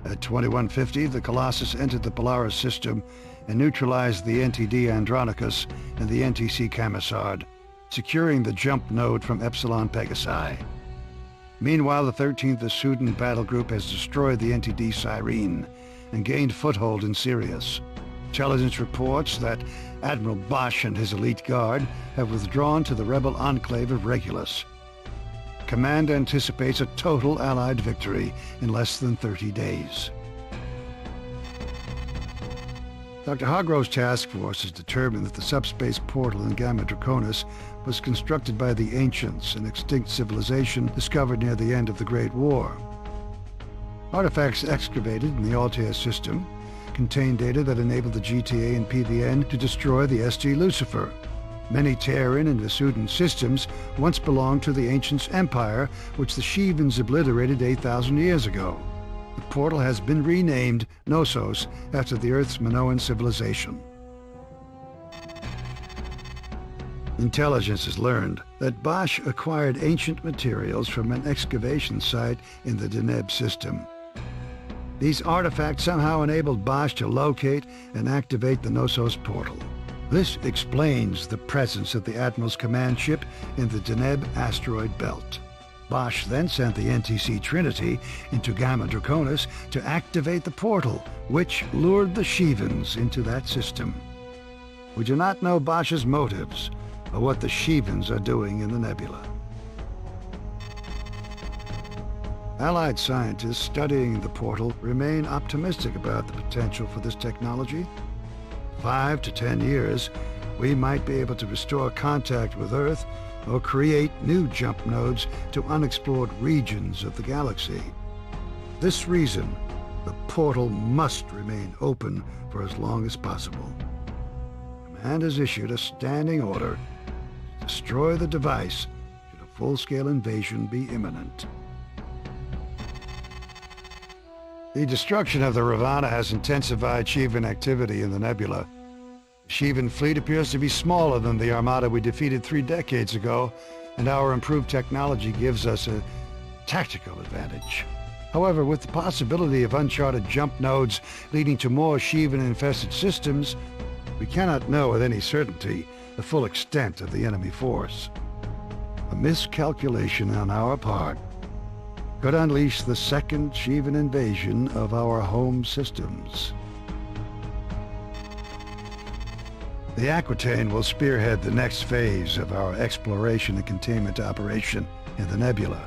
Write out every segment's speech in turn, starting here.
At 2150, the Colossus entered the Polaris system and neutralized the NTD Andronicus and the NTC Camisard, securing the jump node from Epsilon Pegasi. Meanwhile, the 13th Asudan battle group has destroyed the NTD Cyrene and gained foothold in Sirius. Intelligence reports that Admiral Bosch and his elite guard have withdrawn to the rebel enclave of Regulus. Command anticipates a total Allied victory in less than 30 days. Dr. Hargrove's task force has determined that the subspace portal in Gamma Draconis was constructed by the ancients, an extinct civilization discovered near the end of the Great War. Artifacts excavated in the Altair system contain data that enabled the GTA and PVN to destroy the ST Lucifer. Many Terran and Asudan systems once belonged to the Ancients' empire, which the Shivans obliterated 8,000 years ago. The portal has been renamed Knossos after the Earth's Minoan civilization. Intelligence has learned that Bosch acquired ancient materials from an excavation site in the Deneb system. These artifacts somehow enabled Bosch to locate and activate the Knossos portal. This explains the presence of the Admiral's command ship in the Deneb asteroid belt. Bosch then sent the NTC Trinity into Gamma Draconis to activate the portal, which lured the Shivans into that system. We do not know Bosch's motives or what the Shivans are doing in the nebula. Allied scientists studying the portal remain optimistic about the potential for this technology. 5 to 10 years, we might be able to restore contact with Earth or create new jump nodes to unexplored regions of the galaxy. For this reason, the portal must remain open for as long as possible. Command has issued a standing order to destroy the device should a full-scale invasion be imminent. The destruction of the Ravana has intensified Shivan activity in the nebula. The Shivan fleet appears to be smaller than the armada we defeated 3 decades ago, and our improved technology gives us a tactical advantage. However, with the possibility of uncharted jump nodes leading to more Shivan-infested systems, we cannot know with any certainty the full extent of the enemy force. A miscalculation on our part could unleash the second Shivan invasion of our home systems. The Aquitaine will spearhead the next phase of our exploration and containment operation in the nebula.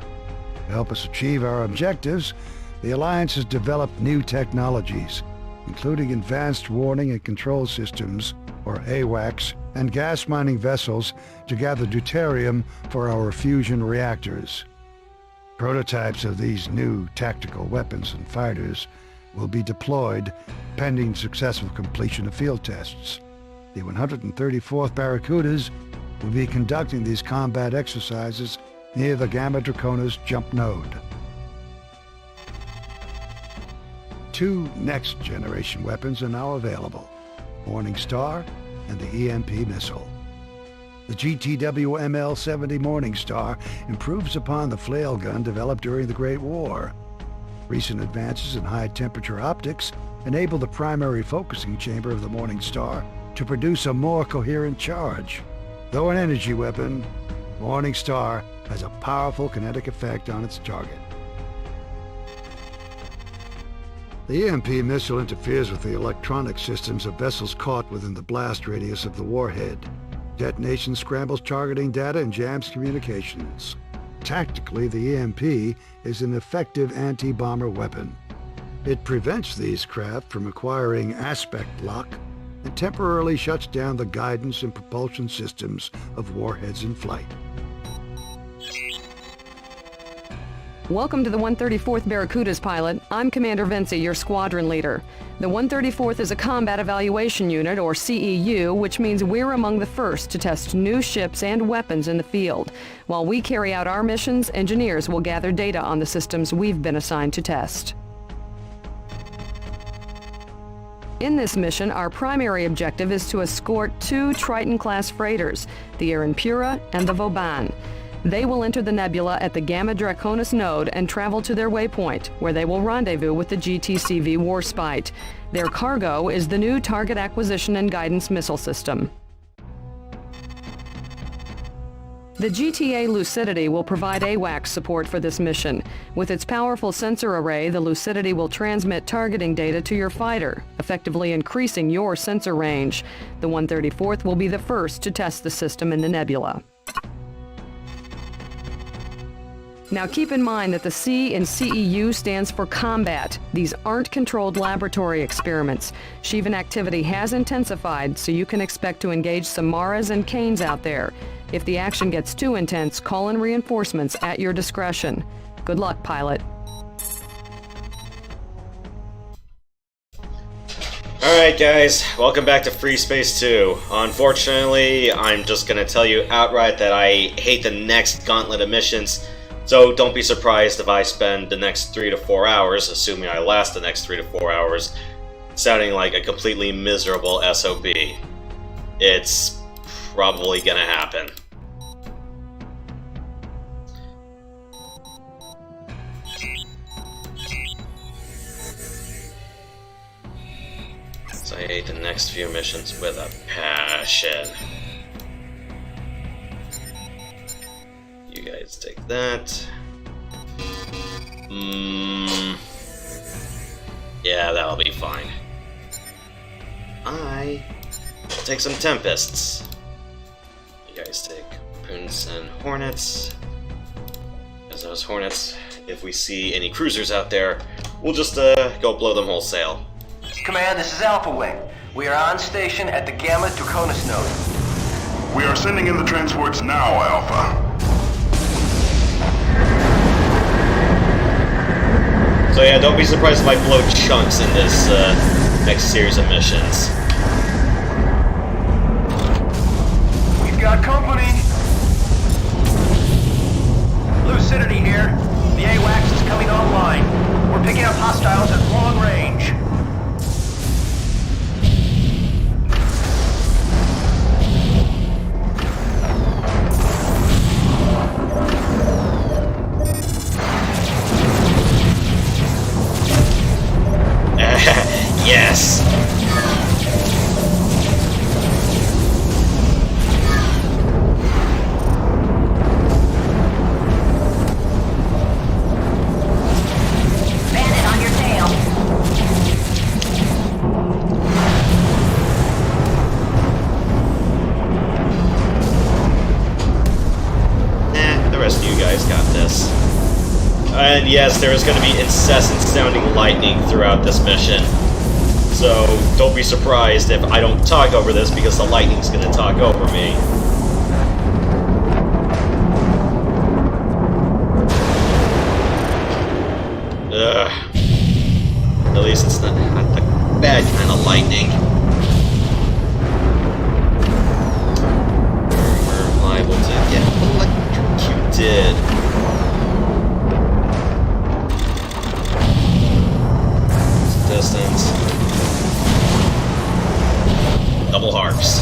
To help us achieve our objectives, the Alliance has developed new technologies, including advanced warning and control systems, or AWACS, and gas mining vessels to gather deuterium for our fusion reactors. Prototypes of these new tactical weapons and fighters will be deployed pending successful completion of field tests. The 134th Barracudas will be conducting these combat exercises near the Gamma Draconis jump node. 2 next-generation weapons are now available, Morning Star and the EMP missile. The GTW ML-70 Morning Star improves upon the flail gun developed during the Great War. Recent advances in high-temperature optics enable the primary focusing chamber of the Morning Star to produce a more coherent charge. Though an energy weapon, Morning Star has a powerful kinetic effect on its target. The EMP missile interferes with the electronic systems of vessels caught within the blast radius of the warhead. Detonation scrambles targeting data and jams communications. Tactically, the EMP is an effective anti-bomber weapon. It prevents these craft from acquiring aspect lock and temporarily shuts down the guidance and propulsion systems of warheads in flight. Welcome to the 134th Barracudas, pilot. I'm Commander Vinci, your squadron leader. The 134th is a Combat Evaluation Unit, or CEU, which means we're among the first to test new ships and weapons in the field. While we carry out our missions, engineers will gather data on the systems we've been assigned to test. In this mission, our primary objective is to escort 2 Triton-class freighters, the Air Impura and the Vauban. They will enter the nebula at the Gamma Draconis node and travel to their waypoint, where they will rendezvous with the GTCV Warspite. Their cargo is the new Target Acquisition and Guidance Missile System. The GTA Lucidity will provide AWACS support for this mission. With its powerful sensor array, the Lucidity will transmit targeting data to your fighter, effectively increasing your sensor range. The 134th will be the first to test the system in the nebula. Now keep in mind that the C in CEU stands for combat. These aren't controlled laboratory experiments. Shivan activity has intensified, so you can expect to engage some Maras and Canes out there. If the action gets too intense, call in reinforcements at your discretion. Good luck, pilot. Alright guys, welcome back to FreeSpace 2. Unfortunately, I'm just gonna tell you outright that I hate the next gauntlet of missions, so don't be surprised if I spend the next 3 to 4 hours, assuming I last the next 3 to 4 hours, sounding like a completely miserable SOB. It's probably gonna happen. So I hate the next few missions with a passion. You guys take that. Yeah, that'll be fine. I will take some Tempests. You guys take Poons and Hornets. As those Hornets, if we see any cruisers out there, we'll just go blow them wholesale. Command, this is Alpha Wing. We are on station at the Gamma Draconis node. We are sending in the transports now, Alpha. So yeah, don't be surprised if I blow chunks in this next series of missions. We've got company. Lucidity here. The AWACS is coming online. We're picking up hostiles at long range. Yes! Bandit on your tail. The rest of you guys got this. And yes, there is going to be incessant sounding lightning throughout this mission. So don't be surprised if I don't talk over this because the lightning's going to talk over me. Ugh. At least it's not the bad kind of lightning. We're liable to get electrocuted. Distance. Double harps.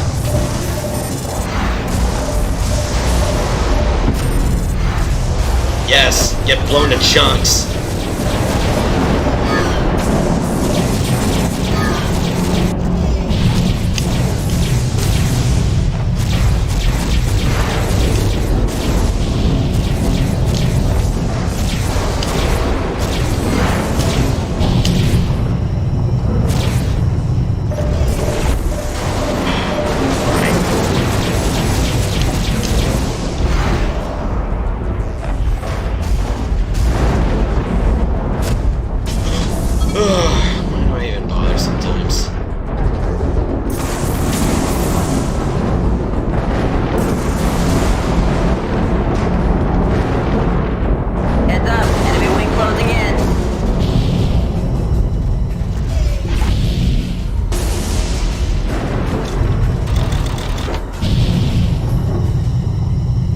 Yes, get blown to chunks. Why do I even bother sometimes? Heads up, enemy wing closing in.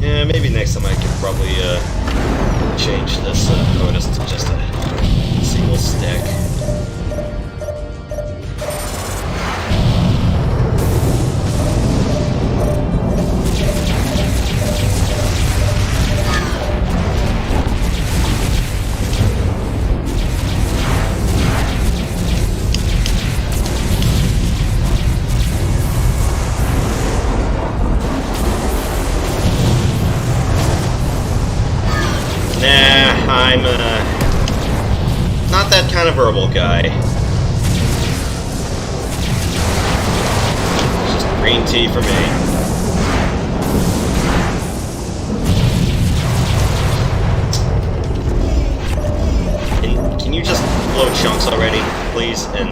Yeah, maybe next time I could probably change this bonus to just a single stick. I'm not that kind of verbal guy. Just green tea for me. Can you just blow chunks already, please? And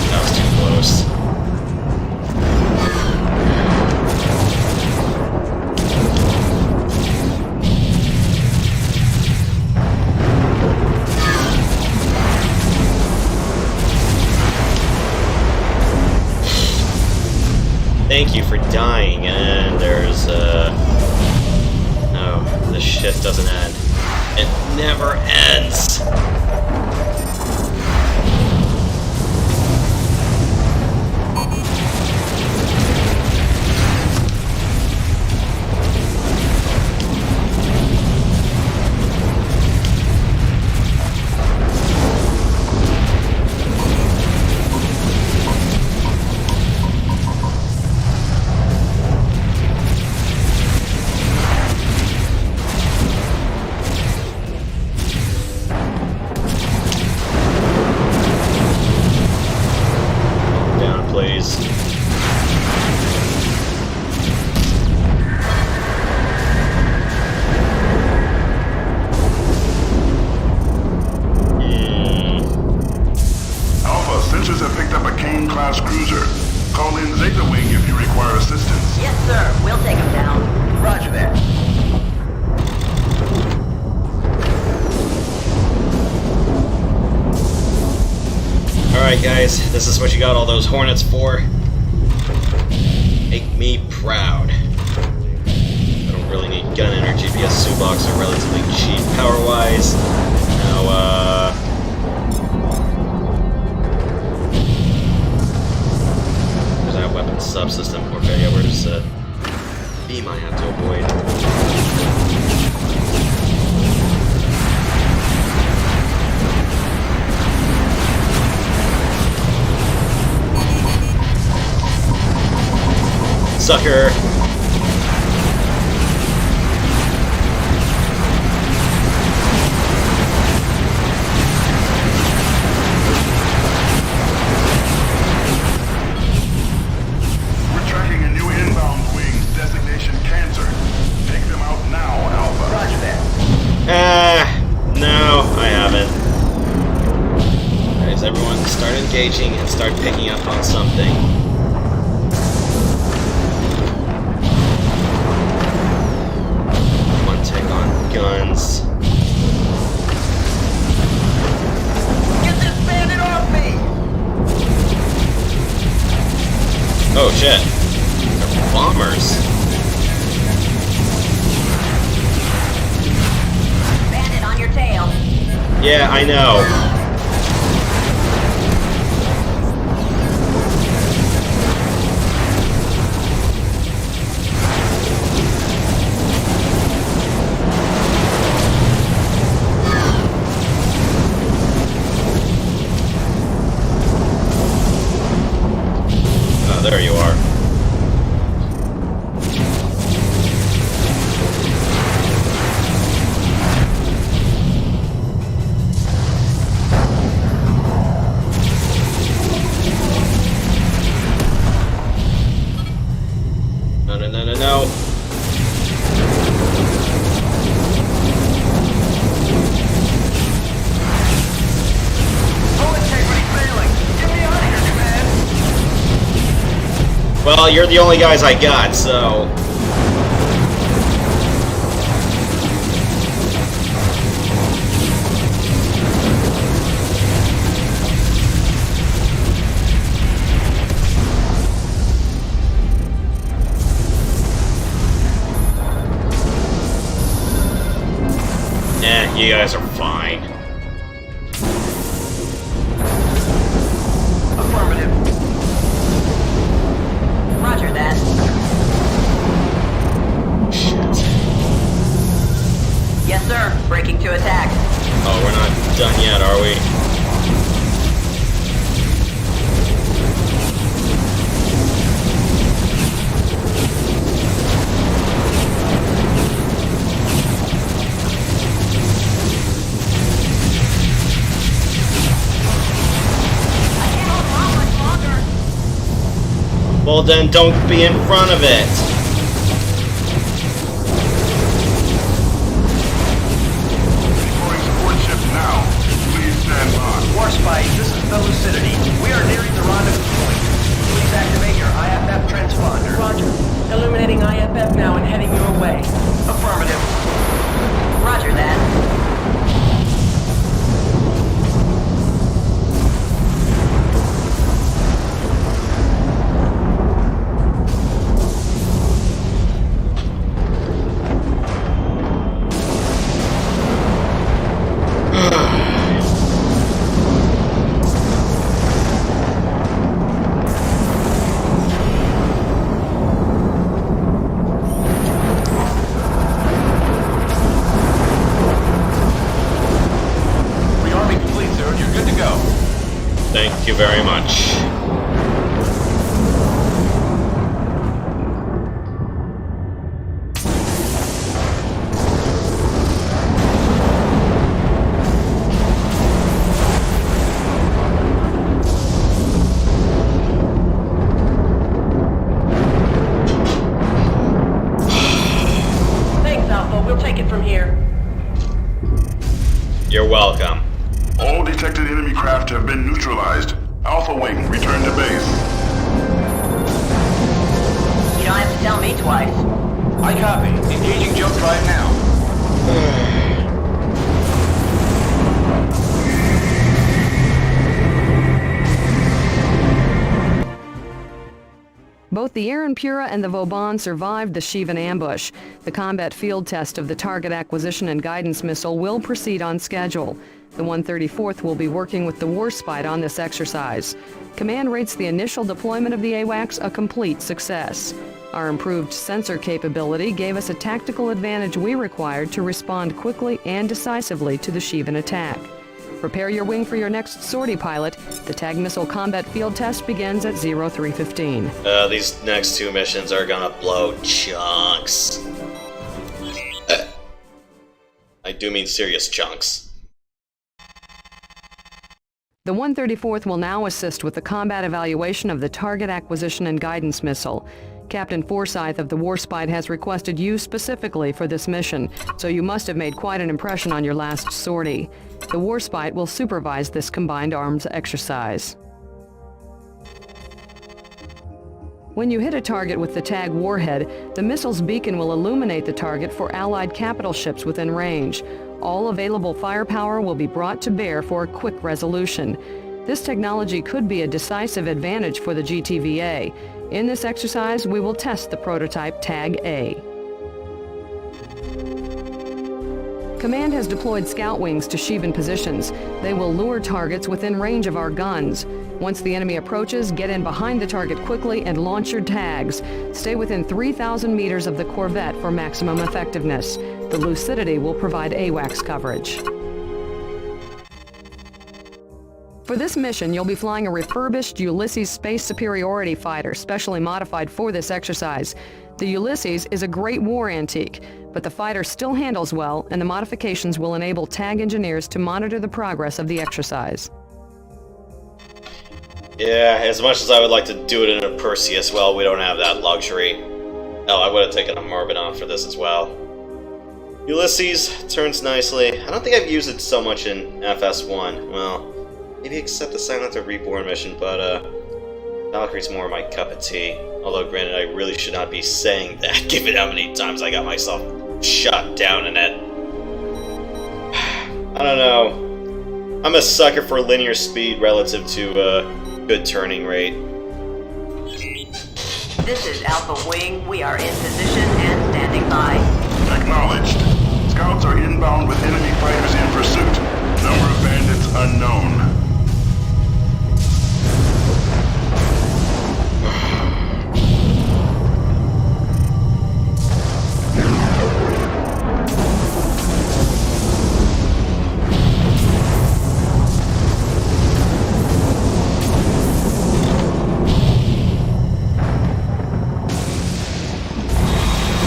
that was too close. Thank you for dying, and there's, oh, this shit doesn't end. It never ends! Alright guys, this is what you got all those Hornets for. Make me proud. I don't really need gun energy because Subocs are relatively cheap power-wise. Now, where's that weapon subsystem? Okay, yeah, where's beam I have to avoid? Sucker! We're tracking a new inbound wing, designation Cancer. Take them out now, Alpha. Roger that. No, I haven't. Guys, everyone start engaging and start picking up on something. Guns. Get this bandit off me! Oh shit. They're bombers. Bandit on your tail. Yeah, I know. There you are. No, no, no, no, no. Oh, integrity failing. Get me out of here, man. Well, you're the only guys I got, so... you guys are fine. Affirmative. Roger that. Shit. Yes, sir. Breaking to attack. Oh, we're not done yet, are we? Well then, don't be in front of it. Deploying support ships now. Please stand by. Warspite, this is the Lucidity. We are nearing the rendezvous point. Please activate your IFF transponder. Roger. Illuminating IFF now and heading your way. Affirmative. Roger that. Rearming complete, sir. You're good to go. Thank you very much. Thanks, Alpha. We'll take it from here. You're welcome. All detected enemy craft have been neutralized. Alpha Wing, return to base. You don't have to tell me twice. I copy. Engaging jump drive now. Both the Aaron Pura and the Vauban survived the Shivan ambush. The combat field test of the target acquisition and guidance missile will proceed on schedule. The 134th will be working with the Warspite on this exercise. Command rates the initial deployment of the AWACS a complete success. Our improved sensor capability gave us a tactical advantage we required to respond quickly and decisively to the Shivan attack. Prepare your wing for your next sortie, pilot. The TAG missile combat field test begins at 0315. These next two missions are gonna blow chunks. I do mean serious chunks. The 134th will now assist with the combat evaluation of the target acquisition and guidance missile. Captain Forsyth of the Warspite has requested you specifically for this mission, so you must have made quite an impression on your last sortie. The Warspite will supervise this combined arms exercise. When you hit a target with the TAG warhead, the missile's beacon will illuminate the target for Allied capital ships within range. All available firepower will be brought to bear for a quick resolution. This technology could be a decisive advantage for the GTVA. In this exercise, we will test the prototype TAG-A. Command has deployed scout wings to Shivan positions. They will lure targets within range of our guns. Once the enemy approaches, get in behind the target quickly and launch your tags. Stay within 3,000 meters of the corvette for maximum effectiveness. The Lucidity will provide AWACS coverage. For this mission, you'll be flying a refurbished Ulysses Space Superiority fighter, specially modified for this exercise. The Ulysses is a great war antique, but the fighter still handles well, and the modifications will enable TAG engineers to monitor the progress of the exercise. Yeah, as much as I would like to do it in a Perseus, well, we don't have that luxury. Oh, I would have taken a Myrmidon for this as well. Ulysses turns nicely. I don't think I've used it so much in FS1. Well, maybe except the Silent of Reborn mission, but Valkyrie's more my cup of tea. Although, granted, I really should not be saying that, given how many times I got myself shot down in it. I don't know. I'm a sucker for linear speed relative to good turning rate. This is Alpha Wing. We are in position and standing by. Acknowledged. Scouts are inbound with enemy fighters in pursuit. Number of bandits unknown.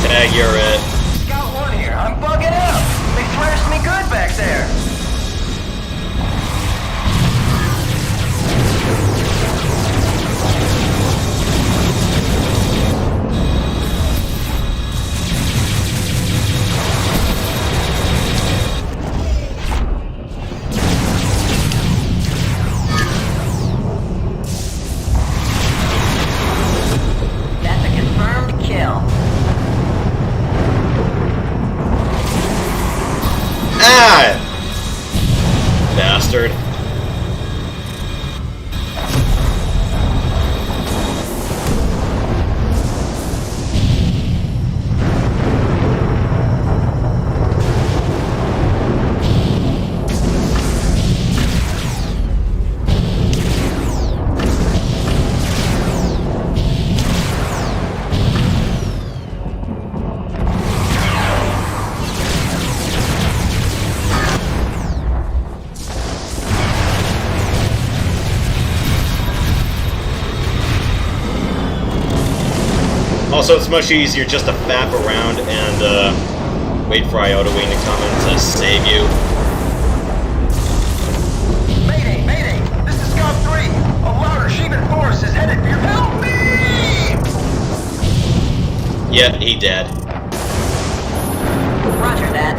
Tag, you're it. Ah! Bastard. Also, it's much easier just to fap around and wait for Iota Wing to come in to save you. Mayday! Mayday! This is Scott 3! A louder Sheeman force is headed for your... Help me! Yep, he dead. Roger that.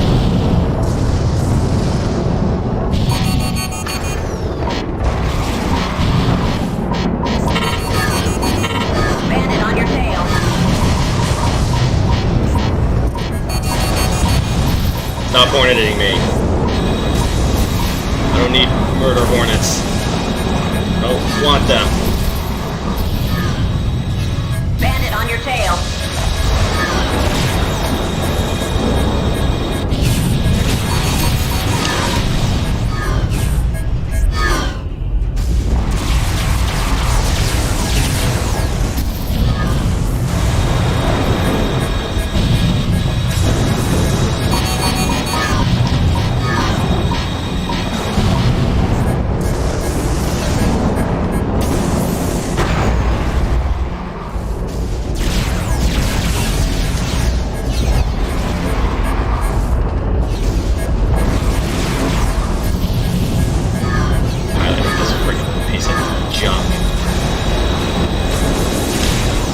Bandit on your tail. Stop horneting me. I don't need murder hornets. I don't want them. Bandit on your tail.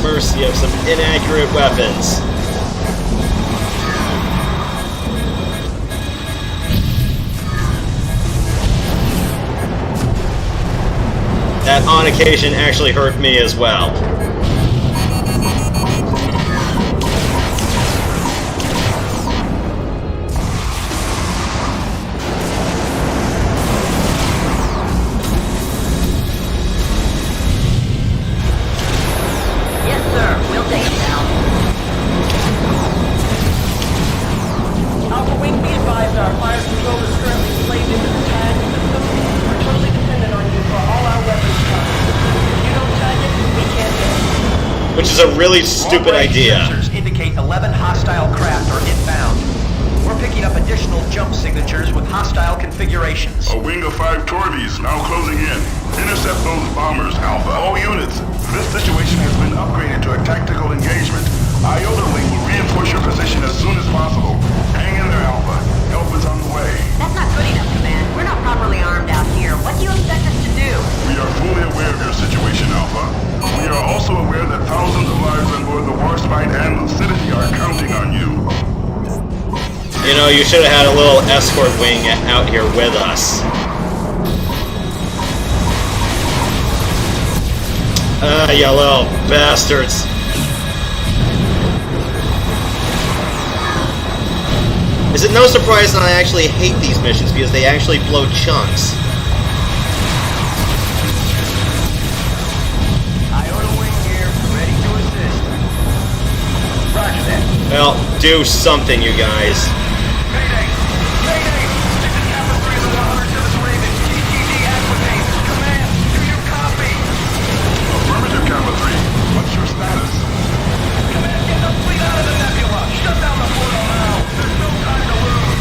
Mercy of some inaccurate weapons. That on occasion actually hurt me as well. Yes, sir. We'll take it down. Alpha Wing, be advised our fire control is currently slaved into the tag system. We're totally dependent on you for all our weapons coverage. If you don't tag it, we can't get it. Which is a really stupid Long-range idea. Sensors indicate 11 hostile craft are inbound. We're picking up additional jump signatures with hostile configurations. A wing of 5 Torvies now closing in. Intercept those bombers, Alpha. All units, this situation has been upgraded to a tactical engagement. Iota Wing will reinforce your position as soon as possible. Hang in there, Alpha. Help is on the way. That's not good enough, Command. We're not properly armed out here. What do you expect us to do? We are fully aware of your situation, Alpha. We are also aware that thousands of lives on board the Warspite and Lucidity are counting on you. You know, you should have had a little escort wing out here with us. You little bastards. Is it no surprise that I actually hate these missions because they actually blow chunks? Iota Wing here, ready to assist. Roger that. Well, do something, you guys. Mayday! Mayday! This is Kappa 3 of the 107th Raven. TTD Aquitaine. Command, do you copy? Affirmative, Kappa 3. What's your status? Command, get the fleet out of the nebula! Shut down the portal now! There's no time to lose!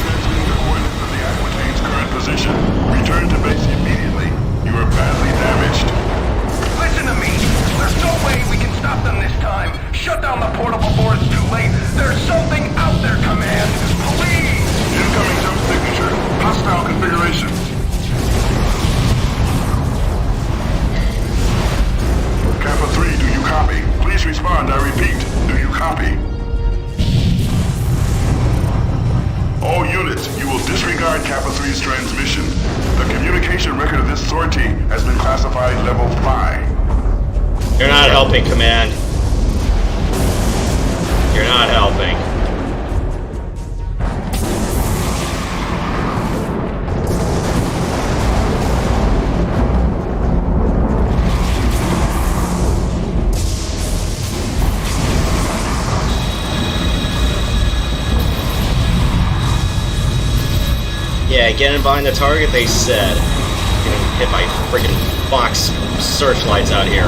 Transmitting the coordinates of the Aquitaine's current position. Return to base immediately. You are badly damaged. Listen to me! There's no way we can stop them this time! Shut down the portal before it's too late! There's something out there, Command! Please! Incoming jump signature. Hostile configuration. Kappa 3, do you copy? Please respond, I repeat. Do you copy? All units, you will disregard Kappa 3's transmission. The communication record of this sortie has been classified level 5. You're not helping, Command. You're not helping. Yeah, get in behind the target, they said. Getting hit by freaking Fox searchlights out here.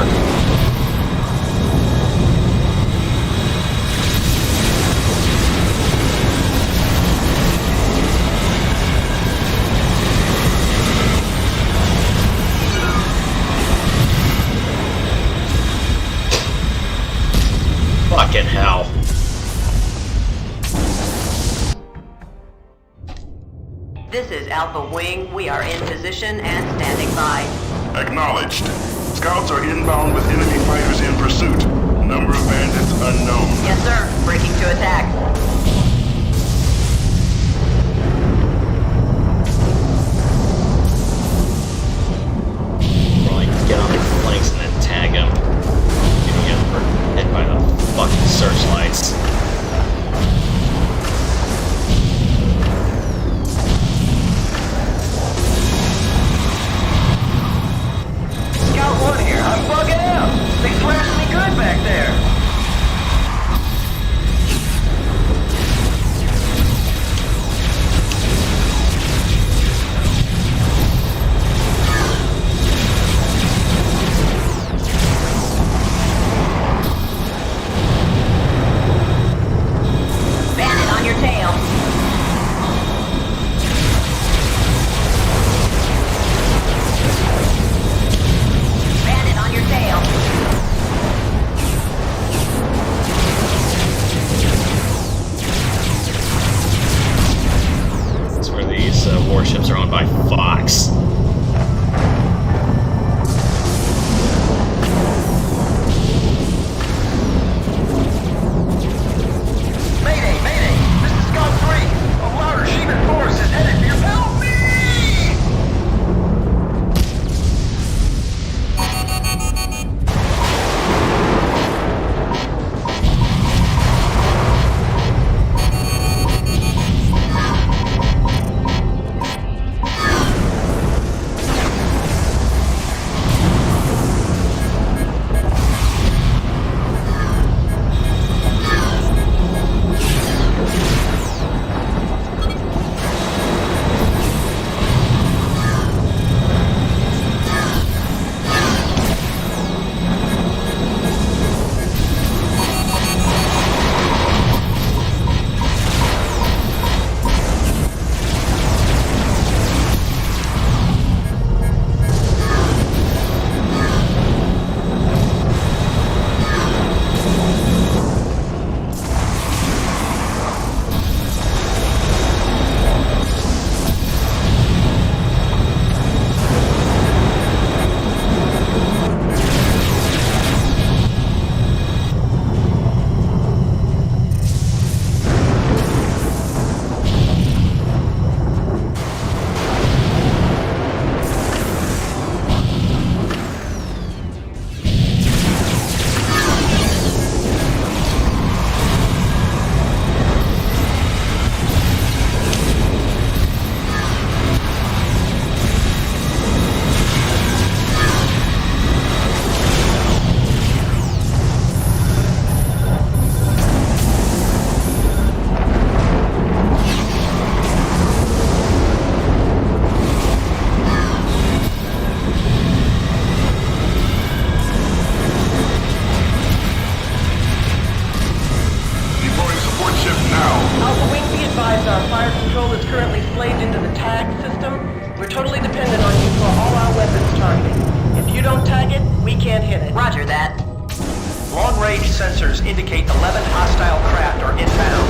Fucking hell. This is Alpha Wing. We are in position and standing by. Acknowledged. Scouts are inbound with enemy fighters in pursuit. Number of bandits unknown. Yes, sir. Breaking to attack. Probably get on the flanks and then tag him. Get hit by the fucking searchlights. Scout 1 here. I'm bugging out. They thrashed me good back there. Bandit on your tail. Bandit on your tail. That's where these warships are owned by Fox. Mayday, mayday. This is Scout 3. A louder Sheeman force is headed for your help me! Deploying support ship now. Alpha Wing, be advised our fire control is currently slaved into the tag system. We're totally dependent on you for all our weapons targeting. If you don't tag it, we can't hit it. Roger that. Long-range sensors indicate 11 hostile craft are inbound.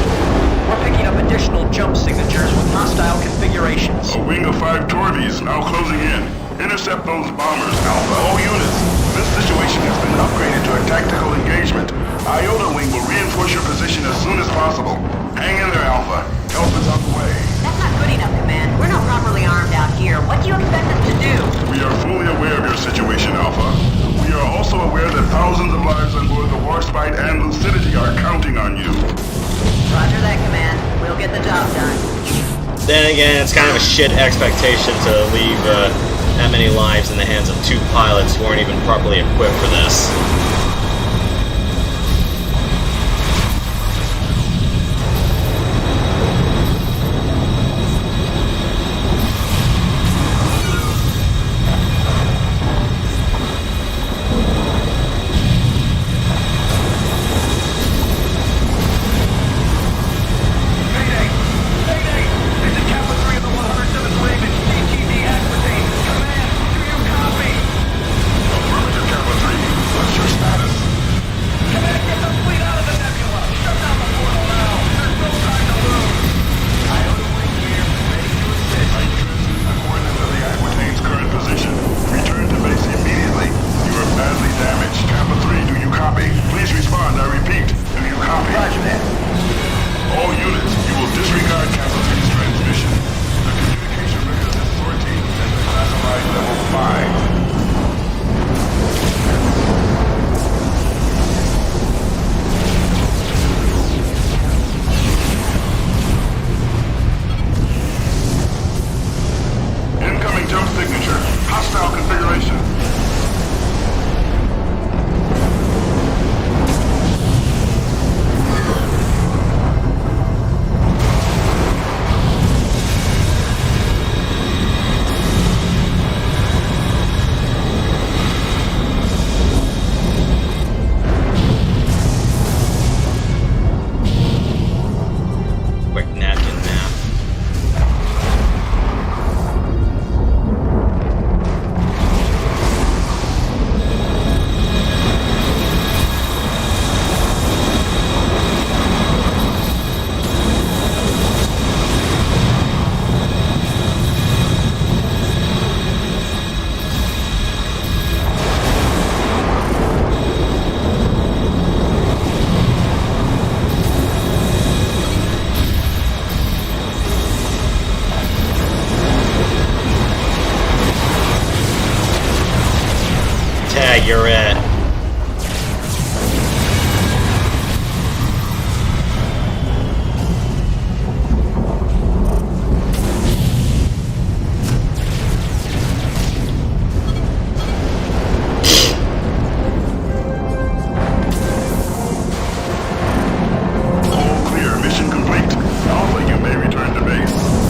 We're picking up additional jump signatures with hostile configurations. A wing of 5 Torvies now closing in. Intercept those bombers, Alpha. All units. This situation has been upgraded to a tactical engagement. Iota Wing will reinforce your position as soon as possible. Hang in there, Alpha. Help is on the way. That's not good enough, Command. We're not properly armed out here. What do you expect us to do? We are fully aware of your situation, Alpha. We are also aware that thousands of lives on board the Warspite and Lucidity are counting on you. Roger that, Command. We'll get the job done. Then again, it's kind of a shit expectation to leave that many lives in the hands of 2 pilots who aren't even properly equipped for this.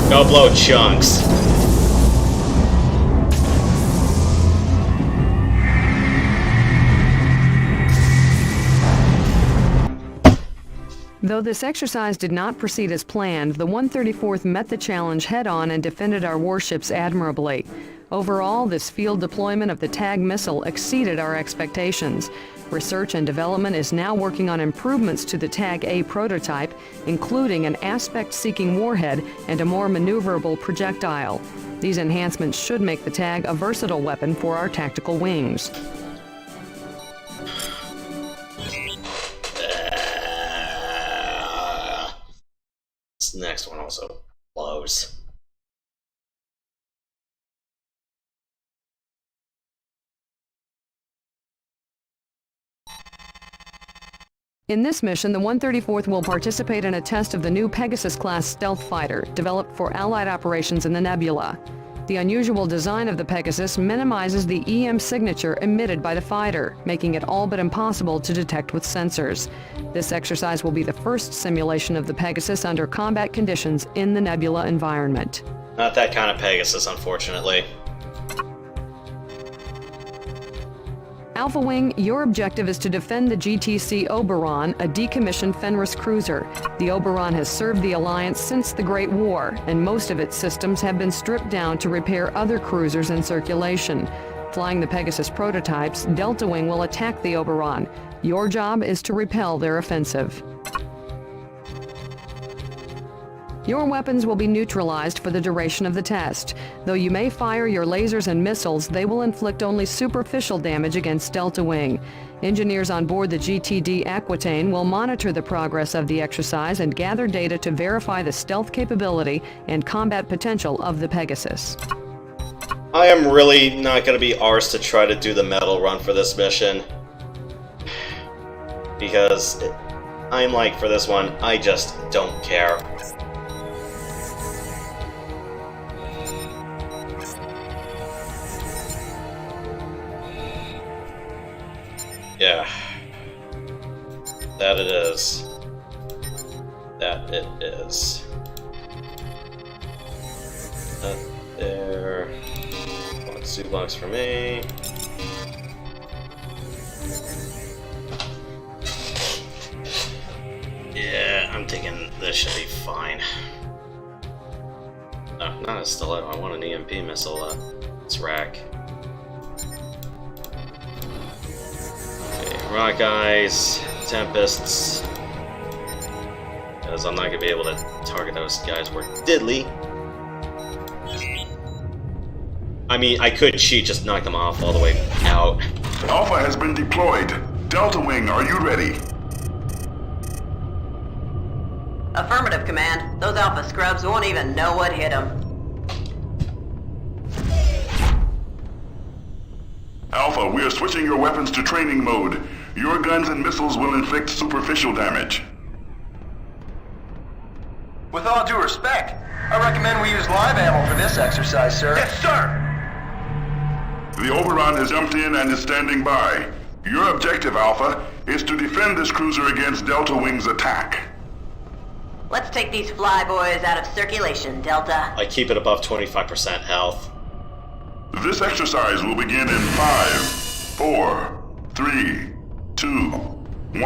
Go blow chunks. Though this exercise did not proceed as planned, the 134th met the challenge head-on and defended our warships admirably. Overall, this field deployment of the TAG missile exceeded our expectations. Research and development is now working on improvements to the TAG-A prototype, including an aspect-seeking warhead and a more maneuverable projectile. These enhancements should make the TAG a versatile weapon for our tactical wings. This next one also blows. In this mission, the 134th will participate in a test of the new Pegasus-class stealth fighter, developed for Allied operations in the Nebula. The unusual design of the Pegasus minimizes the EM signature emitted by the fighter, making it all but impossible to detect with sensors. This exercise will be the first simulation of the Pegasus under combat conditions in the Nebula environment. Not that kind of Pegasus, unfortunately. Alpha Wing, your objective is to defend the GTC Oberon, a decommissioned Fenris cruiser. The Oberon has served the Alliance since the Great War, and most of its systems have been stripped down to repair other cruisers in circulation. Flying the Pegasus prototypes, Delta Wing will attack the Oberon. Your job is to repel their offensive. Your weapons will be neutralized for the duration of the test. Though you may fire your lasers and missiles, they will inflict only superficial damage against Delta Wing. Engineers on board the GTD Aquitaine will monitor the progress of the exercise and gather data to verify the stealth capability and combat potential of the Pegasus. I am really not going to be arsed to try to do the medal run for this mission. Because I'm like, for this one, I just don't care. Yeah. That it is. That it is. That there. One suit box for me. Yeah, I'm thinking this should be fine. No, not a stiletto. I want an EMP missile. It's rack. Rock Eyes, Tempests, because I'm not going to be able to target those guys worth diddly. I mean, I could cheat, just knock them off all the way out. Alpha has been deployed. Delta Wing, are you ready? Affirmative, Command. Those Alpha scrubs won't even know what hit them. Alpha, we are switching your weapons to training mode. Your guns and missiles will inflict superficial damage. With all due respect, I recommend we use live ammo for this exercise, sir. Yes, sir! The Oberon has jumped in and is standing by. Your objective, Alpha, is to defend this cruiser against Delta Wing's attack. Let's take these flyboys out of circulation, Delta. I keep it above 25% health. This exercise will begin in 5, 4, 3, 2, 1.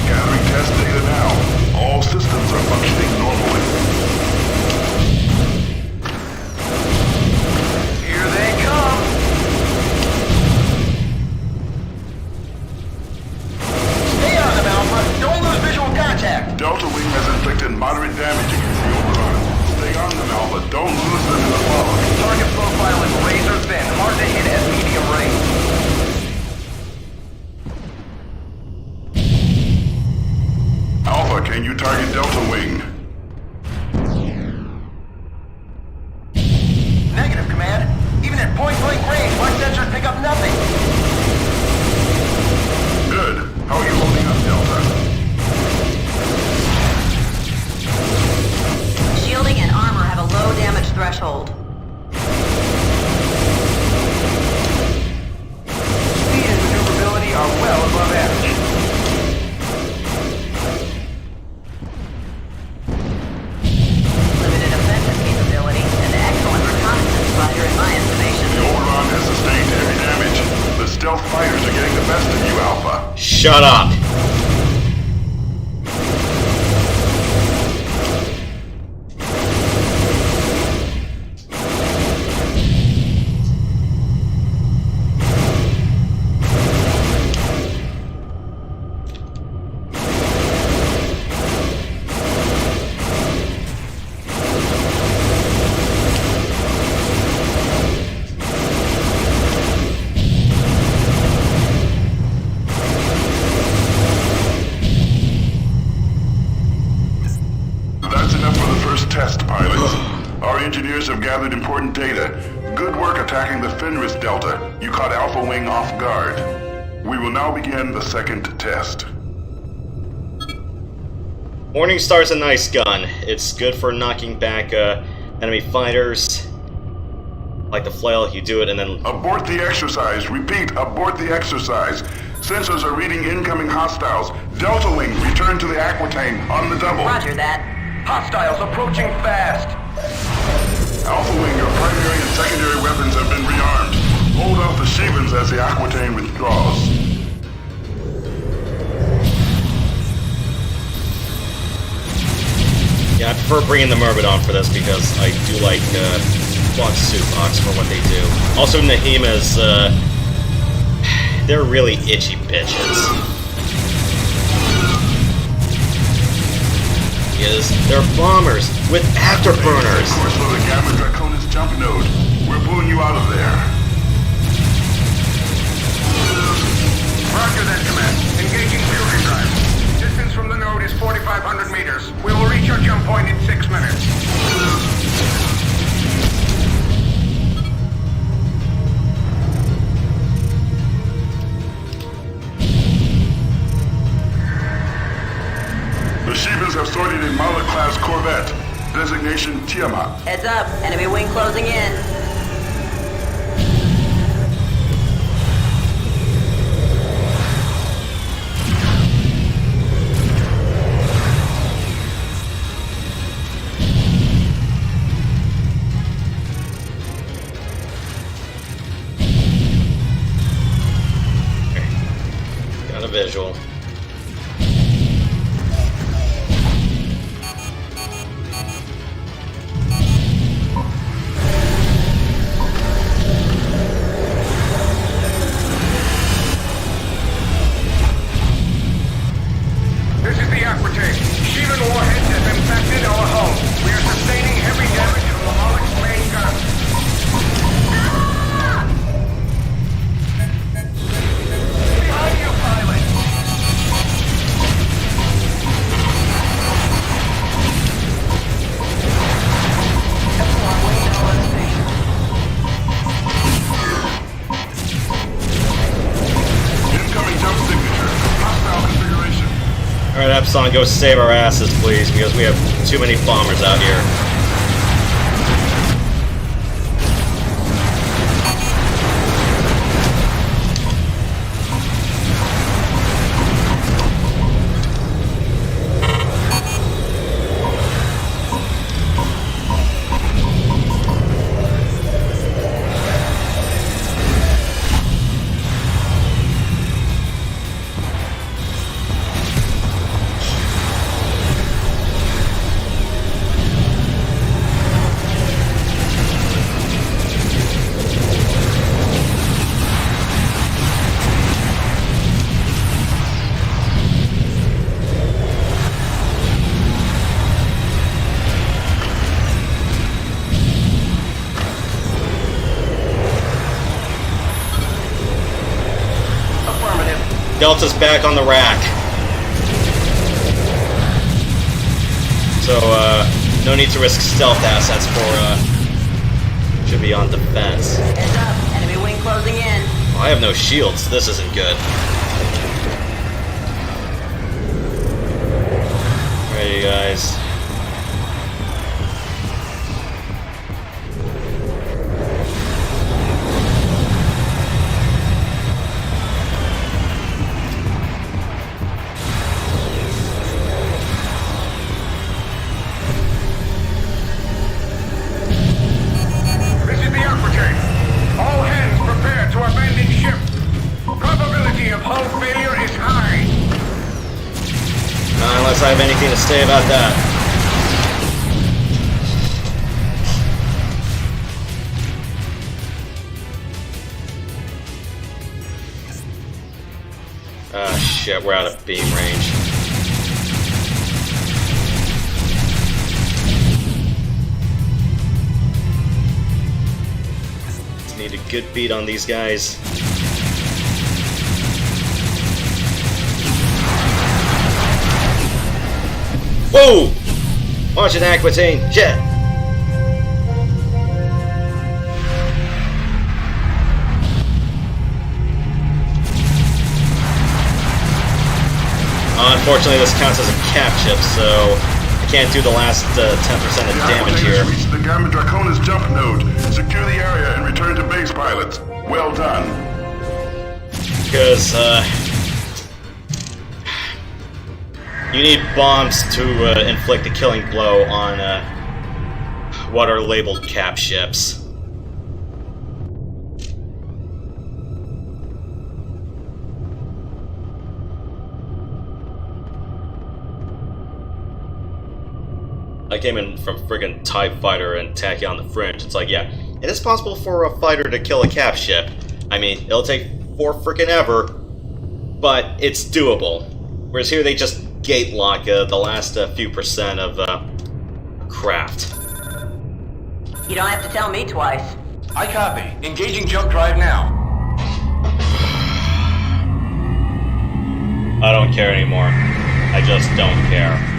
Gathering test data now. All systems are functioning normally. Here they come! Stay on them, Alpha! Don't lose visual contact! Delta Wing has inflicted moderate damage against the Oberon. Shut up! Engineers have gathered important data. Good work attacking the Fenris Delta. You caught Alpha Wing off guard. We will now begin the second test. Morningstar's a nice gun. It's good for knocking back enemy fighters. Like the flail, you do it and then... Abort the exercise. Repeat, abort the exercise. Sensors are reading incoming hostiles. Delta Wing, return to the Aquitaine on the double. Roger that. Hostiles approaching fast. Alpha Wing, your primary and secondary weapons have been rearmed. Hold off the Shevens as the Aquitaine withdraws. Yeah, I prefer bringing the Myrmidon for this because I do like Quad Suit Box for what they do. Also, Nahimas, they're really itchy bitches. They're bombers with afterburners. Course for the Gamma Draconis jump node. We're pulling you out of there. Roger that, Command. Engaging fury drive. Distance from the node is 4,500 meters. We will reach our jump point in 6 minutes. The Shevens have sorted a Mala-class corvette. Designation Tiamat. Heads up. Enemy wing closing in. Got a visual. Alright, Epsilon, go save our asses, please, because we have too many bombers out here. Delta's back on the rack. So, no need to risk stealth assets for, should be on defense. Heads up, enemy wing closing in. Oh, I have no shields, this isn't good. Alright, you guys. All hands prepare to abandon ship. Probability of hull failure is high. I have anything to say about that. Ah, shit, we're out of beam range. Just need a good beat on these guys. Whoa! Launch an Aquitaine jet! Unfortunately, this counts as a cap chip, so I can't do the last 10% of damage here. Reached the Gamma Draconis jump node. Secure the area and return to base, pilots. Well done. Because, you need bombs to inflict a killing blow on what are labeled cap ships. I came in from friggin' TIE Fighter and Tachyon on the fringe. It's like, yeah, it is possible for a fighter to kill a cap ship. I mean, it'll take for frickin' ever, but it's doable. Whereas here they just gate lock the last few percent of craft. You don't have to tell me twice. I copy. Engaging jump drive now. I don't care anymore. I just don't care.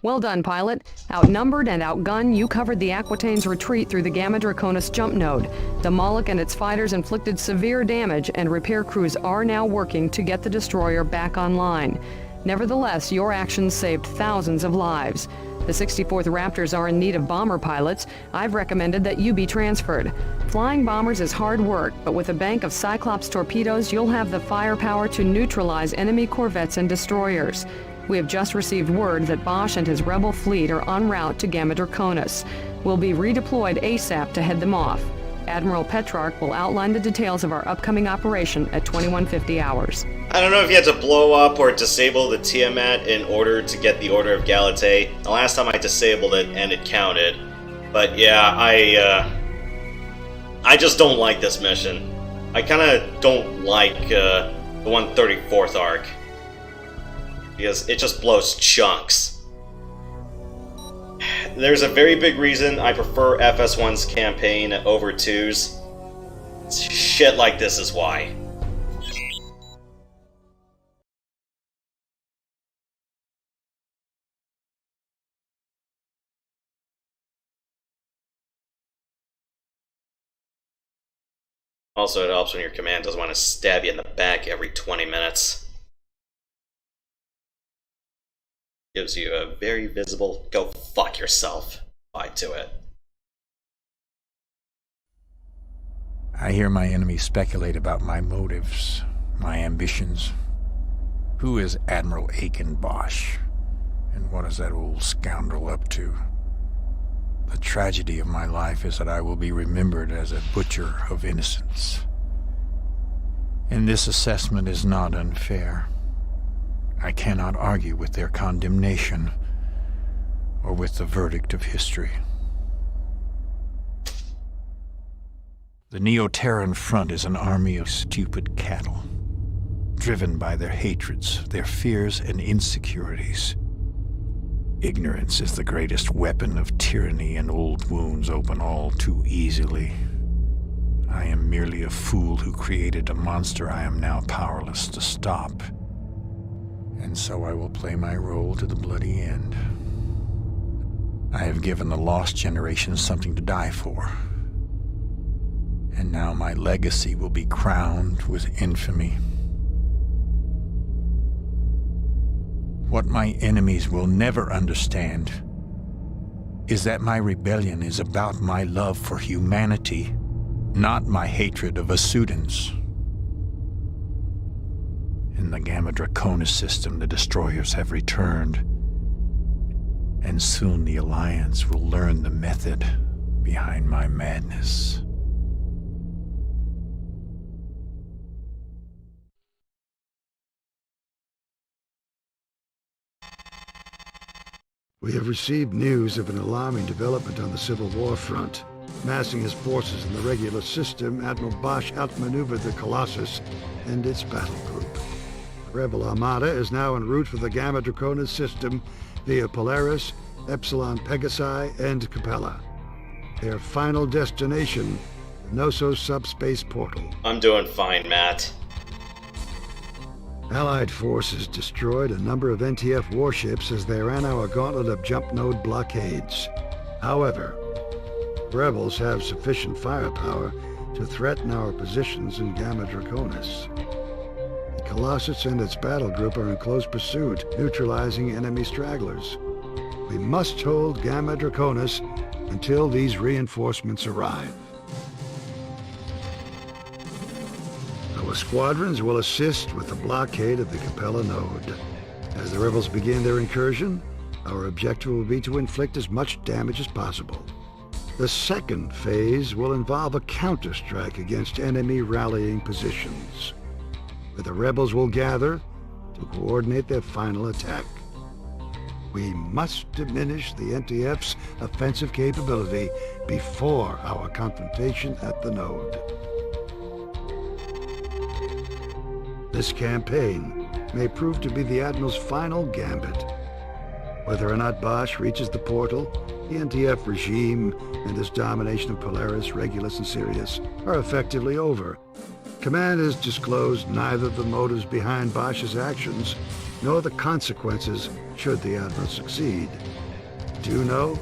Well done, pilot. Outnumbered and outgunned, you covered the Aquitaine's retreat through the Gamma Draconis jump node. The Moloch and its fighters inflicted severe damage, and repair crews are now working to get the destroyer back online. Nevertheless, your actions saved thousands of lives. The 64th Raptors are in need of bomber pilots. I've recommended that you be transferred. Flying bombers is hard work, but with a bank of Cyclops torpedoes, you'll have the firepower to neutralize enemy corvettes and destroyers. We have just received word that Bosch and his rebel fleet are en route to Gamma Draconis. We'll be redeployed ASAP to head them off. Admiral Petrarch will outline the details of our upcoming operation at 2150 hours. I don't know if you had to blow up or disable the Tiamat in order to get the Order of Galatae. The last time I disabled it and it counted. But yeah, I just don't like this mission. I kinda don't like the 134th arc. Because it just blows chunks. There's a very big reason I prefer FS1's campaign over 2's. Shit like this is why. Also, it helps when your command doesn't want to stab you in the back every 20 minutes. Gives you a very visible, go fuck yourself vibe to it. I hear my enemies speculate about my motives, my ambitions. Who is Admiral Aiken Bosch? And what is that old scoundrel up to? The tragedy of my life is that I will be remembered as a butcher of innocence. And this assessment is not unfair. I cannot argue with their condemnation or with the verdict of history. The Neo-Terran Front is an army of stupid cattle, driven by their hatreds, their fears and insecurities. Ignorance is the greatest weapon of tyranny, and old wounds open all too easily. I am merely a fool who created a monster I am now powerless to stop. And so I will play my role to the bloody end. I have given the lost generation something to die for. And now my legacy will be crowned with infamy. What my enemies will never understand is that my rebellion is about my love for humanity, not my hatred of Asudans. In the Gamma Draconis system, the destroyers have returned, and soon the Alliance will learn the method behind my madness. We have received news of an alarming development on the Civil War front. Massing his forces in the regular system, Admiral Bosch outmaneuvered the Colossus and its battle group. The Rebel Armada is now en route for the Gamma Draconis system via Polaris, Epsilon Pegasi, and Capella. Their final destination, the Noso subspace portal. I'm doing fine, Matt. Allied forces destroyed a number of NTF warships as they ran our gauntlet of jump node blockades. However, rebels have sufficient firepower to threaten our positions in Gamma Draconis. The Colossus and its battle group are in close pursuit, neutralizing enemy stragglers. We must hold Gamma Draconis until these reinforcements arrive. Our squadrons will assist with the blockade of the Capella node. As the rebels begin their incursion, our objective will be to inflict as much damage as possible. The second phase will involve a counterstrike against enemy rallying positions, where the rebels will gather to coordinate their final attack. We must diminish the NTF's offensive capability before our confrontation at the node. This campaign may prove to be the Admiral's final gambit. Whether or not Bosch reaches the portal, the NTF regime and its domination of Polaris, Regulus, and Sirius are effectively over. Command has disclosed neither the motives behind Bosch's actions nor the consequences should the Admiral succeed. Do know,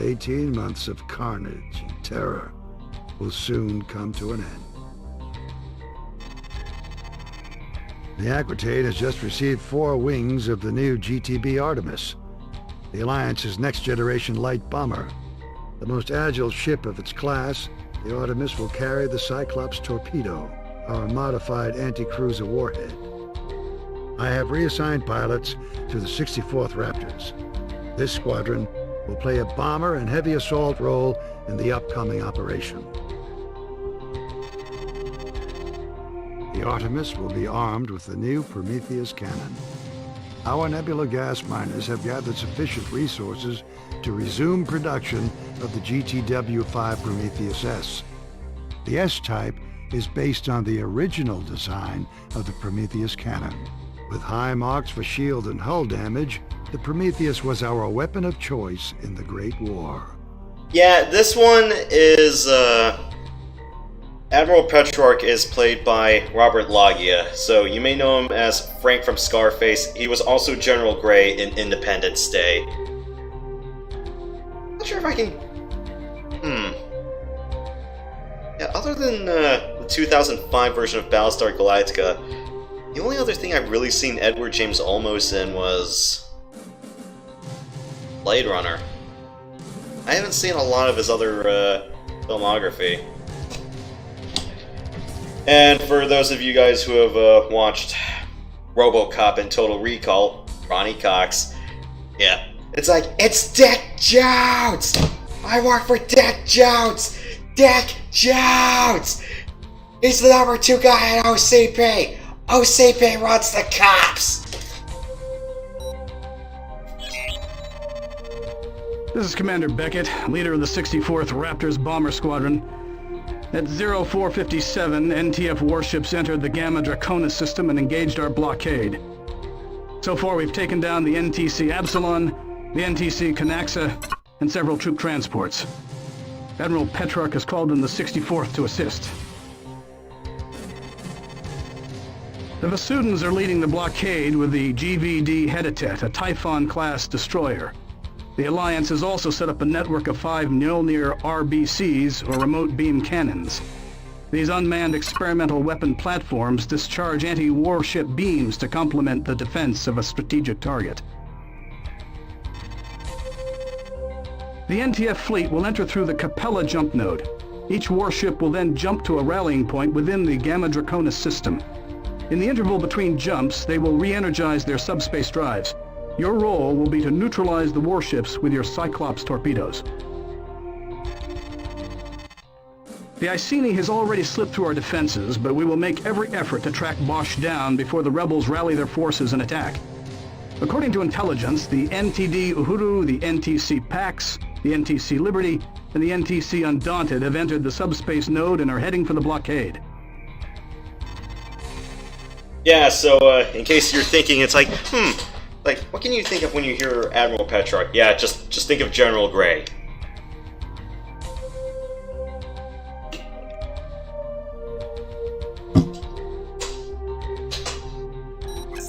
18 months of carnage and terror will soon come to an end. The Aquitaine has just received 4 wings of the new GTB Artemis, the Alliance's next-generation light bomber. The most agile ship of its class, the Artemis will carry the Cyclops Torpedo, our modified anti-cruiser warhead. I have reassigned pilots to the 64th Raptors. This squadron will play a bomber and heavy assault role in the upcoming operation. The Artemis will be armed with the new Prometheus cannon. Our nebula gas miners have gathered sufficient resources to resume production of the GTW-5 Prometheus S. The S-type is based on the original design of the Prometheus cannon. With high marks for shield and hull damage, the Prometheus was our weapon of choice in the Great War. Yeah, this one is, Admiral Petrarch is played by Robert Loggia, so you may know him as Frank from Scarface. He was also General Gray in Independence Day. Not sure if I can... Yeah, other than the 2005 version of Battlestar Galactica, the only other thing I've really seen Edward James Olmos in was... Blade Runner. I haven't seen a lot of his other filmography. And for those of you guys who have watched RoboCop and Total Recall, Ronnie Cox, yeah, it's like, it's Dick Jones! I work for Dick Jones! Dick Jones! He's the number 2 guy at OCP! OCP runs the cops! This is Commander Beckett, leader of the 64th Raptors Bomber Squadron. At 0457, NTF warships entered the Gamma Draconis system and engaged our blockade. So far, we've taken down the NTC Absalon, the NTC Canaxa, and several troop transports. Admiral Petrarch has called in the 64th to assist. The Vasudans are leading the blockade with the GVD Heditet, a Typhon-class destroyer. The Alliance has also set up a network of 5 Mjolnir RBCs, or remote beam cannons. These unmanned experimental weapon platforms discharge anti-warship beams to complement the defense of a strategic target. The NTF fleet will enter through the Capella jump node. Each warship will then jump to a rallying point within the Gamma Draconis system. In the interval between jumps, they will re-energize their subspace drives. Your role will be to neutralize the warships with your Cyclops torpedoes. The Iceni has already slipped through our defenses, but we will make every effort to track Bosch down before the rebels rally their forces and attack. According to intelligence, the NTD Uhuru, the NTC Pax, the NTC Liberty, and the NTC Undaunted have entered the subspace node and are heading for the blockade. Yeah, so in case you're thinking, it's like, like, what can you think of when you hear Admiral Petrarch? Yeah, just think of General Gray.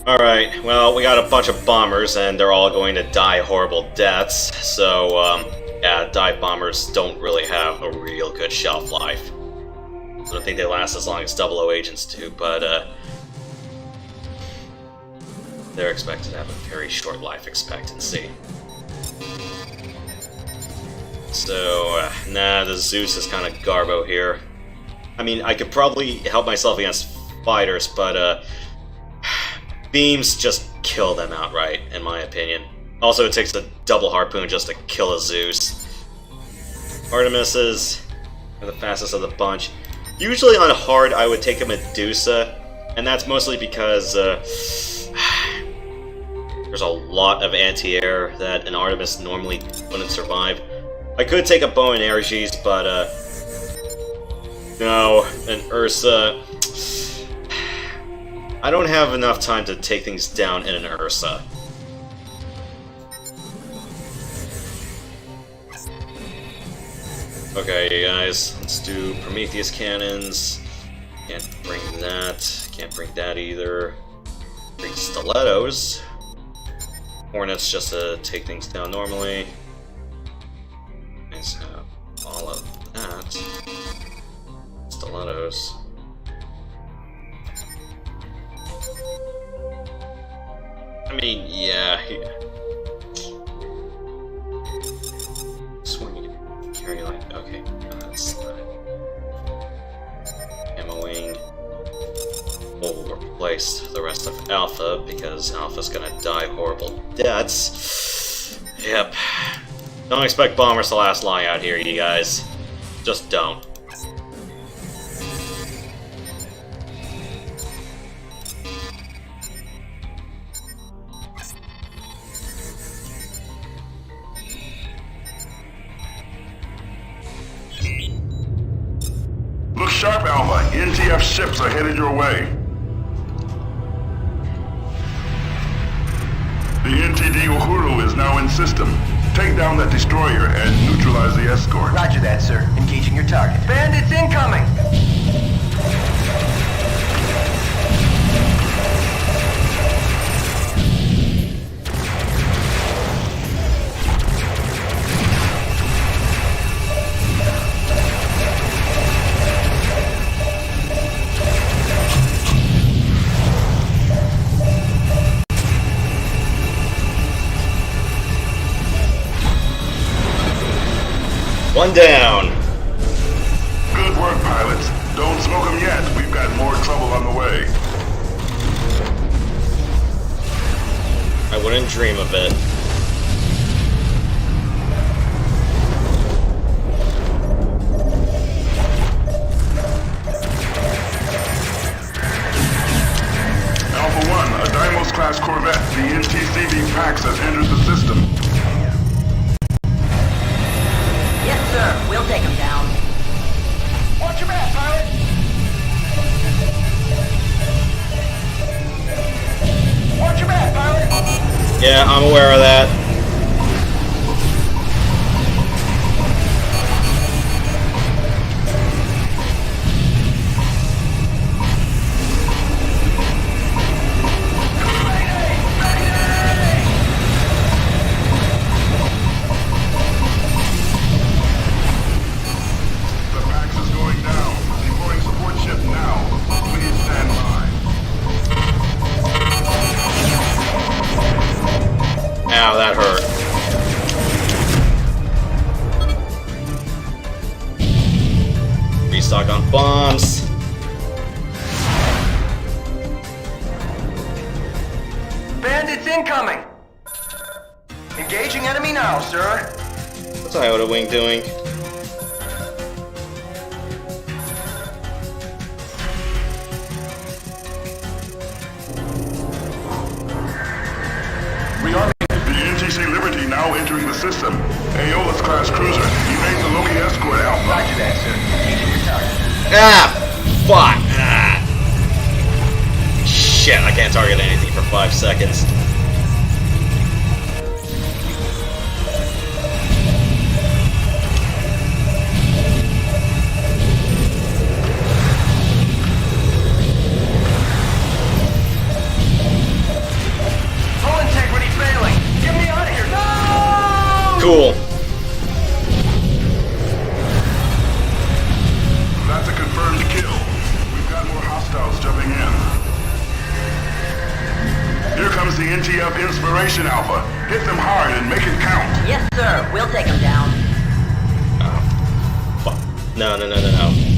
Alright, well, we got a bunch of bombers, and they're all going to die horrible deaths, so, yeah, dive bombers don't really have a real good shelf life. I don't think they last as long as 00 agents do, but, they're expected to have a very short life expectancy. So, nah, the Zeus is kind of garbo here. I mean, I could probably help myself against fighters, but, beams just kill them outright, in my opinion. Also, it takes a double harpoon just to kill a Zeus. Artemises are the fastest of the bunch. Usually on hard, I would take a Medusa, and that's mostly because there's a lot of anti-air that an Artemis normally wouldn't survive. I could take a Boanerges, but no, an Ursa. I don't have enough time to take things down in an Ursa. Okay, guys, let's do Prometheus cannons. Can't bring that. Can't bring that either. Bring stilettos. Hornets just to take things down normally. Nice, all of that. Stilettos. I mean, yeah. Swing, carry like, okay, that's ammoing. We'll replace the rest of Alpha because Alpha's gonna die horrible deaths. Yep. Don't expect bombers to last long out here, you guys. Just don't. Look sharp, Alpha. NTF ships are headed your way. The NTD Uhuru is now in system. Take down that destroyer and neutralize the escort. Roger that, sir. Engaging your target. Bandits incoming! One down. Good work, pilots. Don't smoke them yet. We've got more trouble on the way. I wouldn't dream of it. Alpha 1, a Deimos-class corvette, the NTCV Pax has entered the system. Yes, sir. We'll take him down. Watch your back, pilot! Watch your back, pilot! Yeah, I'm aware of that. The Pax is going down. Deploying support ship now. Please stand by. Ow, that hurt. Restock on bombs. Bandits incoming! Engaging enemy now, sir. What's Iota Wing doing? now entering the system. Aeolus class cruiser, evade the Loki escort Alpha. Roger that, sir. Engaging your target. Ah! Fuck! Ah. Shit, I can't target anything for 5 seconds. Hull integrity failing. Get me out of here. No! Cool. That's a confirmed kill. We've got more hostiles jumping in. Here comes the NTF Inspiration Alpha. Hit them hard and make it count. Yes, sir. We'll take him down. Fuck. No.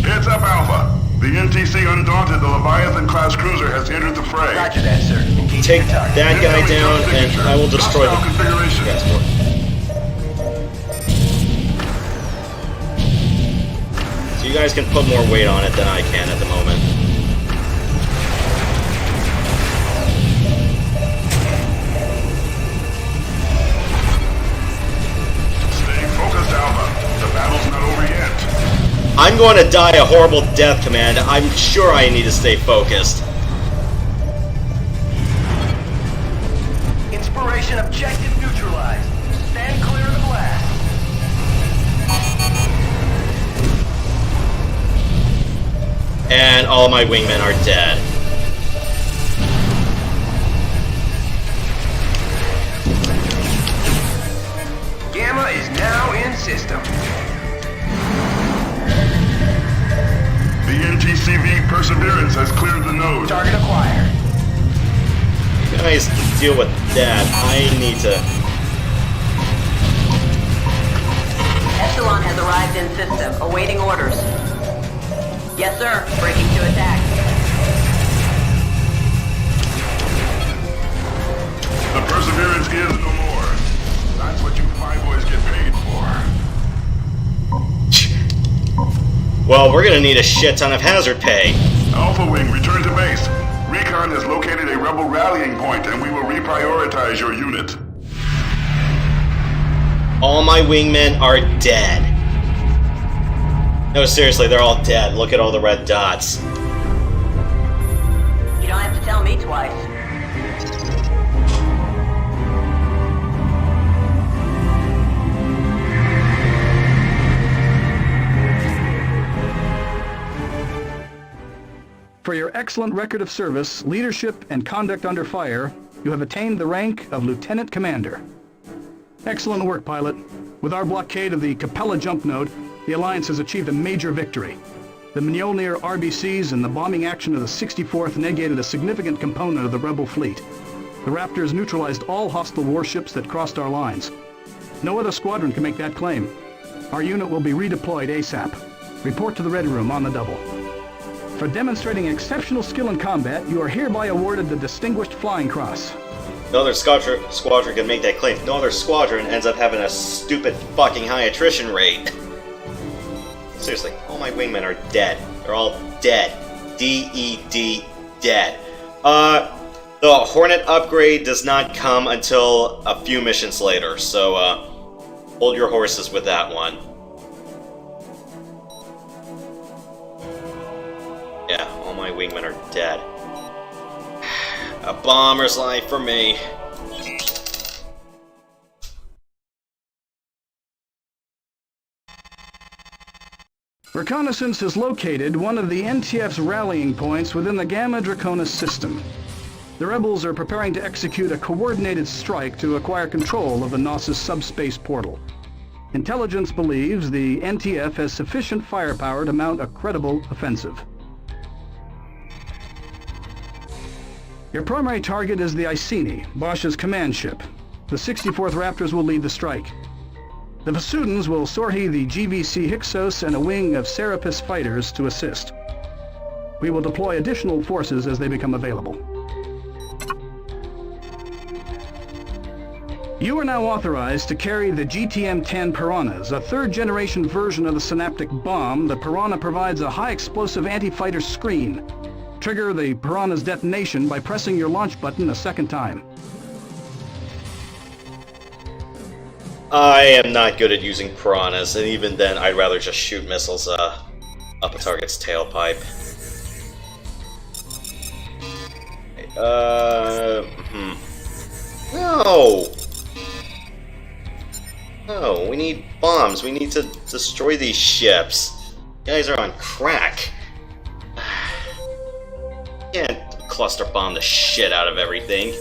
Heads up, Alpha. The NTC Undaunted, the Leviathan-class cruiser, has entered the fray. Roger that, sir. Engaging Take your target. that guy down, and I will destroy the configuration. transport. So you guys can put more weight on it than I can at the moment. Stay focused, Alpha. The battle's not over yet. I'm going to die a horrible death, Command. I'm sure I need to stay focused. Inspiration objective neutralized. Stand clear of the blast. And all my wingmen are dead. Gamma is now in system. The NTCV Perseverance has cleared the node. Target acquired. You guys deal with that. I need to... Epsilon has arrived in system, awaiting orders. Yes, sir. Breaking to attack. The Perseverance is no more. That's what you Flyboys get paid for. Well, we're gonna need a shit ton of hazard pay. Alpha Wing, return to base. Recon has located a rebel rallying point, and we will reprioritize your unit. All my wingmen are dead. No, seriously, they're all dead. Look at all the red dots. You don't have to tell me twice. For your excellent record of service, leadership, and conduct under fire, you have attained the rank of Lieutenant Commander. Excellent work, pilot. With our blockade of the Capella jump node, the Alliance has achieved a major victory. The Mjolnir RBCs and the bombing action of the 64th negated a significant component of the Rebel fleet. The Raptors neutralized all hostile warships that crossed our lines. No other squadron can make that claim. Our unit will be redeployed ASAP. Report to the Ready Room on the double. For demonstrating exceptional skill in combat, you are hereby awarded the Distinguished Flying Cross. No other squadron can make that claim. No other squadron ends up having a stupid fucking high attrition rate. Seriously, all my wingmen are dead. They're all dead. D-E-D, dead. The Hornet upgrade does not come until a few missions later, so hold your horses with that one. Yeah, all my wingmen are dead. A bomber's life for me. Reconnaissance has located one of the NTF's rallying points within the Gamma Draconis system. The rebels are preparing to execute a coordinated strike to acquire control of the Gnosis subspace portal. Intelligence believes the NTF has sufficient firepower to mount a credible offensive. Your primary target is the Iceni, Bosch's command ship. The 64th Raptors will lead the strike. The Vasudans will sortie the GVC Hyksos and a wing of Serapis fighters to assist. We will deploy additional forces as they become available. You are now authorized to carry the GTM-10 Piranhas, a third-generation version of the synaptic bomb. The Piranha provides a high-explosive anti-fighter screen. Trigger the Piranha's detonation by pressing your launch button a second time. I am not good at using piranhas, and even then, I'd rather just shoot missiles up a target's tailpipe. No! No, we need bombs. We need to destroy these ships. You guys are on crack. Can't cluster bomb the shit out of everything.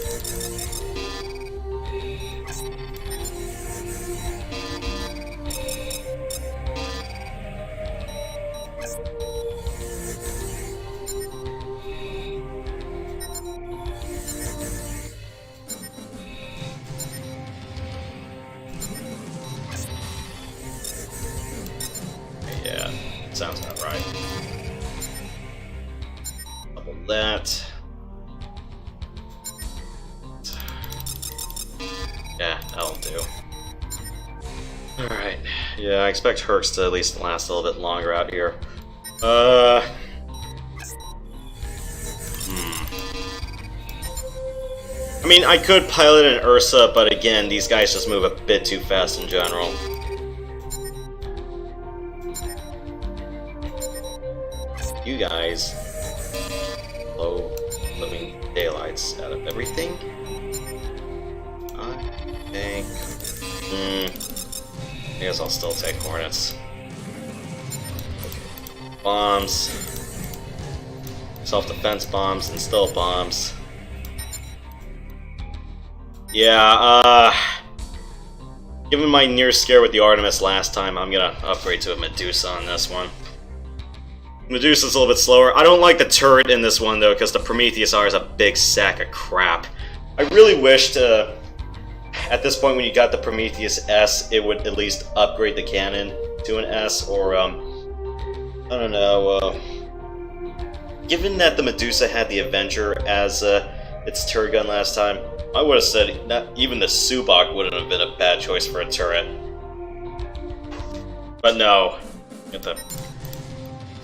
Yeah, sounds about right. Double that. Yeah, that'll do. Alright. Yeah, I expect Hercs to at least last a little bit longer out here. I mean, I could pilot an Ursa, but again, these guys just move a bit too fast in general. You guys blow living daylights out of everything. I think. I guess I'll still take Hornets. Okay. Bombs. Self-defense bombs and still bombs. Yeah, given my near scare with the Artemis last time, I'm gonna upgrade to a Medusa on this one. Medusa's a little bit slower. I don't like the turret in this one, though, because the Prometheus R is a big sack of crap. I really wished, at this point when you got the Prometheus S, it would at least upgrade the cannon to an S, or, I don't know, given that the Medusa had the Avenger as its turret gun last time, I would have said not even the Subak wouldn't have been a bad choice for a turret. But no, get the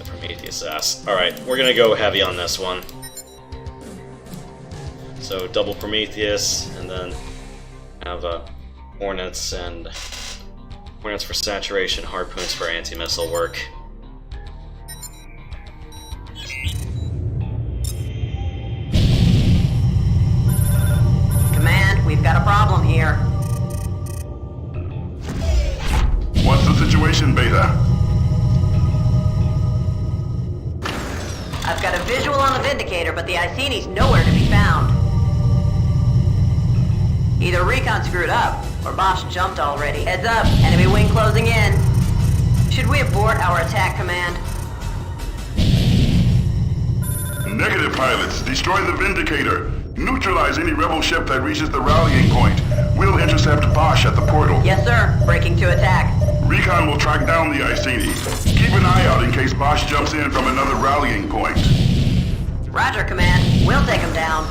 Prometheus ass. Alright, we're gonna go heavy on this one. So double Prometheus, and then have Hornets and Hornets for saturation, Harpoons for anti-missile work. Command, we've got a problem here. What's the situation, Beta? I've got a visual on the Vindicator, but the Iceni's nowhere to be found. Either Recon screwed up, or Bosch jumped already. Heads up, enemy wing closing in. Should we abort our attack, Command? Negative, pilots. Destroy the Vindicator. Neutralize any rebel ship that reaches the rallying point. We'll intercept Bosch at the portal. Yes, sir. Breaking to attack. Recon will track down the Iceni. Keep an eye out in case Bosch jumps in from another rallying point. Roger, Command. We'll take him down.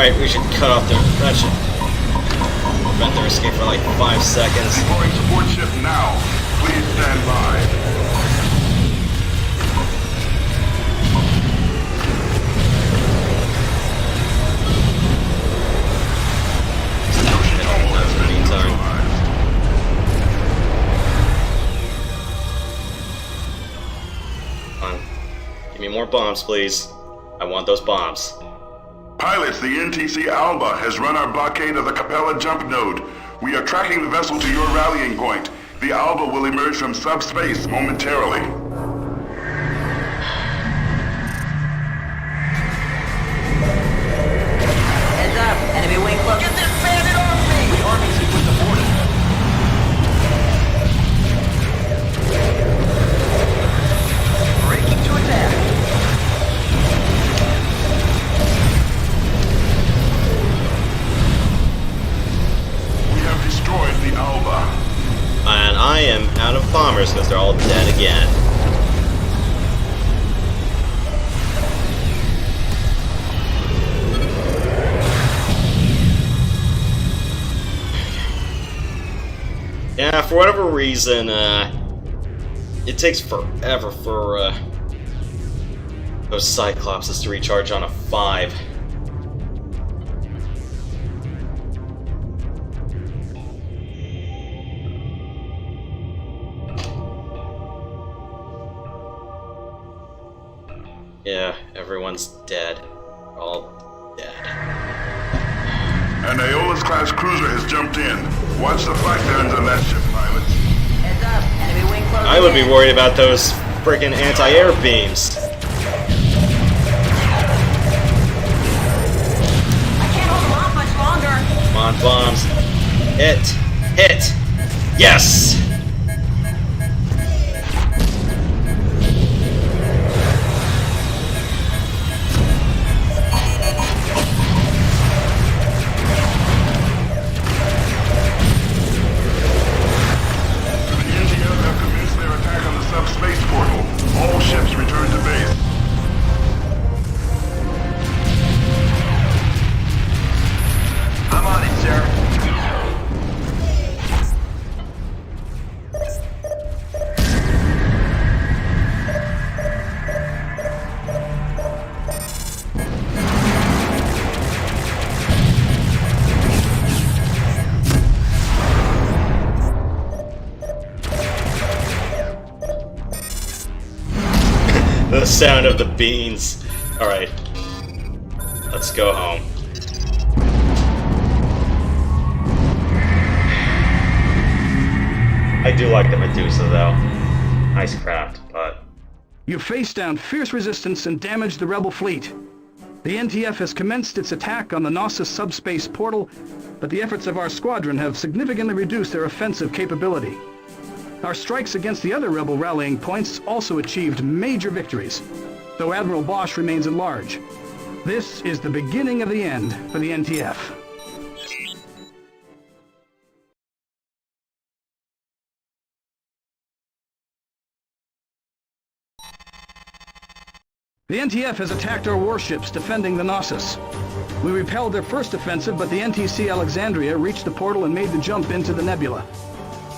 Alright, we should cut off their... That should prevent their escape for like 5 seconds. Deploying support ship now. Please stand by. Give me more bombs, please. I want those bombs. Pilots, the NTC Alba has run our blockade of the Capella jump node. We are tracking the vessel to your rallying point. The Alba will emerge from subspace momentarily. Heads up, enemy wing close. Get this bandit off me! The Army sequence aborted. Breaking to attack. We have destroyed the Alba. And I am out of bombers because they're all dead again. Yeah, for whatever reason, it takes forever for those Cyclopses to recharge on a 5. Yeah, everyone's dead. All dead. An Aeolus-class cruiser has jumped in. Watch the flak guns on that ship, pilots. Heads up, enemy wing close. I would be worried about those friggin' anti-air beams. I can't hold them off much longer. Come on, bombs. Hit! Hit! Yes! Subspace portal. All ships return to base. I'm on it, sir. The sound of the beans. Alright. Let's go home. I do like the Medusa, though. Nice craft, but... You faced down fierce resistance and damaged the rebel fleet. The NTF has commenced its attack on the Knossos subspace portal, but the efforts of our squadron have significantly reduced their offensive capability. Our strikes against the other rebel rallying points also achieved major victories, though Admiral Bosch remains at large. This is the beginning of the end for the NTF. The NTF has attacked our warships defending the Knossos. We repelled their first offensive, but the NTC Alexandria reached the portal and made the jump into the nebula.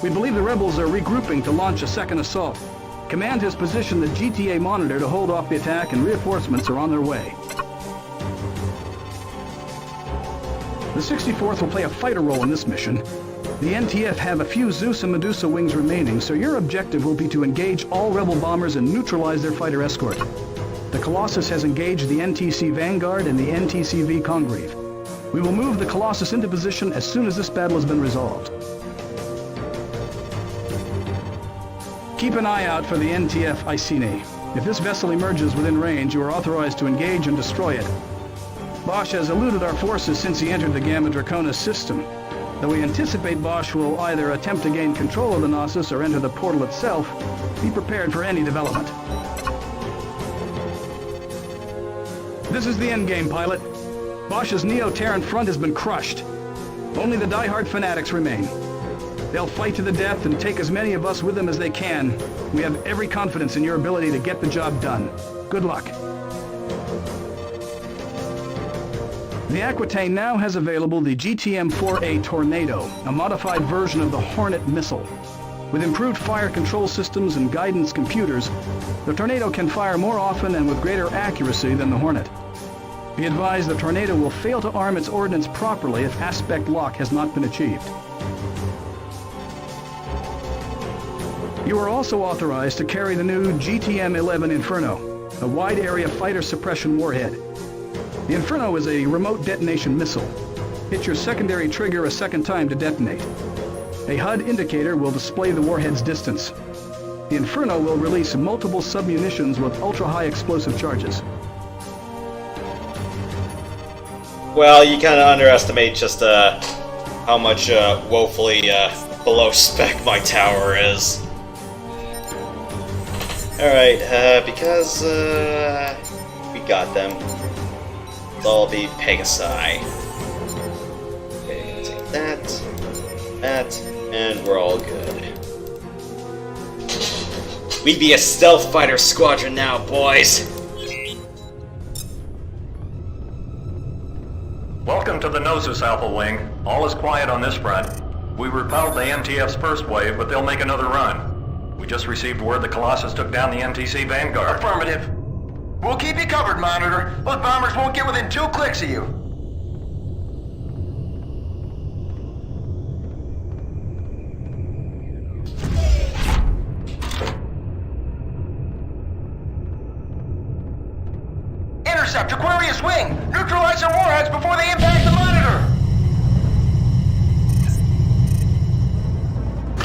We believe the rebels are regrouping to launch a second assault. Command has positioned the GTA Monitor to hold off the attack, and reinforcements are on their way. The 64th will play a fighter role in this mission. The NTF have a few Zeus and Medusa wings remaining, so your objective will be to engage all rebel bombers and neutralize their fighter escort. The Colossus has engaged the NTC Vanguard and the NTC-V Congreve. We will move the Colossus into position as soon as this battle has been resolved. Keep an eye out for the NTF Iceni. If this vessel emerges within range, you are authorized to engage and destroy it. Bosch has eluded our forces since he entered the Gamma Draconis system. Though we anticipate Bosch will either attempt to gain control of the Knossos or enter the portal itself, be prepared for any development. This is the endgame, pilot. Bosch's Neo-Terran front has been crushed. Only the die-hard fanatics remain. They'll fight to the death and take as many of us with them as they can. We have every confidence in your ability to get the job done. Good luck. The Aquitaine now has available the GTM-4A Tornado, a modified version of the Hornet missile. With improved fire control systems and guidance computers, the Tornado can fire more often and with greater accuracy than the Hornet. Be advised the Tornado will fail to arm its ordnance properly if aspect lock has not been achieved. You are also authorized to carry the new GTM-11 Inferno, a wide-area fighter suppression warhead. The Inferno is a remote detonation missile. Hit your secondary trigger a second time to detonate. A HUD indicator will display the warhead's distance. The Inferno will release multiple submunitions with ultra-high explosive charges. Well, you kind of underestimate just how much woefully below spec my tower is. Alright, because we got them. It'll be Pegasi. Okay, take that, and we're all good. We'd be a stealth fighter squadron now, boys! Welcome to the Gnosis, Alpha Wing. All is quiet on this front. We repelled the NTF's first wave, but they'll make another run. We just received word the Colossus took down the NTC Vanguard. Affirmative. We'll keep you covered, Monitor. Those bombers won't get within 2 clicks of you. Intercept Aquarius Wing! Neutralize their warheads before they impact the Monitor!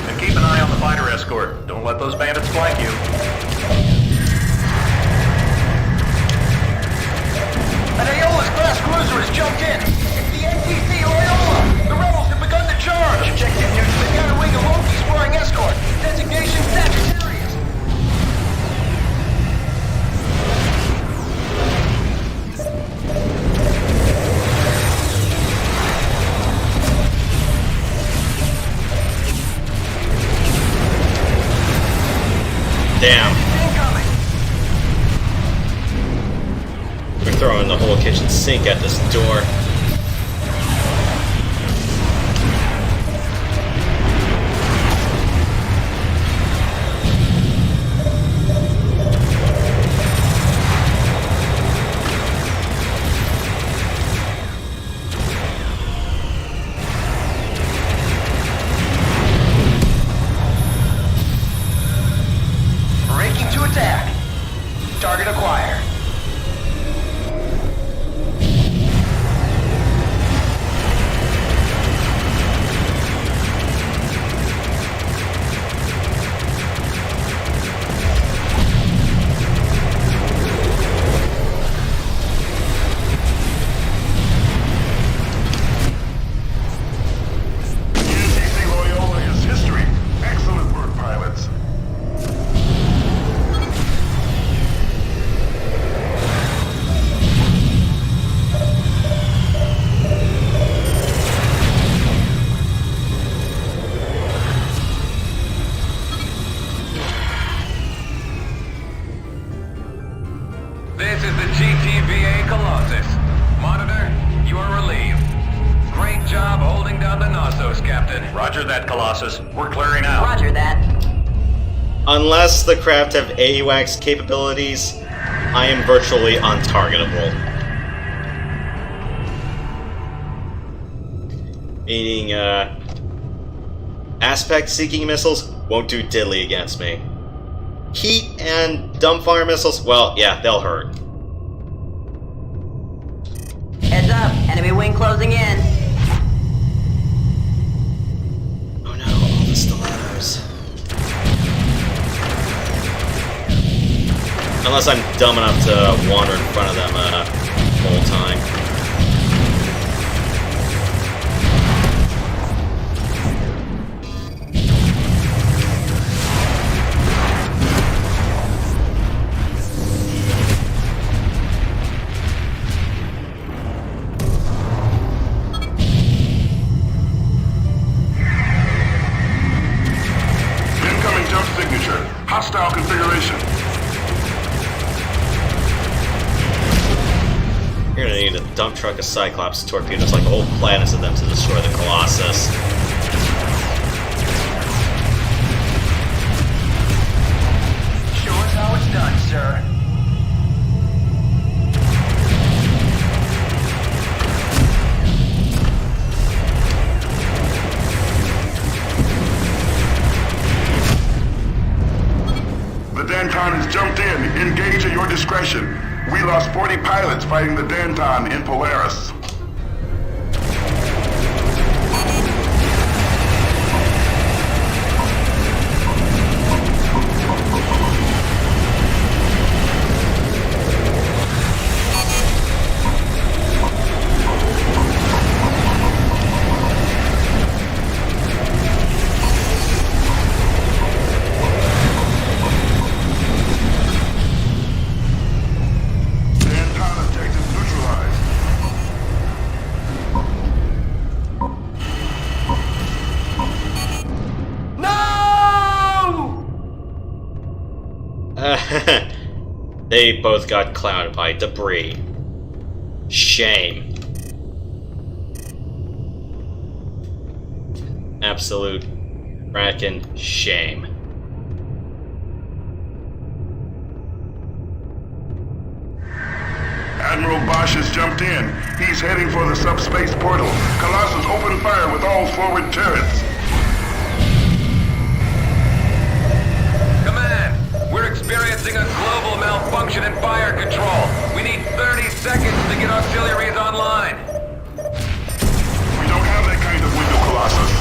And keep an eye on the fighter escort. Don't let those bandits flank you. An Aeolus-class cruiser has jumped in! It's the NTC Loyola! The rebels have begun to charge! Objective neutral. They've got a wing of Loki's flying escort! Designation Sagittarius! Damn. We're throwing the whole kitchen sink at this door. Breaking to attack. Target acquired. NTC Loyola is history. Excellent work, pilots. This is the GTVA Colossus. Monitor, you are relieved. Great job holding down the Knossos, Captain. Roger that, Colossus. We're clearing out. Roger that. Unless the craft have AUX capabilities, I am virtually untargetable. Meaning, aspect-seeking missiles won't do diddly against me. Heat and dumbfire missiles, well, yeah, they'll hurt. Heads up. Enemy wing closing in. Oh no, all the stilettos. Unless I'm dumb enough to wander in front of them the whole time. Incoming jump signature. Hostile configuration. You're gonna need a dump truck of Cyclops torpedoes, like whole planets of them, to destroy the Colossus. Show us how it's done, sir. The Danton has jumped in. Engage at your discretion. We lost 40 pilots fighting the Danton in Polaris. They both got clouded by debris. Shame. Absolute frackin' shame. Admiral Bosch has jumped in. He's heading for the subspace portal. Colossus, open fire with all forward turrets. We're experiencing a global malfunction in fire control. We need 30 seconds to get auxiliaries online. We don't have that kind of window, Colossus.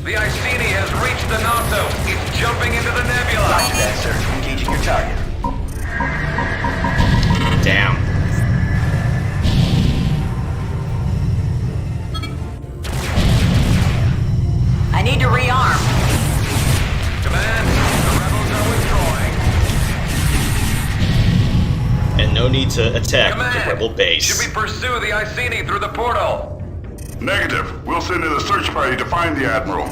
The Iceni has reached the Knossos. It's jumping into the nebula. Roger that, sir. Engaging your target. Damn. I need to rearm. Command, the rebels are withdrawing. And no need to attack Command, the rebel base. should we pursue the Iceni through the portal? Negative. We'll send in a search party to find the Admiral.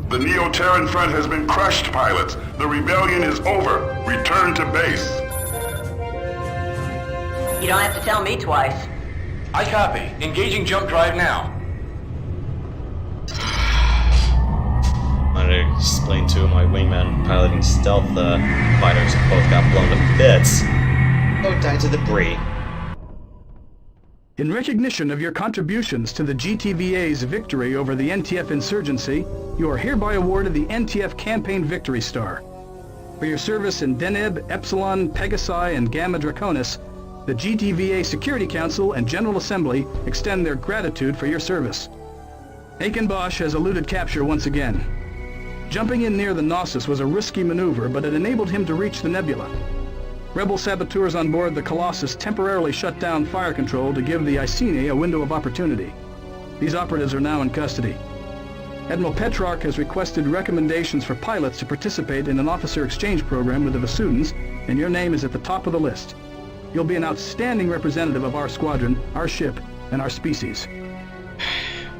The Neo-Terran front has been crushed, pilots. The rebellion is over. Return to base. You don't have to tell me twice. I copy. Engaging jump drive now. I'm gonna explain to my wingman piloting stealth fighters both got blown to bits. Both died to debris. In recognition of your contributions to the GTVA's victory over the NTF insurgency, you are hereby awarded the NTF Campaign Victory Star. For your service in Deneb, Epsilon, Pegasi, and Gamma Draconis, the GTVA Security Council and General Assembly extend their gratitude for your service. Aiken Bosch has eluded capture once again. Jumping in near the Knossos was a risky maneuver, but it enabled him to reach the nebula. Rebel saboteurs on board the Colossus temporarily shut down fire control to give the Iceni a window of opportunity. These operatives are now in custody. Admiral Petrarch has requested recommendations for pilots to participate in an officer exchange program with the Vasudans, and your name is at the top of the list. You'll be an outstanding representative of our squadron, our ship, and our species.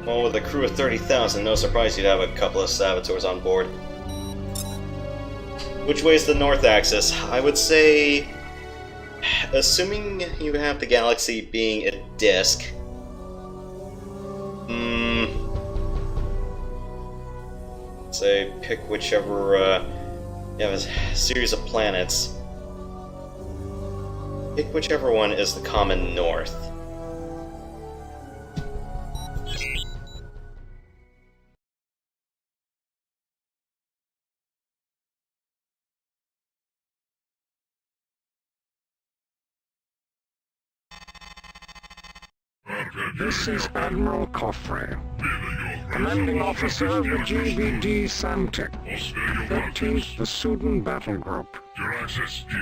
Well, with a crew of 30,000, no surprise you'd have a couple of saboteurs on board. Which way's the north axis? I would say, assuming you have the galaxy being a disk, say pick whichever, you have a series of planets. Pick whichever one is the common north. This is Admiral Coffray, Commanding Officer of the GBD Samtec, 13th Vasudhan Battle Group.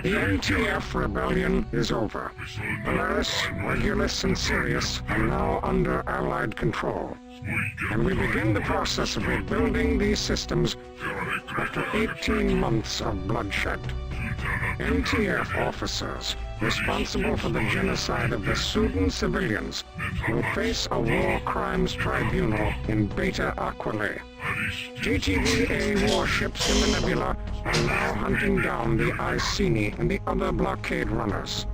The NTF rebellion is over. Polaris, Regulus, and Sirius are now under Allied control, and we begin the process of rebuilding these systems after 18 months of bloodshed. NTF officers responsible for the genocide of the Sudan civilians will face a war crimes tribunal in Beta Aquila. GTVA warships in the nebula are now hunting down the Iceni and the other blockade runners.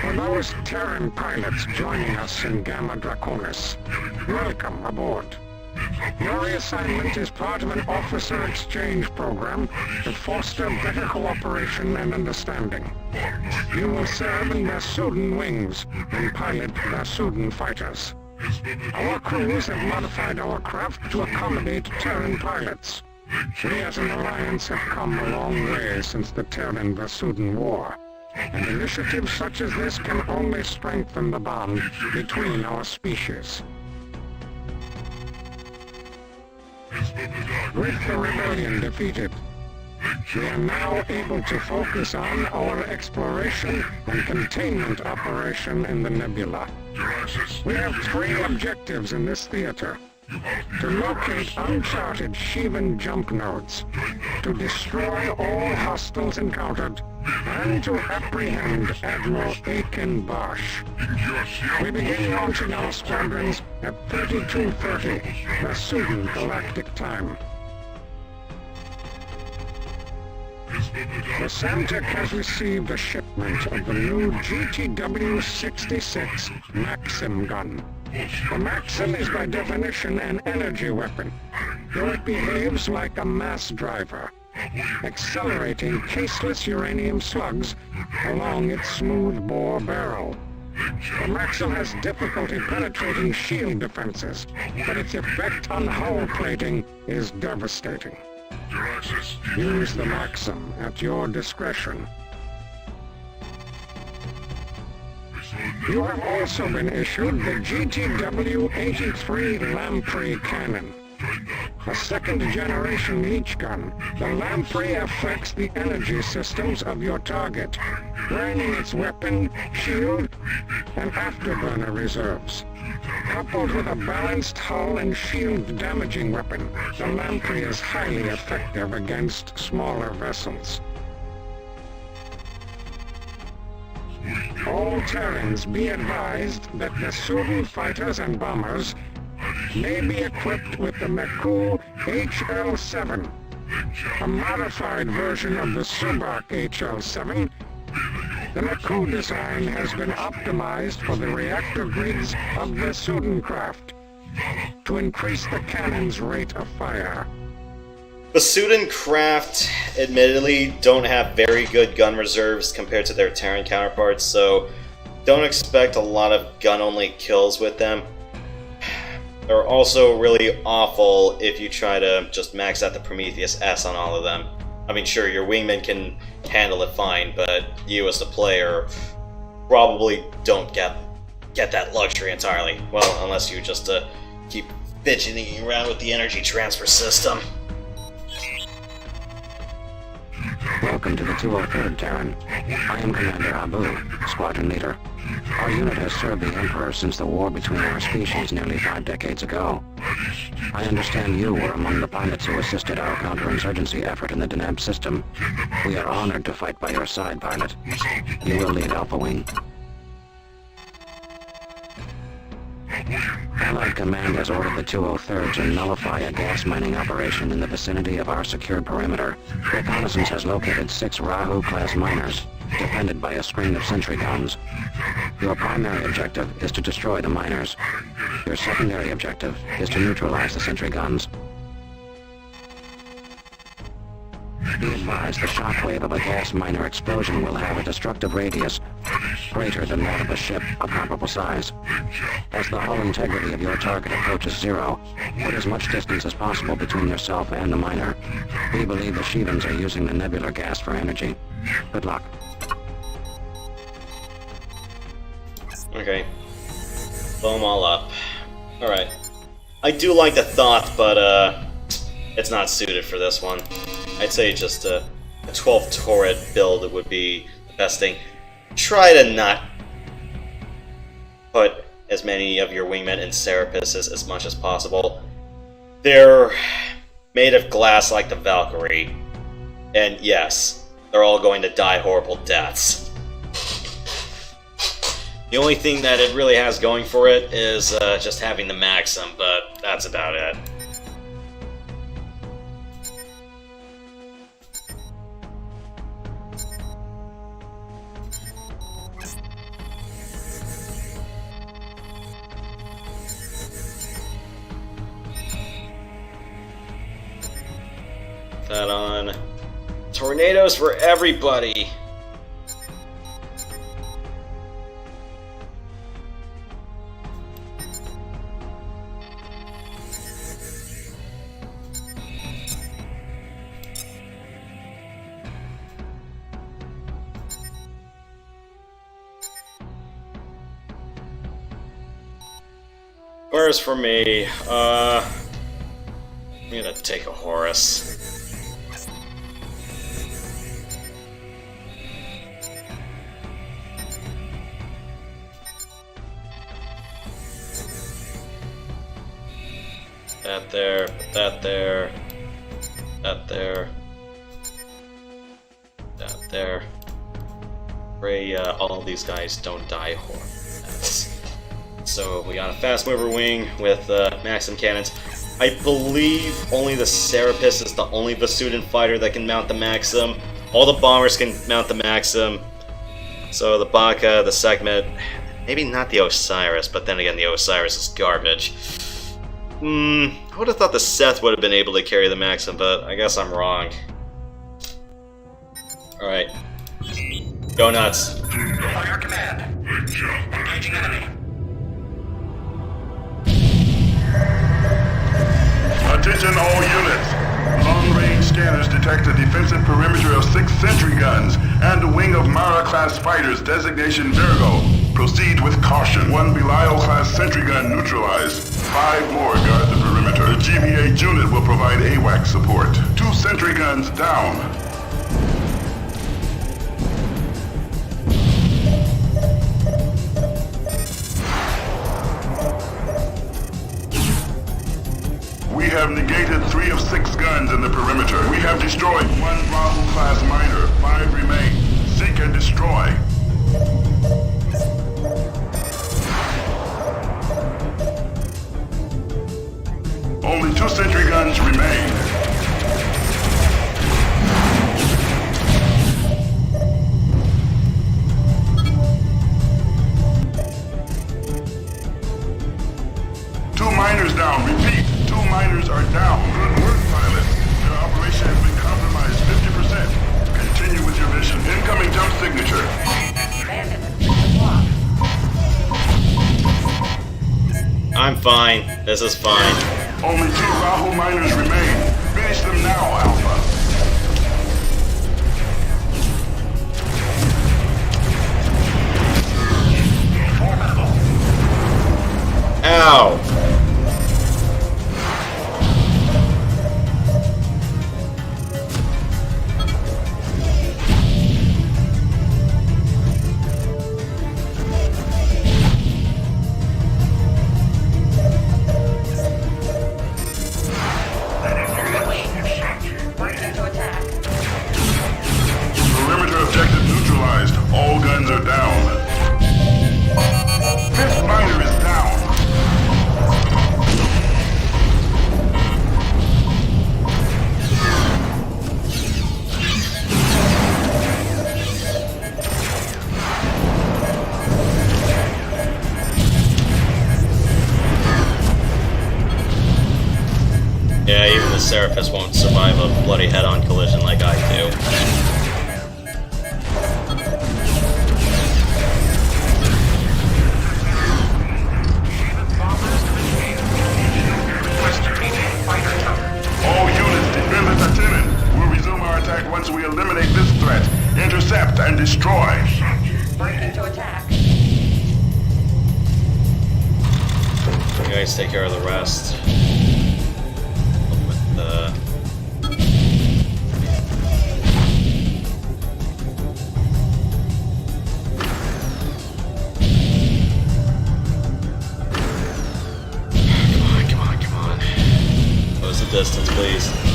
For those Terran pilots joining us in Gamma Draconis, welcome aboard. Your assignment is part of an officer exchange program to foster better cooperation and understanding. You will serve in the Sudan wings and pilot the Sudan fighters. Our crews have modified our craft to accommodate Terran pilots. We as an alliance have come a long way since the Terran-Sudan War, and initiatives such as this can only strengthen the bond between our species. With the rebellion defeated, we are now able to focus on our exploration and containment operation in the nebula. We have 3 objectives in this theater: to locate uncharted Shivan jump nodes, to destroy all hostiles encountered, and to apprehend Admiral Aiken Bosch. We begin launching our squadrons at 32:30, the Sudan Galactic Time. The Samtec has received a shipment of the new GTW-66 Maxim gun. The Maxim is by definition an energy weapon, though it behaves like a mass driver, accelerating caseless uranium slugs along its smooth-bore barrel. The Maxim has difficulty penetrating shield defenses, but its effect on hull plating is devastating. Use the Maxim at your discretion. You have also been issued the GTW-83 Lamprey cannon. A second-generation leech gun, the Lamprey affects the energy systems of your target, draining its weapon, shield, and afterburner reserves. Coupled with a balanced hull and shield damaging weapon, the Lamprey is highly effective against smaller vessels. All Terrans be advised that the Sudan fighters and bombers may be equipped with the Meku HL-7, a modified version of the Subak HL-7. The Meku design has been optimized for the reactor grids of the Sudan craft to increase the cannon's rate of fire. The Sudan craft, admittedly, don't have very good gun reserves compared to their Terran counterparts, so don't expect a lot of gun-only kills with them. They're also really awful if you try to just max out the Prometheus S on all of them. I mean, sure, your wingman can handle it fine, but you as the player probably don't get that luxury entirely. Well, unless you just keep bitching around with the energy transfer system. Welcome to the 203rd Terran. I am Commander Abu, Squadron Leader. Our unit has served the Emperor since the war between our species nearly 5 decades ago. I understand you were among the pilots who assisted our counterinsurgency effort in the Deneb system. We are honored to fight by your side, pilot. You will lead Alpha Wing. Allied Command has ordered the 203rd to nullify a gas mining operation in the vicinity of our secured perimeter. Reconnaissance has located 6 Rahu-class miners, defended by a screen of sentry guns. Your primary objective is to destroy the miners. Your secondary objective is to neutralize the sentry guns. Be advised, the shockwave of a gas miner explosion will have a destructive radius greater than that of a ship of comparable size. As the hull integrity of your target approaches 0, put as much distance as possible between yourself and the miner. We believe the Shivans are using the nebular gas for energy. Good luck. Okay. Blow them all up. Alright. I do like the thought, but it's not suited for this one. I'd say just a 12 turret build would be the best thing. Try to not put as many of your wingmen in Serapis as much as possible. They're made of glass like the Valkyrie. And yes, they're all going to die horrible deaths. The only thing that it really has going for it is just having the Maxim, but that's about it. That on. Tornadoes for everybody! Where's for me? I'm gonna take a Horus. That there, that there, that there, that there. Pray all these guys don't die horrors. So we got a fast mover wing with Maxim cannons. I believe only the Serapis is the only Vasudan fighter that can mount the Maxim. All the bombers can mount the Maxim. So the Baka, the Sekhmet, maybe not the Osiris, but then again the Osiris is garbage. I would have thought the Seth would have been able to carry the Maxim, but I guess I'm wrong. Alright. Go nuts. For your command. Engaging enemy. Attention all units. Long-range scanners detect a defensive perimeter of 6 sentry guns and a wing of Mara-class fighters, designation Virgo. Proceed with caution. 1 Belial-class sentry gun neutralized. 5 more guard the perimeter. The GBA unit will provide AWAC support. 2 sentry guns down. We have negated 3 of 6 guns in the perimeter. We have destroyed 1 Bravo-class miner. 5 remain. Seek and destroy. Only 2 sentry guns remain. Two miners down. Repeat. 2 miners are down. Good work, pilot. Your operation has been compromised 50%. Continue with your mission. Incoming jump signature. I'm fine. This is fine. Only 2 Rahu miners remain. Finish them now, Alpha. Ow! Perimeter objective neutralized. All guns are down. 5th miner is down. Yeah, even the Seraphis won't survive a bloody head-on collision like I do. All units defend the Lieutenant. We'll resume our attack once we eliminate this threat. Intercept and destroy. Breaking to attack. You guys take care of the rest. With the... Come on. Close the distance, please.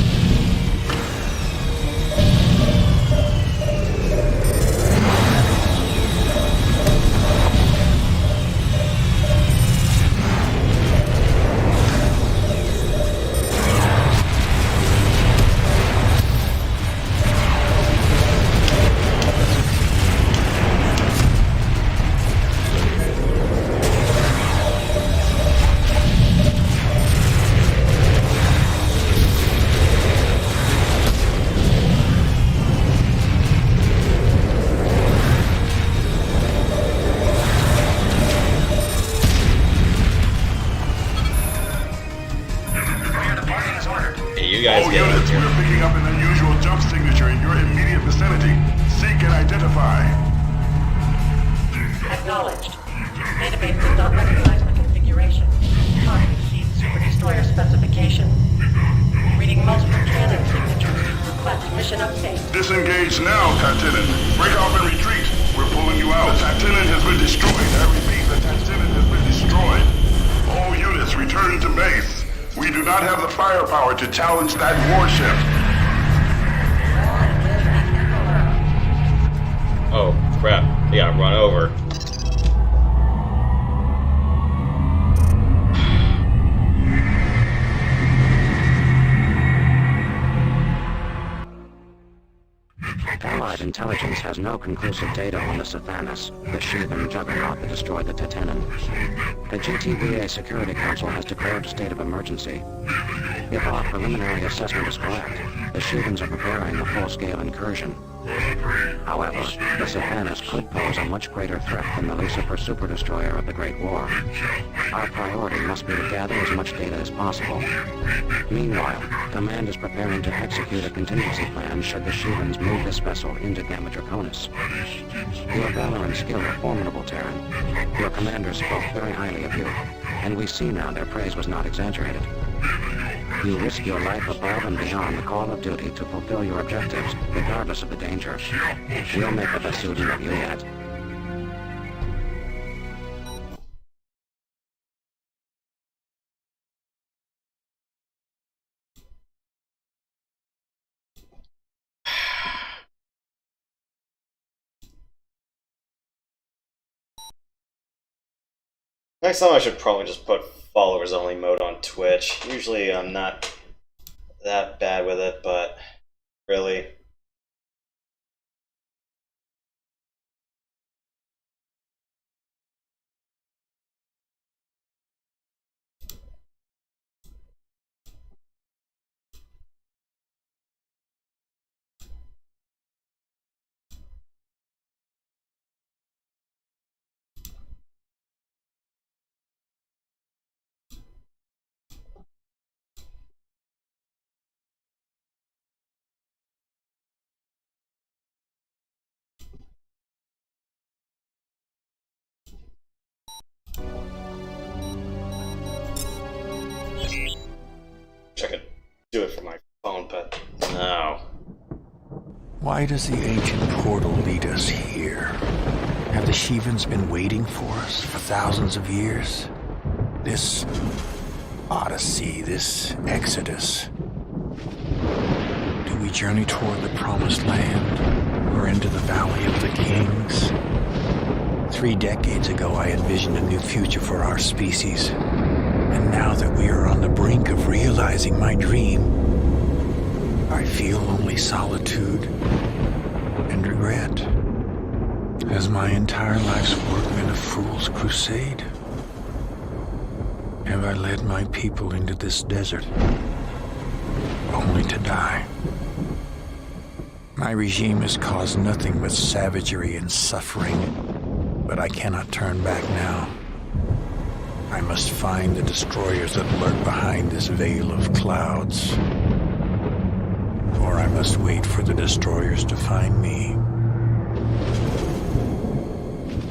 acknowledged. Database does not recognize the configuration. Target exceeds Super Destroyer specification. Reading multiple cannon signatures. Request mission update. Disengage now, Lieutenant. Break off and retreat. We're pulling you out. The Lieutenant has been destroyed. I repeat, the Lieutenant has been destroyed. All units return to base. We do not have the firepower to challenge that warship. Oh, crap. They got run over. Allied intelligence has no conclusive data on the Sathanas, the Sheevan juggernaut that destroyed the Titanen. The GTVA Security Council has declared a state of emergency. If our preliminary assessment is correct, the Sheevans are preparing a full-scale incursion. However, the Sathanas could pose a much greater threat than the Lucifer Superdestroyer of the Great War. Our priority must be to gather as much data as possible. Meanwhile, Command is preparing to execute a contingency plan should the Sheevans move this vessel into Gamma Draconis. Your valor and skill are formidable, Terran. Your commanders spoke very highly of you, and we see now their praise was not exaggerated. You risk your life above and beyond the call of duty to fulfill your objectives, regardless of the danger. We'll make a Basudin of you yet. Next time I should probably just put followers only mode on Twitch. Usually I'm not that bad with it, but really. I could do it from my phone, but no. Why does the ancient portal lead us here? Have the Sheevans been waiting for us for thousands of years? This odyssey, this exodus. Do we journey toward the promised land or into the Valley of the Kings? 3 decades ago, I envisioned a new future for our species. And now that we are on the brink of realizing my dream, I feel only solitude and regret. Has my entire life's work been a fool's crusade? Have I led my people into this desert, only to die? My regime has caused nothing but savagery and suffering, but I cannot turn back now. I must find the destroyers that lurk behind this veil of clouds. Or I must wait for the destroyers to find me.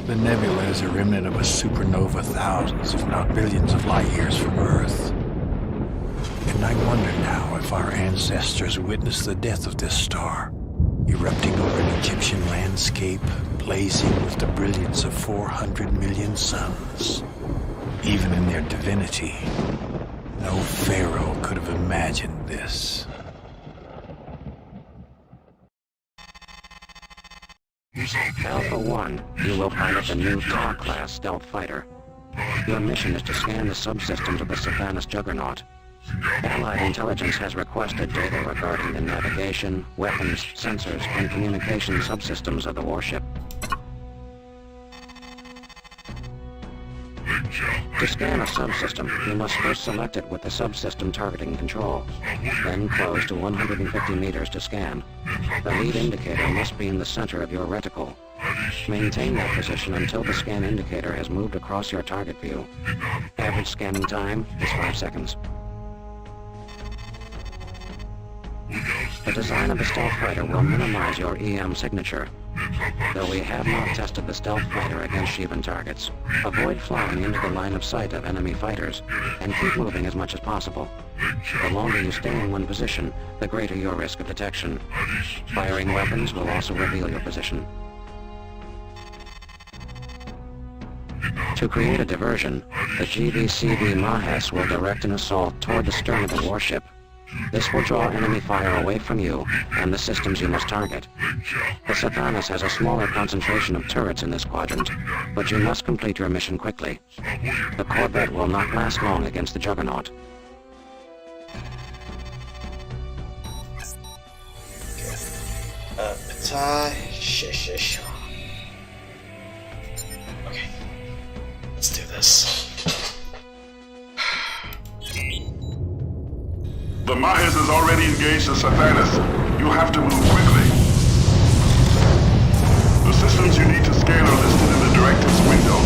The nebula is a remnant of a supernova thousands, if not billions of light years from Earth. And I wonder now if our ancestors witnessed the death of this star, erupting over an Egyptian landscape, blazing with the brilliance of 400 million suns. Even in their divinity, no pharaoh could have imagined this. Alpha 1, you will pilot the new Tar-class stealth fighter. Your mission is to scan the subsystems of the Sathanas Juggernaut. Allied intelligence has requested data regarding the navigation, weapons, sensors, and communication subsystems of the warship. To scan a subsystem, you must first select it with the subsystem targeting control. Then close to 150 meters to scan. The lead indicator must be in the center of your reticle. Maintain that position until the scan indicator has moved across your target view. Average scanning time is 5 seconds. The design of the stealth fighter will minimize your EM signature. Though we have not tested the stealth fighter against Sheevan targets, avoid flying into the line of sight of enemy fighters, and keep moving as much as possible. The longer you stay in one position, the greater your risk of detection. Firing weapons will also reveal your position. To create a diversion, the GVCB Mahes will direct an assault toward the stern of the warship. This will draw enemy fire away from you and the systems you must target. The Sathanas has a smaller concentration of turrets in this quadrant, but you must complete your mission quickly. The Corvette will not last long against the Juggernaut. Okay, let's do this. The Mahes has already engaged the Sathanas. You have to move quickly. The systems you need to scan are listed in the directives window.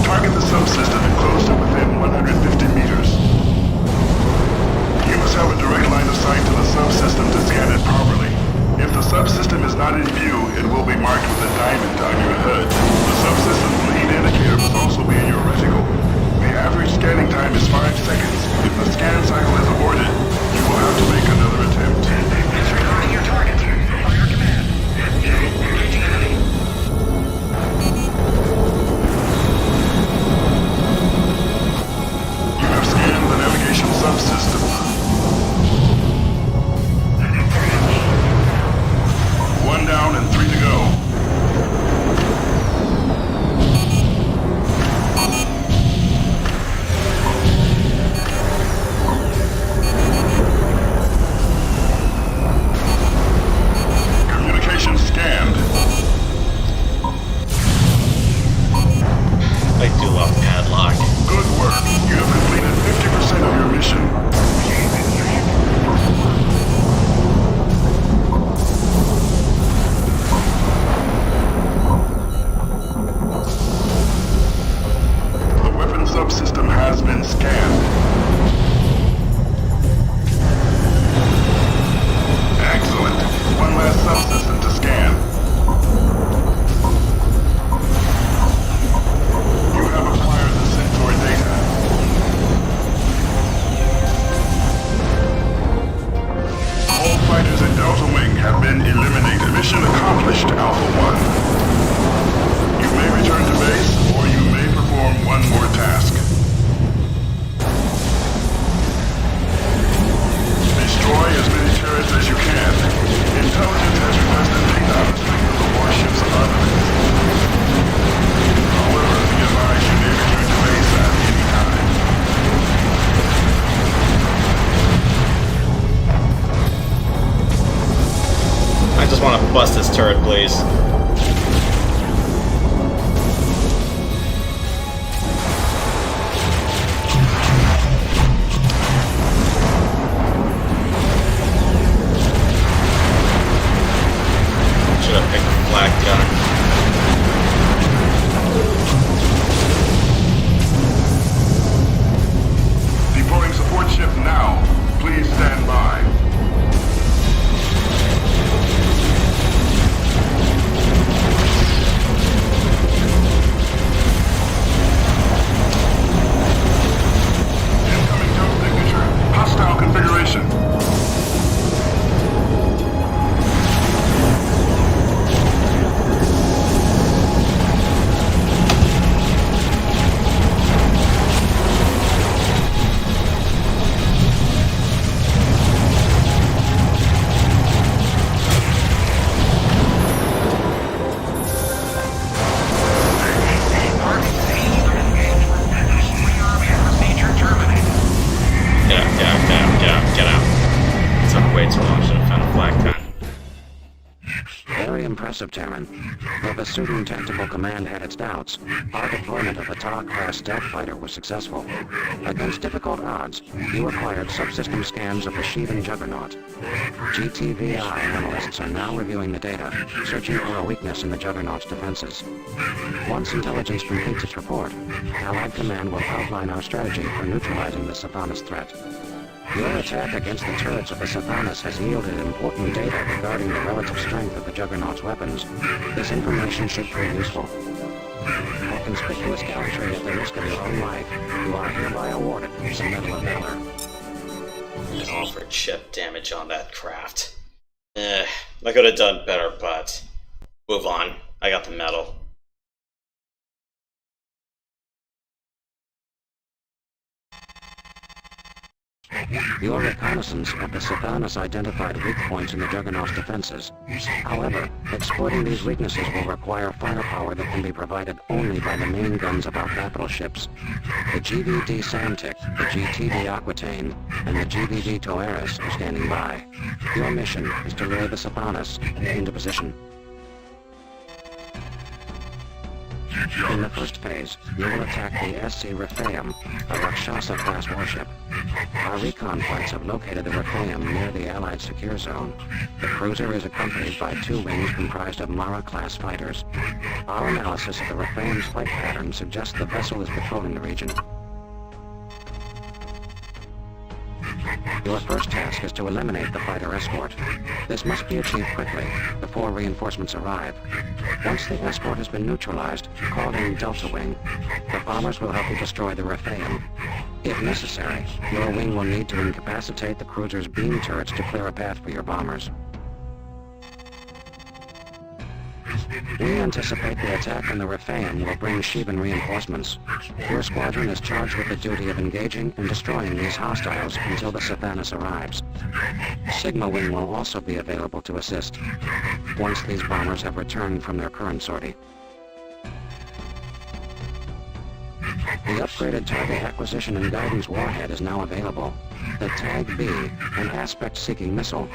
Target the subsystem enclosed to within 150 meters. You must have a direct line of sight to the subsystem to scan it properly. If the subsystem is not in view, it will be marked with a diamond on your HUD. The subsystem's lead indicator must also be in your reticle. The average scanning time is 5 seconds. If the scan cycle is aborted, you will have to make another attempt. Disregarding your target. On your command. Engaging enemy. You have scanned the navigation subsystem. 1 down and 3 to go. Scanned. I do love padlock. Good work. You have completed 50% of your mission. The weapon subsystem has been scanned. Excellent. One last subsystem to scan. You have acquired the Centaur data. All fighters in Delta Wing have been eliminated. Mission accomplished, Alpha 1. You may return to base, or you may perform one more task. Destroy as many turrets as you can. Intelligence has requested data on the strength of the warship's armament. However, be advised you may return to base at any time. I just want to bust this turret, please. Should have picked a flak gun. Deploying support ship now. Please stand by. Incoming jump signature. Hostile configuration. Get out. It took way too long. Should have found a flak gun. Very impressive, Terran. Though the Sudan Tactical Command had its doubts, our deployment of the Ta-class stealth fighter was successful. Against difficult odds, you acquired subsystem scans of the Sheevan Juggernaut. GTVI analysts are now reviewing the data, searching for a weakness in the Juggernaut's defenses. Once intelligence completes its report, Allied Command will outline our strategy for neutralizing the Sathanas threat. Your attack against the turrets of the Sathanas has yielded important data regarding the relative strength of the Juggernaut's weapons. This information should prove useful. For conspicuous gallantry at the risk of your own life, you are hereby awarded the Medal of Valor. And offered chip damage on that craft. I could have done better, but move on. I got the medal. Your reconnaissance of the Sathanas identified weak points in the Juggernaut's defenses. However, exploiting these weaknesses will require firepower that can be provided only by the main guns of our capital ships. The GVD Samtic, the GTD Aquitaine, and the GVD Toeris are standing by. Your mission is to lure the Sathanas into position. In the first phase, you will attack the SC Rephaim, a Rakshasa-class warship. Our recon flights have located the Rephaim near the Allied secure zone. The cruiser is accompanied by 2 wings comprised of Mara-class fighters. Our analysis of the Rephaim's flight pattern suggests the vessel is patrolling the region. Your first task is to eliminate the fighter escort. This must be achieved quickly, before reinforcements arrive. Once the escort has been neutralized, call in Delta Wing. The bombers will help you destroy the Rephaim. If necessary, your wing will need to incapacitate the cruiser's beam turrets to clear a path for your bombers. We anticipate the attack on the Rephaim will bring Sheevan reinforcements. Your squadron is charged with the duty of engaging and destroying these hostiles until the Sathanas arrives. Sigma Wing will also be available to assist, once these bombers have returned from their current sortie. The upgraded target acquisition and guidance warhead is now available. The TAG-B, an aspect-seeking missile,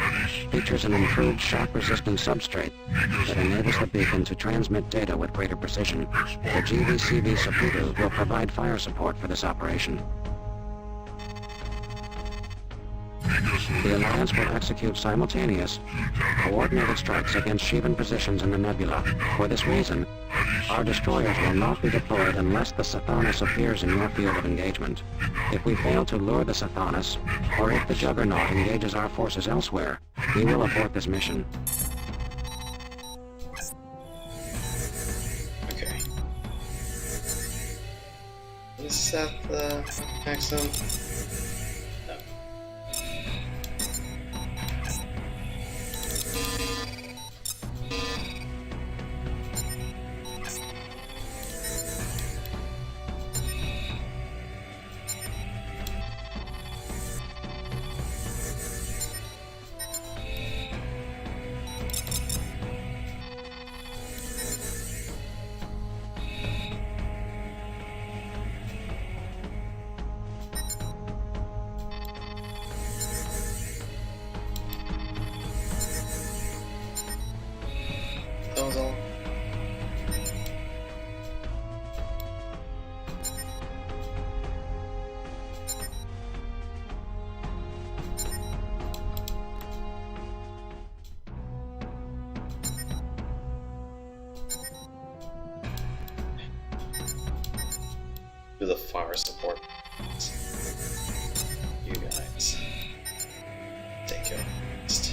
features an improved shock-resistant substrate that enables the beacon to transmit data with greater precision. The GVCV Saputu will provide fire support for this operation. The Alliance will execute simultaneous, coordinated strikes against Sheevan positions in the nebula. For this reason, our destroyers will not be deployed unless the Sathanas appears in your field of engagement. If we fail to lure the Sathanas, or if the Juggernaut engages our forces elsewhere, we will abort this mission. Okay. Is that the maximum? No. That was all. Do the fire support. You guys take care of the rest.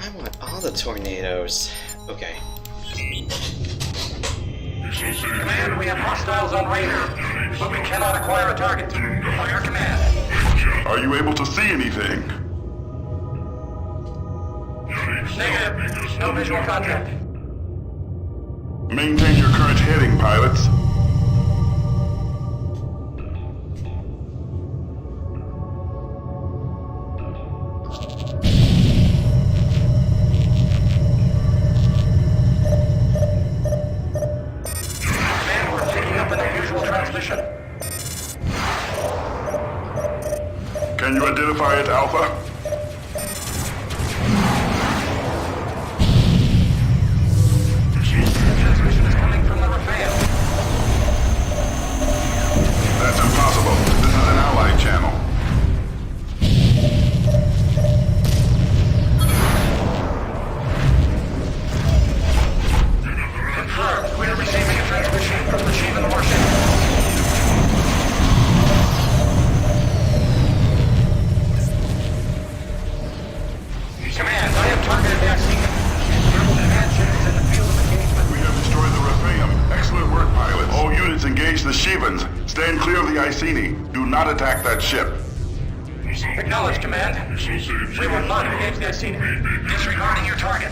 I want all the tornadoes. Okay. Command, we have hostiles on radar, but we cannot acquire a target. For your command. Are you able to see anything? Negative. No visual contact. Maintain your current heading, pilots. Can you identify it, Alpha? Shivans. Stand clear of the Iceni. Do not attack that ship. Acknowledge, Command. 319, engage the Iceni. Disregarding your target.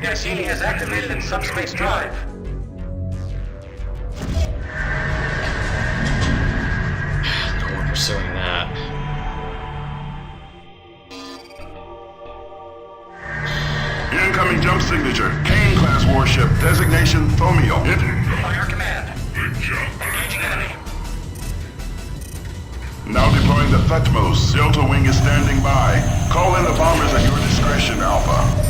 The Iceni has activated its subspace drive. No more pursuing that. Incoming jump signature. Kane-class warship. Designation Thomio. By your command. Engaging enemy. Now deploying the Thutmose. Delta Wing is standing by. Call in the bombers at your discretion, Alpha.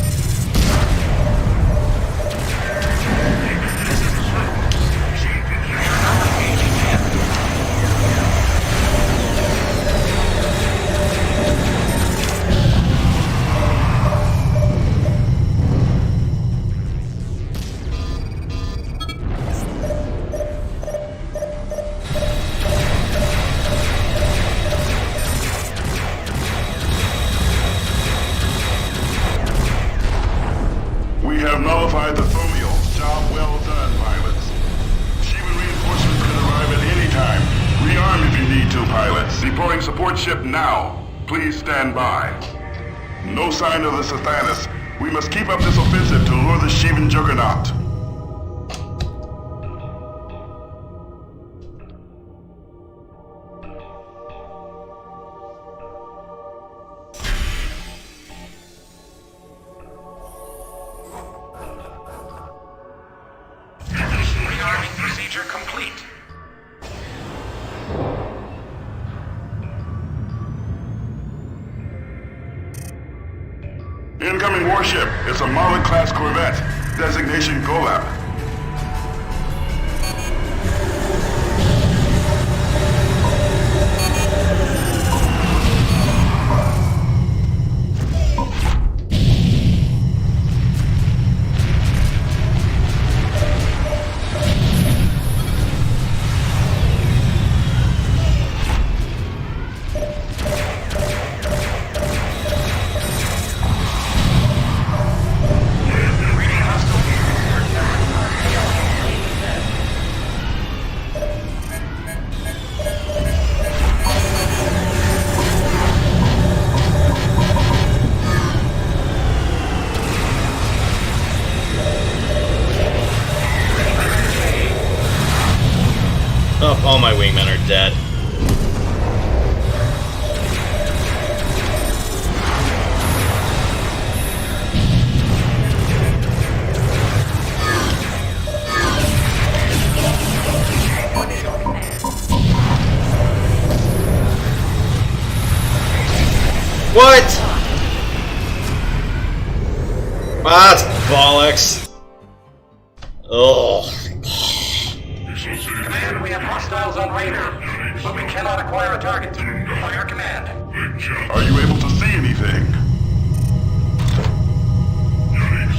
We have nullified the Thomio. Job well done, pilots. Shivan reinforcements can arrive at any time. Rearm if you need to, pilots. Deploying support ship now. Please stand by. No sign of the Sathanas. We must keep up this offensive to lure the Shivan juggernaut. Rearming procedure complete. Incoming warship. It's a Marlin-class corvette. Designation Golab. Oh, all my wingmen are dead. What? Ah, that's bollocks. Oh. Command, we have hostiles on radar, but we cannot acquire a target. By your command. Are you able to see anything?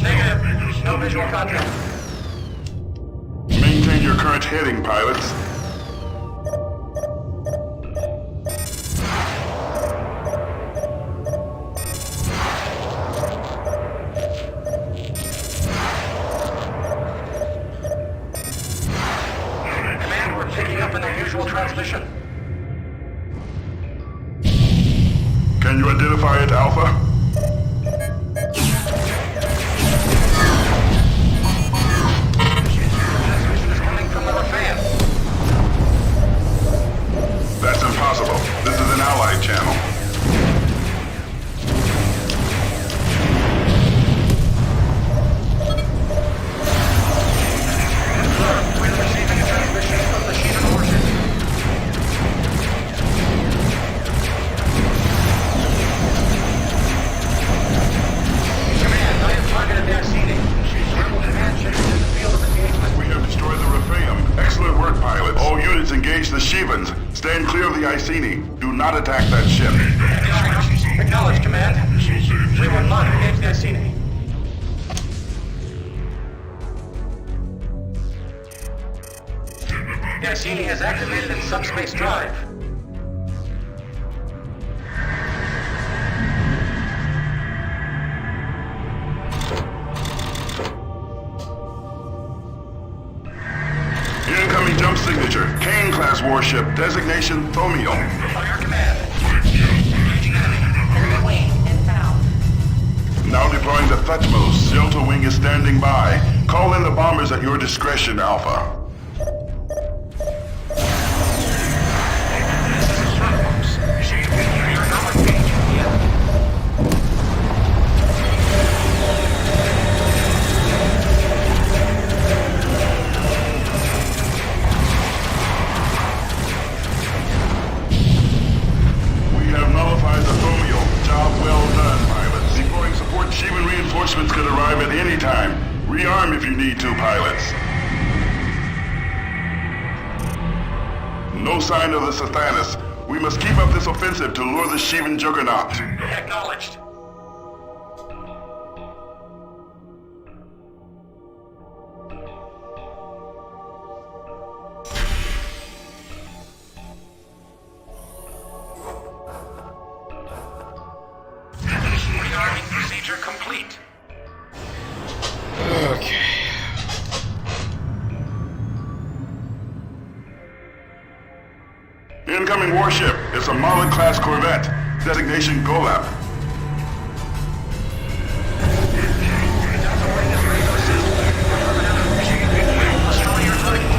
Negative. No visual contact. Maintain your current heading, pilots. Picking up an unusual transmission. Can you identify it, Alpha? Transmission is coming from the Rafale. That's impossible. This is an allied channel. We're receiving a transmission from the Shivan warship. Command, I have targeted the Iceni. Rebel command ship is in the field of engagement. We have destroyed the Rafale. Excellent work, pilots. All units engage the Shivans. Stand clear of the Iceni. Do not attack that ship. Acknowledge, Command. 319, engage the Iceni. The Iceni has activated its subspace drive. class warship, designation Thomio. Fire command. Engaging enemy. Enemy wing inbound. Now deploying the Thutmose. Delta Wing is standing by. Call in the bombers at your discretion, Alpha. Reinforcements could arrive at any time. Rearm if you need to, pilots. No sign of the Sathanas. We must keep up this offensive to lure the Shivan Juggernaut. Acknowledged. Rearming procedure complete. Okay. Incoming warship. It's a Malik-class corvette. Designation Golab. Destroy your target.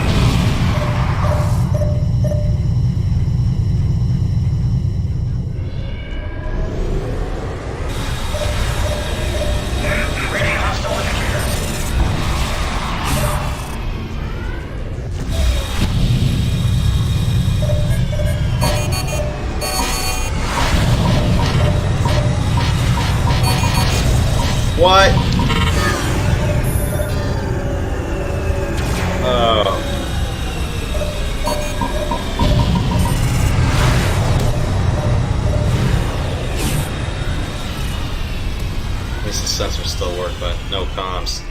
Reading hostile indicators. What? Oh. At least the sensors still work, but no comms.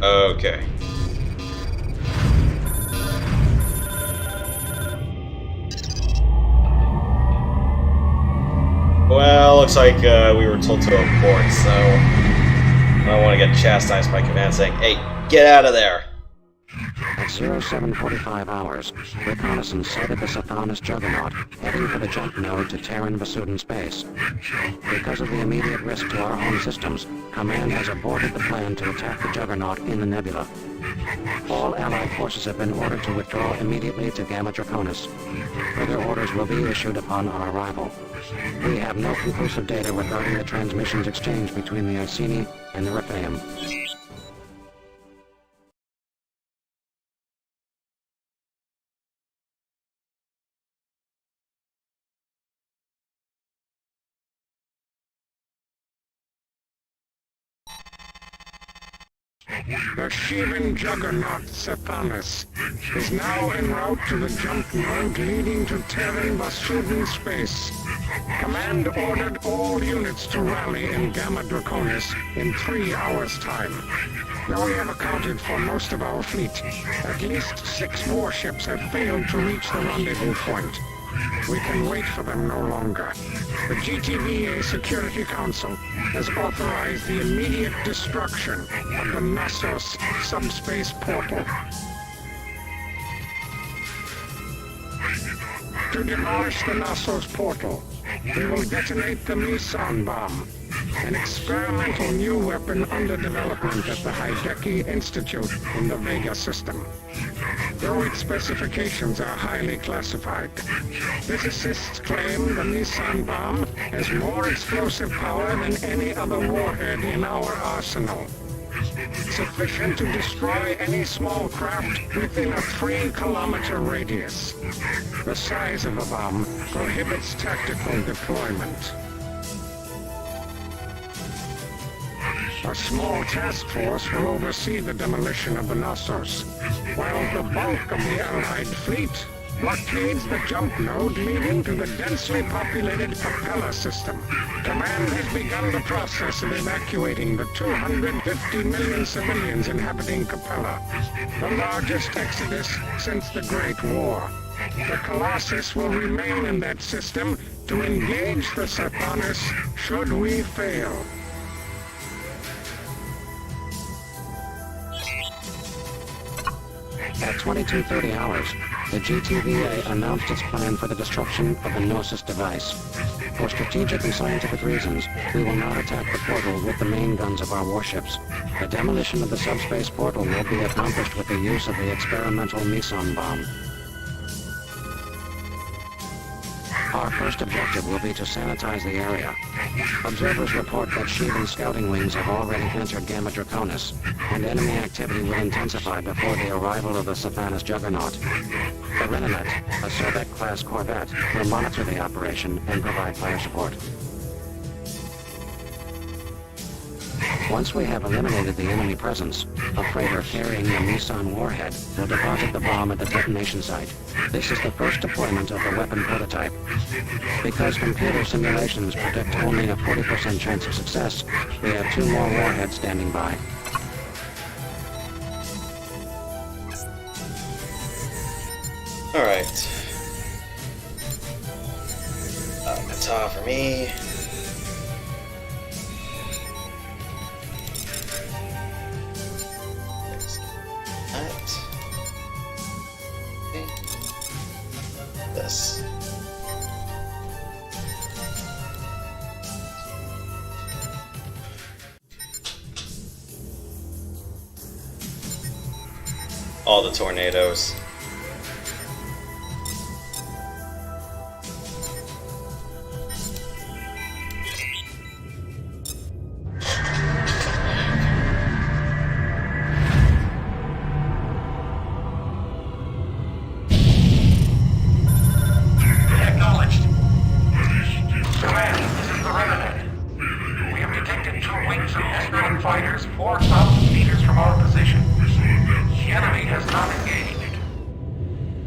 Okay. Well, looks like we were told to abort, so I don't want to get chastised by command saying, "Hey, get out of there!" At 0745 hours, reconnaissance sighted the Sathanas Juggernaut heading for the jump node to Terran Vasudin space. Because of the immediate risk to our home systems, Command has aborted the plan to attack the Juggernaut in the nebula. All Allied forces have been ordered to withdraw immediately to Gamma Draconis. Further orders will be issued upon our arrival. We have no conclusive data regarding the transmissions exchanged between the Iceni and the Rephaim. The Shivan Juggernaut Sathanas is now en route to the jump node leading to Terran Vasudin space. Command ordered all units to rally in Gamma Draconis in 3 hours' time. Though we have accounted for most of our fleet, at least 6 warships have failed to reach the rendezvous point. We can wait for them no longer. The GTVA Security Council has authorized the immediate destruction of the Nasos subspace portal. To demolish the Nasos portal, we will detonate the Nissan bomb, an experimental new weapon under development at the Hideki Institute in the Vega system. Though its specifications are highly classified, physicists claim the Nissan bomb has more explosive power than any other warhead in our arsenal. Sufficient to destroy any small craft within a 3-kilometer radius. The size of the bomb prohibits tactical deployment. A small task force will oversee the demolition of the Nasos, while the bulk of the Allied fleet blockades the jump node leading to the densely populated Capella system. Command has begun the process of evacuating the 250 million civilians inhabiting Capella, the largest exodus since the Great War. The Colossus will remain in that system to engage the Sathanas should we fail. At 22:30 hours, the GTVA announced its plan for the destruction of the Gnosis device. For strategic and scientific reasons, we will not attack the portal with the main guns of our warships. The demolition of the subspace portal will be accomplished with the use of the experimental meson bomb. Our first objective will be to sanitize the area. Observers report that Sheevan scouting wings have already entered Gamma Draconis, and enemy activity will intensify before the arrival of the Sathanas Juggernaut. The Renanet, a Sobeck-class corvette, will monitor the operation and provide fire support. Once we have eliminated the enemy presence, a freighter carrying the Meson warhead will deposit the bomb at the detonation site. This is the first deployment of the weapon prototype. Because computer simulations predict only a 40% chance of success, we have 2 more warheads standing by. Alright. That's all for me. This. All the tornadoes.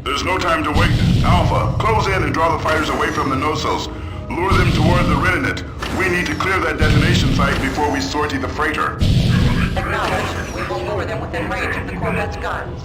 There's no time to wait. Alpha, close in and draw the fighters away from the Gnosos. Lure them toward the Renanet. We need to clear that detonation site before we sortie the freighter. Acknowledged. We will lure them within range of the Corvette's guns.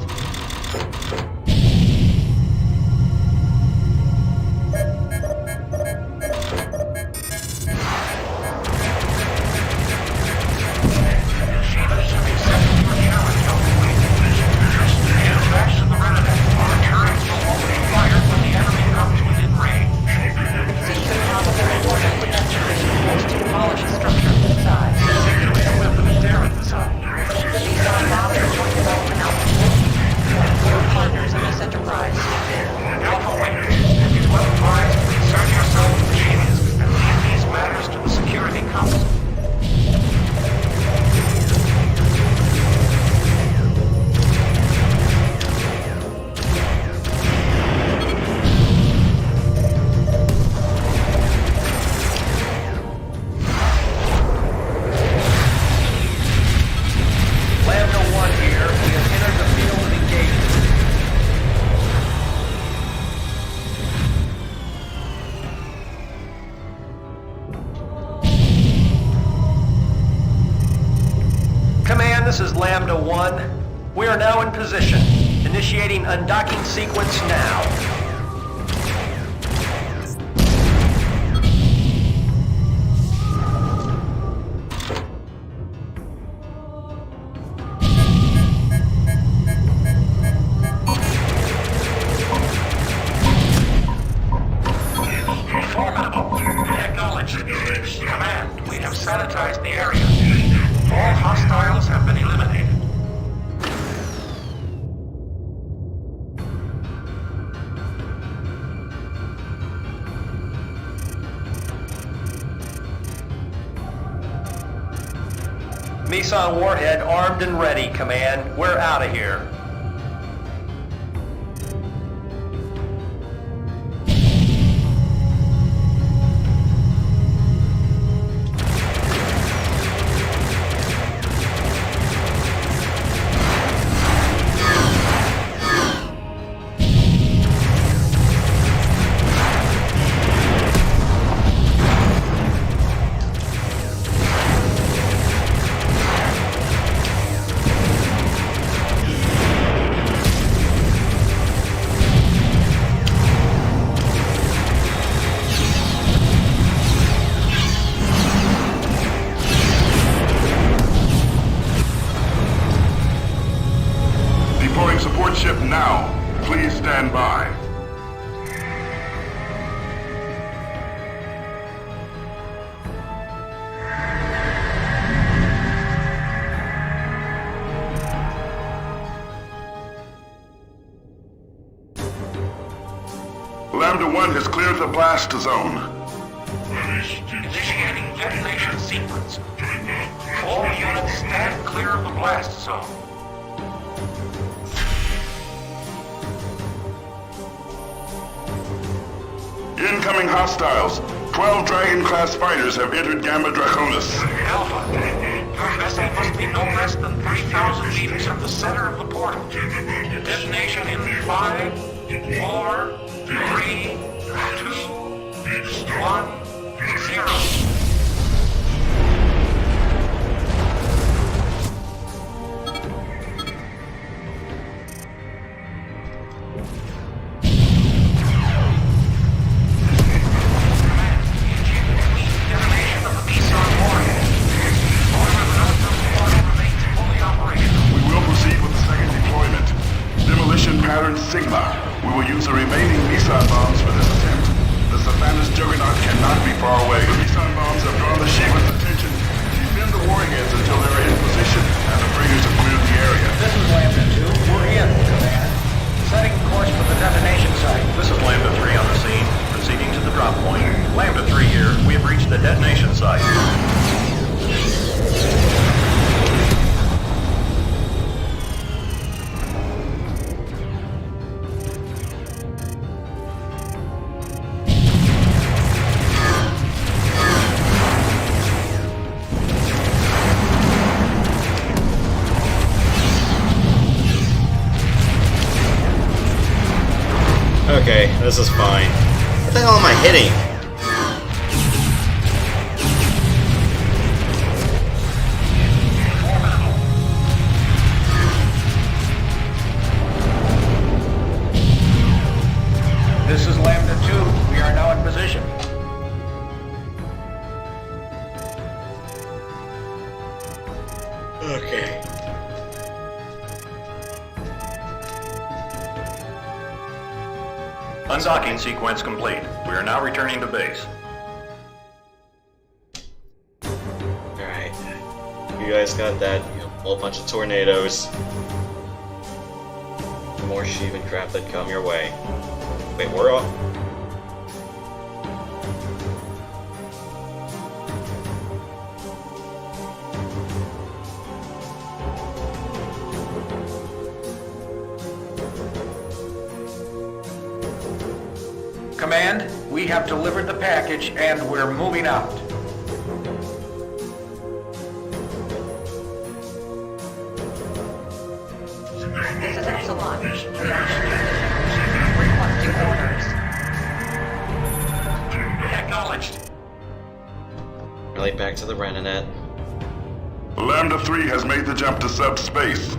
This is Lambda 1. We are now in position. Initiating undocking sequence now. Formidable. Acknowledged. Command, we have sanitized the area. All hostiles have been eliminated. Meson warhead armed and ready, Command. We're out of here. Deploying support ship now. Please stand by. Lambda 1 has cleared the blast zone. Initiating detonation sequence. All units stand clear of the blast zone. Incoming hostiles. 12 Dragon-class fighters have entered Gamma Draconis. Alpha, your vessel must be no less than 3,000 meters from the center of the portal. Detonation in 5, 4, 3, 2, 1, 0. Pattern Sigma. We will use the remaining Nissan bombs for this attempt. The Savannah's juggernaut cannot be far away. The Nissan bombs have drawn the Shiva's attention. Defend the warheads until they're in position and the freighters have cleared the area. This is Lambda 2. We're in, Command. Setting course for the detonation site. This is Lambda 3 on the scene, proceeding to the drop point. Lambda 3 here. We have reached the detonation site. Okay, this is fine. What the hell am I hitting? This is Lambda 2. We are now in position. Okay. Undocking sequence complete. We are now returning to base. Alright. You guys got that. Whole bunch of tornadoes. More Shivan crap that come your way. Wait, we're off. Command, we have delivered the package and we're moving out. This is Epsilon. We are requesting orders. Acknowledged. Right back to the Renanet. Lambda 3 has made the jump to subspace.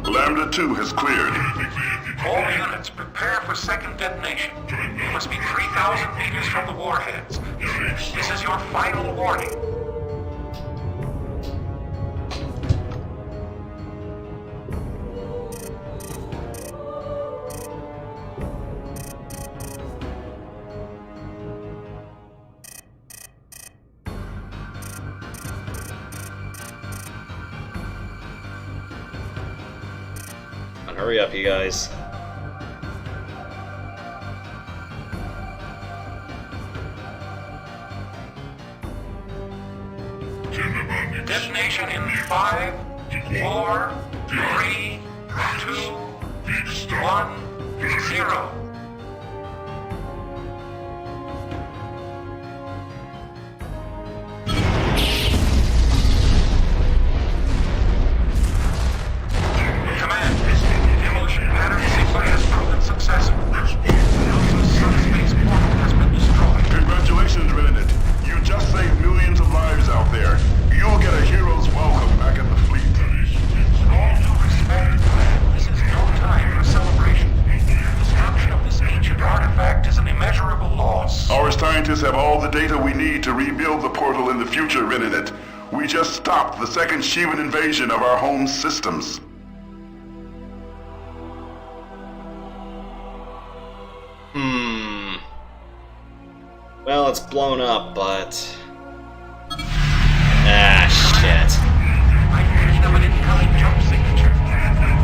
Lambda 2 has cleared. All units, prepare for second detonation. You must be 3,000 meters from the warheads. This is your final warning. Hurry up, you guys. Detonation in 5, 4, 3, 2, 1, 0. Congratulations, Renanet. You just saved millions of lives out there. ridden it. We just stopped the second Shivan invasion of our home systems. Well, it's blown up, but... Ah, shit. I'm picking up an incoming jump signature.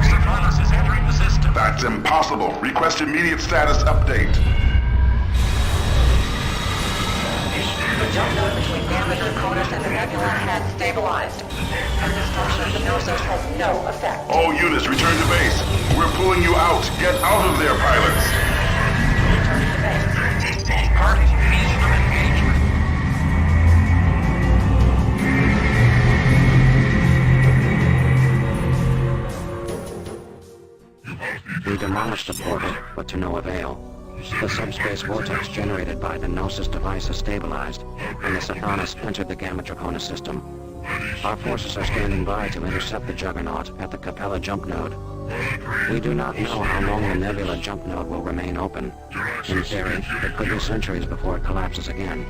Stephanos is entering the system. That's impossible. Request immediate status update. The jump node between Gamma-Draconis and the nebula has stabilized. And distortion of the Gnosis has no effect. All units, return to base. We're pulling you out. Get out of there, pilots. Returning to base. Party ease of engagement. We demolished the portal, but to no avail. The subspace vortex generated by the Gnosis device is stabilized, and the Stephanos entered the Gamma-Draconis system. Our forces are standing by to intercept the Juggernaut at the Capella jump node. We do not know how long the Nebula jump node will remain open. In theory, it could be centuries before it collapses again.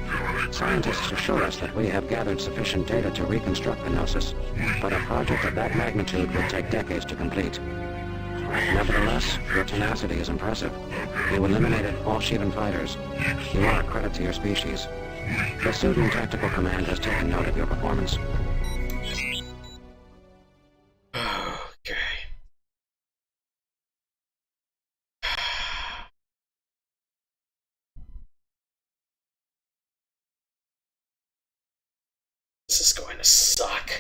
Scientists assure us that we have gathered sufficient data to reconstruct the Gnosis, but a project of that magnitude would take decades to complete. Nevertheless, your tenacity is impressive. You eliminated all Shivan fighters. You are a credit to your species. The Sudan Tactical Command has taken note of your performance. Okay. This is going to suck.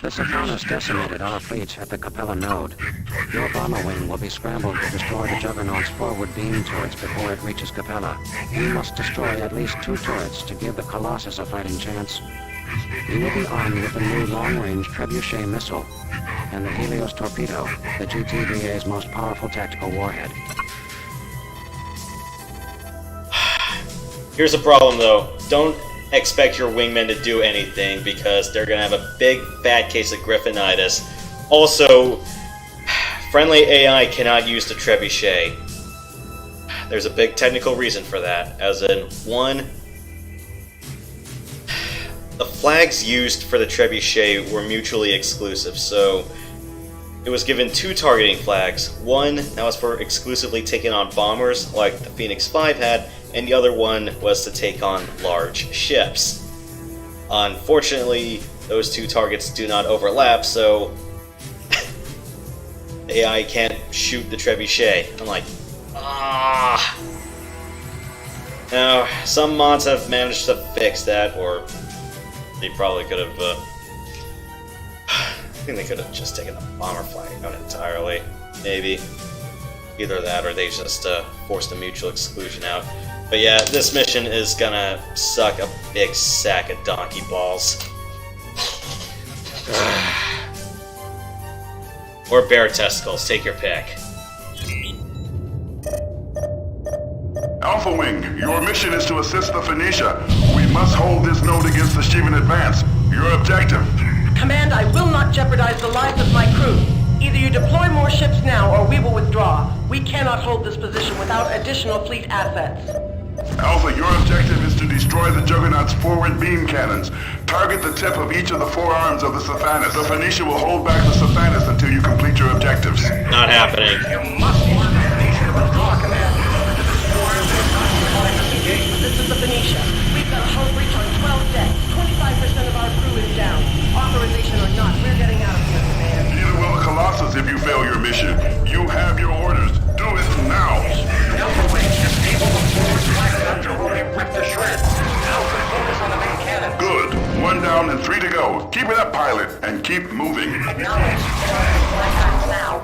The Stephanos decimated our fleet at the Capella node. Your bomber wing will be scrambled to destroy the Juggernaut's forward beam turrets before it reaches Capella. You must destroy at least 2 turrets to give the Colossus a fighting chance. You will be armed with the new long-range Trebuchet missile and the Helios torpedo, the GTVA's most powerful tactical warhead. Here's a problem, though. Don't expect your wingmen to do anything because they're gonna have a big fat case of Griffinitis. Also, friendly AI cannot use the Trebuchet. There's a big technical reason for that, as in, 1, the flags used for the Trebuchet were mutually exclusive, so it was given 2 targeting flags. One that was for exclusively taking on bombers, like the Phoenix 5 had, and the other one was to take on large ships. Unfortunately, those 2 targets do not overlap, so AI can't shoot the Trebuchet. I'm like, ah. Now, some mods have managed to fix that, or they probably could have, I think they could have just taken the bomber flag out entirely. Maybe. Either that, or they just forced the mutual exclusion out. But yeah, this mission is gonna suck a big sack of donkey balls. Or bear testicles, take your pick. Alpha Wing, your mission is to assist the Phoenicia. We must hold this node against the Shivan advance. Your objective. Command, I will not jeopardize the lives of my crew. Either you deploy more ships now, or we will withdraw. We cannot hold this position without additional fleet assets. Alpha, your objective is to destroy the Juggernaut's forward beam cannons. Target the tip of each of the 4 arms of the Stephanos. The Phoenicia will hold back the Stephanos until you complete your objectives. Not happening. You must order the Phoenicia to withdraw, Command. This is the Phoenicia. We've got a hull breach on 12 decks. 25% of our crew is down. Authorization or not, we're getting out of here, Command. Neither will the Colossus if you fail your mission. You have your orders. Do it now. Alpha Wing, disable the forward flight conductor or we rip to shreds. Alpha, focus on the main cannon. Good. 1 down and 3 to go. Keep it up, pilot, and keep moving. Acknowledge. Flight path now.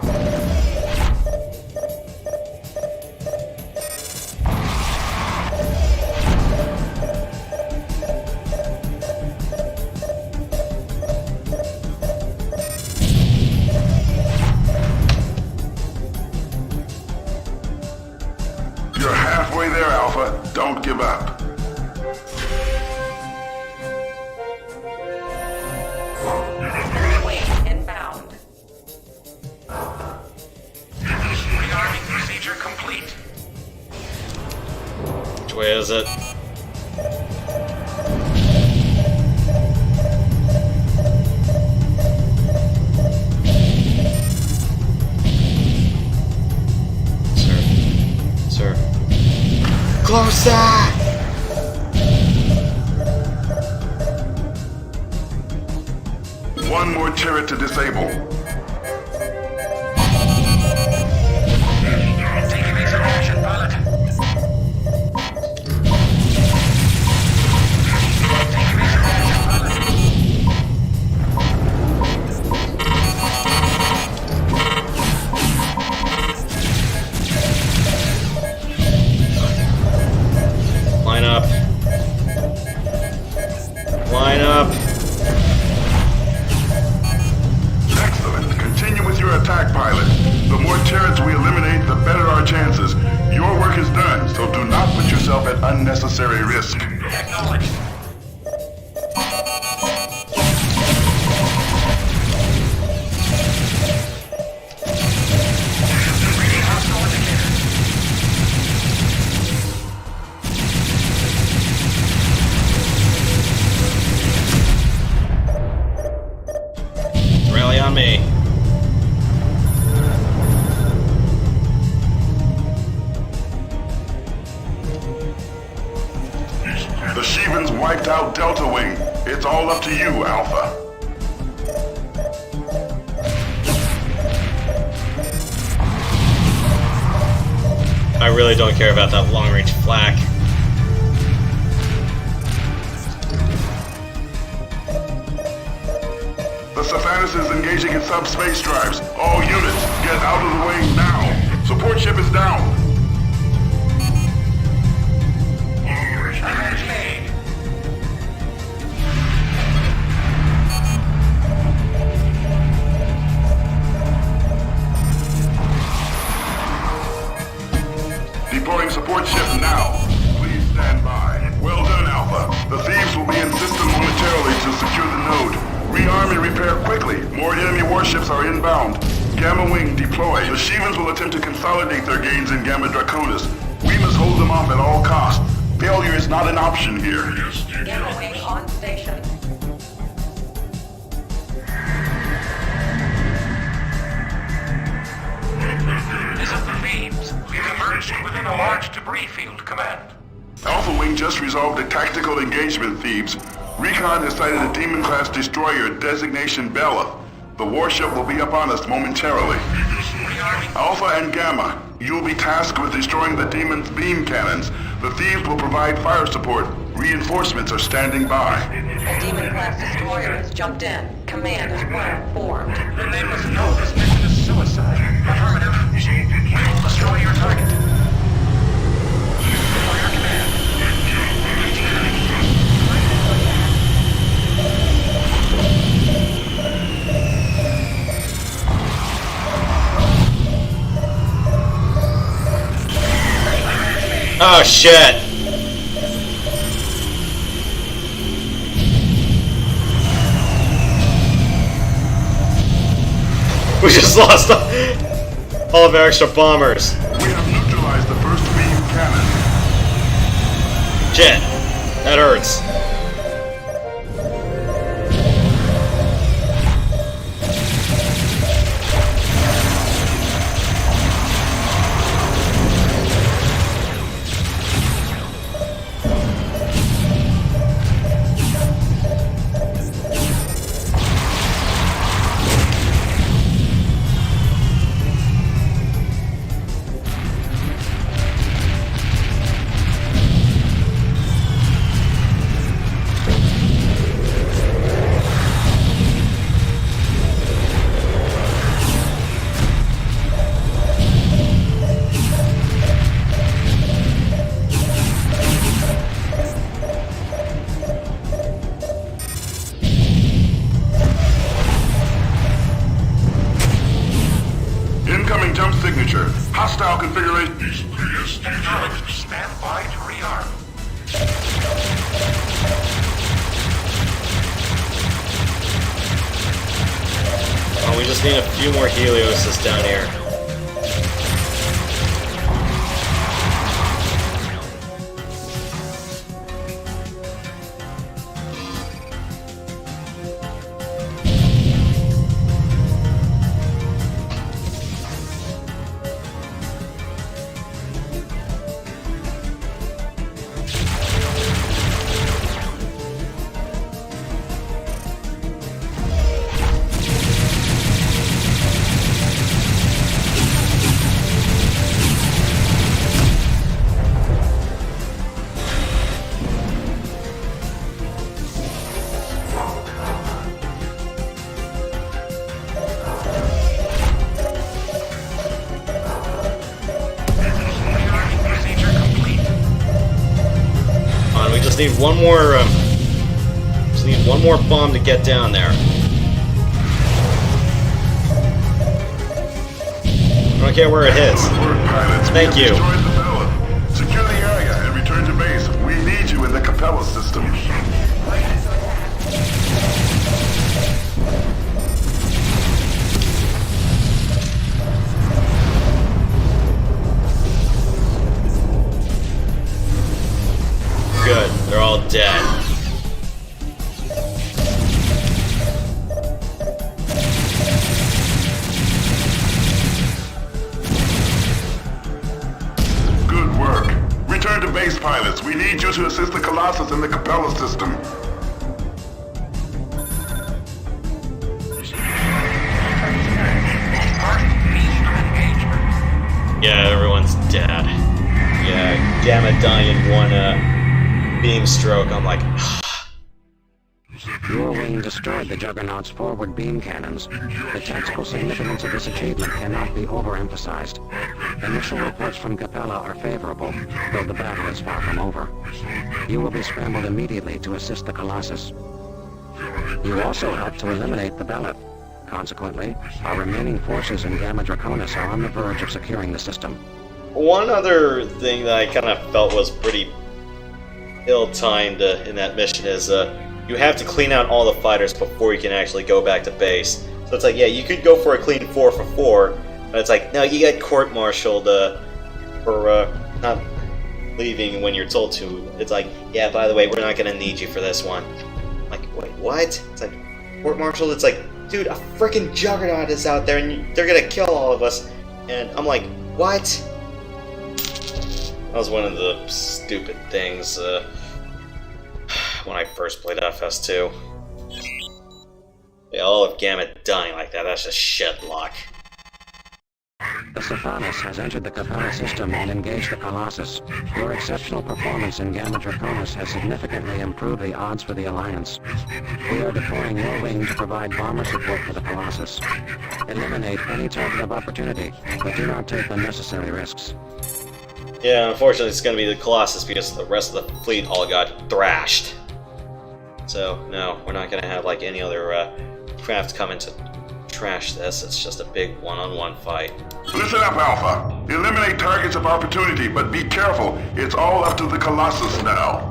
You're halfway there, Alpha. Don't give up. Inbound. Rearming procedure complete. Which way is it? closer! One more turret to disable. Take evasive action, pilot. Line up. Line up. Excellent. Continue with your attack, pilot. The more turrets we eliminate, the better our chances. Your work is done, so do not put yourself at unnecessary risk. Acknowledged. Reading hostile indicator. Rally on me. The Shivans wiped out Delta Wing. It's all up to you, Alpha. I really don't care about that long-range flak. The Saphanis is engaging in subspace drives. All units, get out of the way now. Support ship is down. Deploying support ship now. Please stand by. Well done, Alpha. The thieves will be in system momentarily to secure the node. Rearm and repair quickly. More enemy warships are inbound. Gamma Wing deploy. The Shivans will attempt to consolidate their gains in Gamma Draconis. We must hold them off at all costs. Failure is not an option here. Gamma Wing on station. This is the Thebes. We've emerged within a large debris field, Command. Alpha Wing just resolved a tactical engagement, Thebes. Recon has sighted a Demon-class destroyer, designation Bella. The warship will be up on us momentarily. Alpha and Gamma, you will be tasked with destroying the Demon's beam cannons. The Thieves will provide fire support. Reinforcements are standing by. A Demon-class destroyer has jumped in. Command is well formed. Then they must know this mission is suicide. Affirmative. We will destroy your target. For your command. Engaging enemy. Oh shit! We just lost all of our extra bombers. We have neutralized the first beam cannon. Shit. That hurts. Incoming jump signature. Hostile configuration. Stand by to rearm. Oh, we just need a few more Helioses down here. need one more. Just need one more bomb to get down there. I don't care where it hits. Thank you. Secure the area and return to base. We need you in the Capella system. Good. They're all dead. Good work. Return to base, pilots. We need you to assist the Colossus in the Capella system. Yeah, everyone's dead. Yeah, Gamma dying in one beam stroke. I'm like, Your wing destroyed the Juggernaut's forward beam cannons. The tactical significance of this achievement cannot be overemphasized. Initial reports from Capella are favorable, though the battle is far from over. You will be scrambled immediately to assist the Colossus. You also helped to eliminate the Bellet. Consequently, our remaining forces in Gamma Draconis are on the verge of securing the system. one other thing that I kind of felt was pretty ill-timed in that mission is you have to clean out all the fighters before you can actually go back to base. So it's like, yeah, you could go for a clean 4 for 4, but it's like, no, you get court-martialed for not leaving when you're told to. It's like, yeah, by the way, we're not going to need you for this one. I'm like, wait, what? It's like, court-martialed? It's like, dude, a freaking Juggernaut is out there and they're going to kill all of us. And I'm like, what? That was one of the stupid things when I first played FS2. Yeah, all of Gamma dying like that, that's just shit luck. The Stephanus has entered the Capella system and engaged the Colossus. Your exceptional performance in Gamma Draconis has significantly improved the odds for the Alliance. We are deploying your wing to provide bomber support for the Colossus. Eliminate any target of opportunity, but do not take unnecessary risks. Yeah, unfortunately it's going to be the Colossus because the rest of the fleet all got thrashed. So, no, we're not going to have like any other craft come in to trash this. It's just a big one-on-one fight. Listen up, Alpha. Eliminate targets of opportunity, but be careful. It's all up to the Colossus now.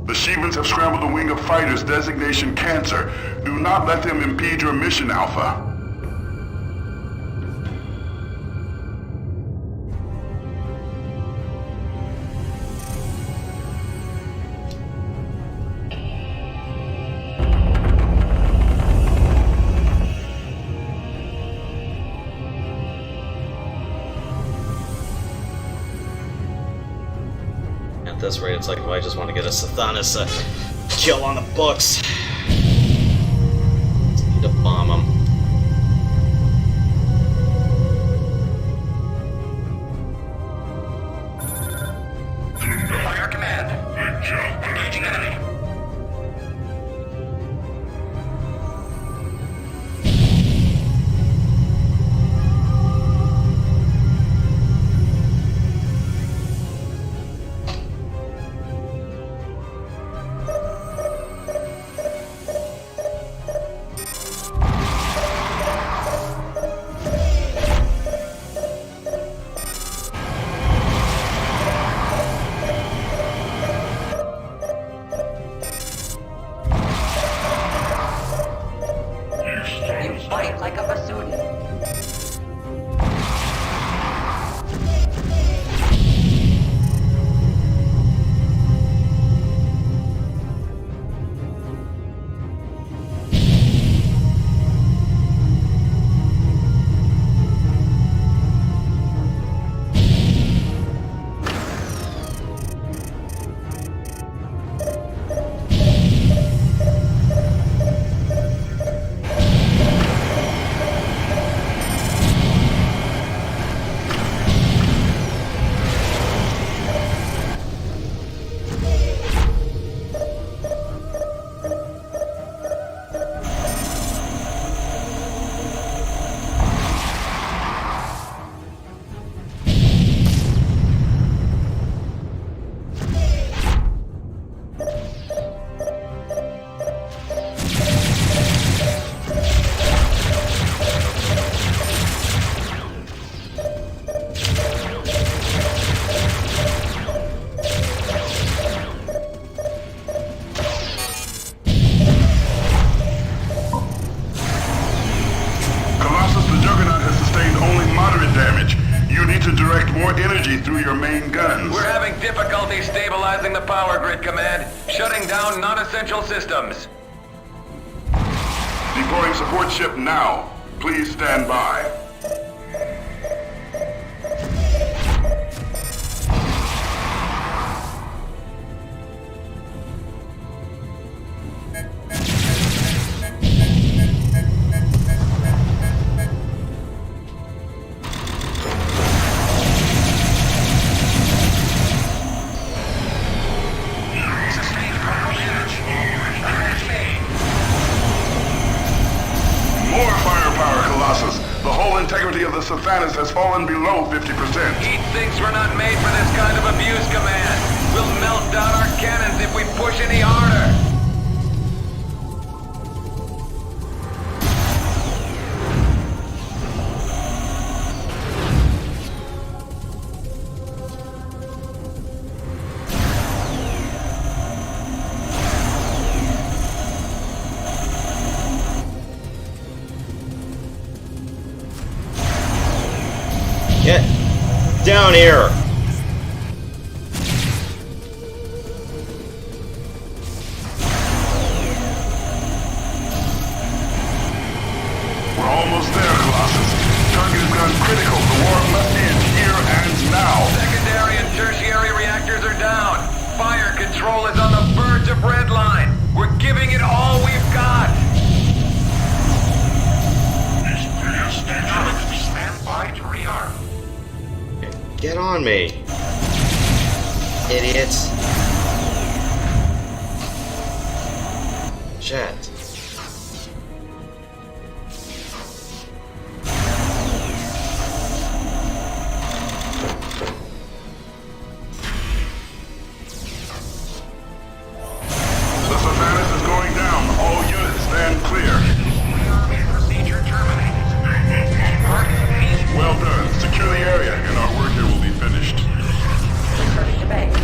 The Shevans have scrambled a wing of fighters, designation Cancer. Do not let them impede your mission, Alpha. At this rate, it's like, well, I just want to get a Stephanus kill on the books. Just need to bomb him. Fire command. Engaging enemy. bypassing the power grid, Command. Shutting down non-essential systems. Deploying support ship now. Please stand by. Sathanas has fallen below 50%. He thinks we're not made for this kind of abuse, Command. We'll melt down our cannons if we push any harder. Get down here! We're almost there, Colossus. Target has gone critical. The war must end here and now. Secondary and tertiary reactors are down. Fire control is on the verge of redline. We're giving it all we've got. Stand by to rearm. Get on me, idiots. Shit. The Sathanas is going down. All units stand clear. Rearming procedure terminated. Well done. Secure the area, and our work here will be finished. Returning to base.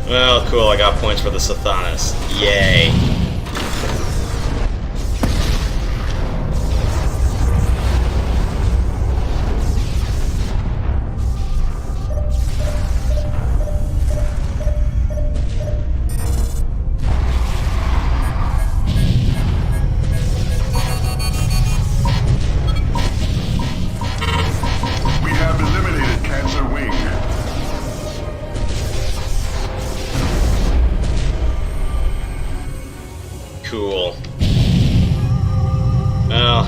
Well, cool, I got points for the Sathanas. Yay. We have eliminated Cancer Wing. Cool. Well.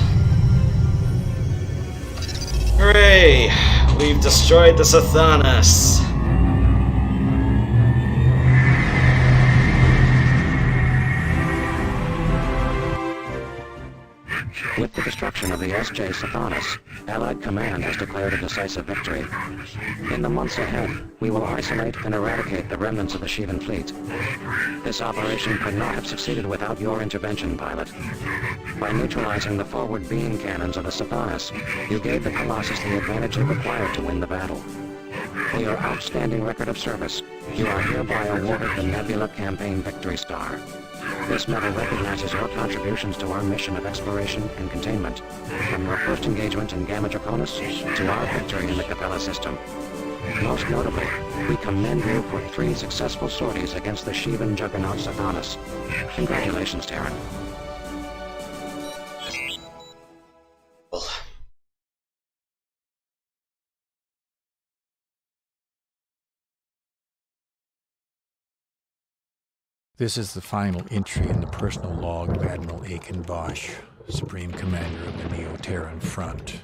Hooray! We've destroyed the Sathanas! With the destruction of the S.J. Sathanas, Allied Command has declared a decisive victory. In the months ahead, we will isolate and eradicate the remnants of the Shivan fleet. This operation could not have succeeded without your intervention, pilot. By neutralizing the forward beam cannons of the Sathanas, you gave the Colossus the advantage it required to win the battle. For your outstanding record of service, you are hereby awarded the Nebula Campaign Victory Star. This medal recognizes your contributions to our mission of exploration and containment, from your first engagement in Gamma Draconis to our victory in the Capella system. Most notably, we commend you for 3 successful sorties against the Shivan juggernaut Sathanas. Congratulations, Terran. This is the final entry in the personal log of Admiral Aiken Bosch, Supreme Commander of the Neo-Terran Front.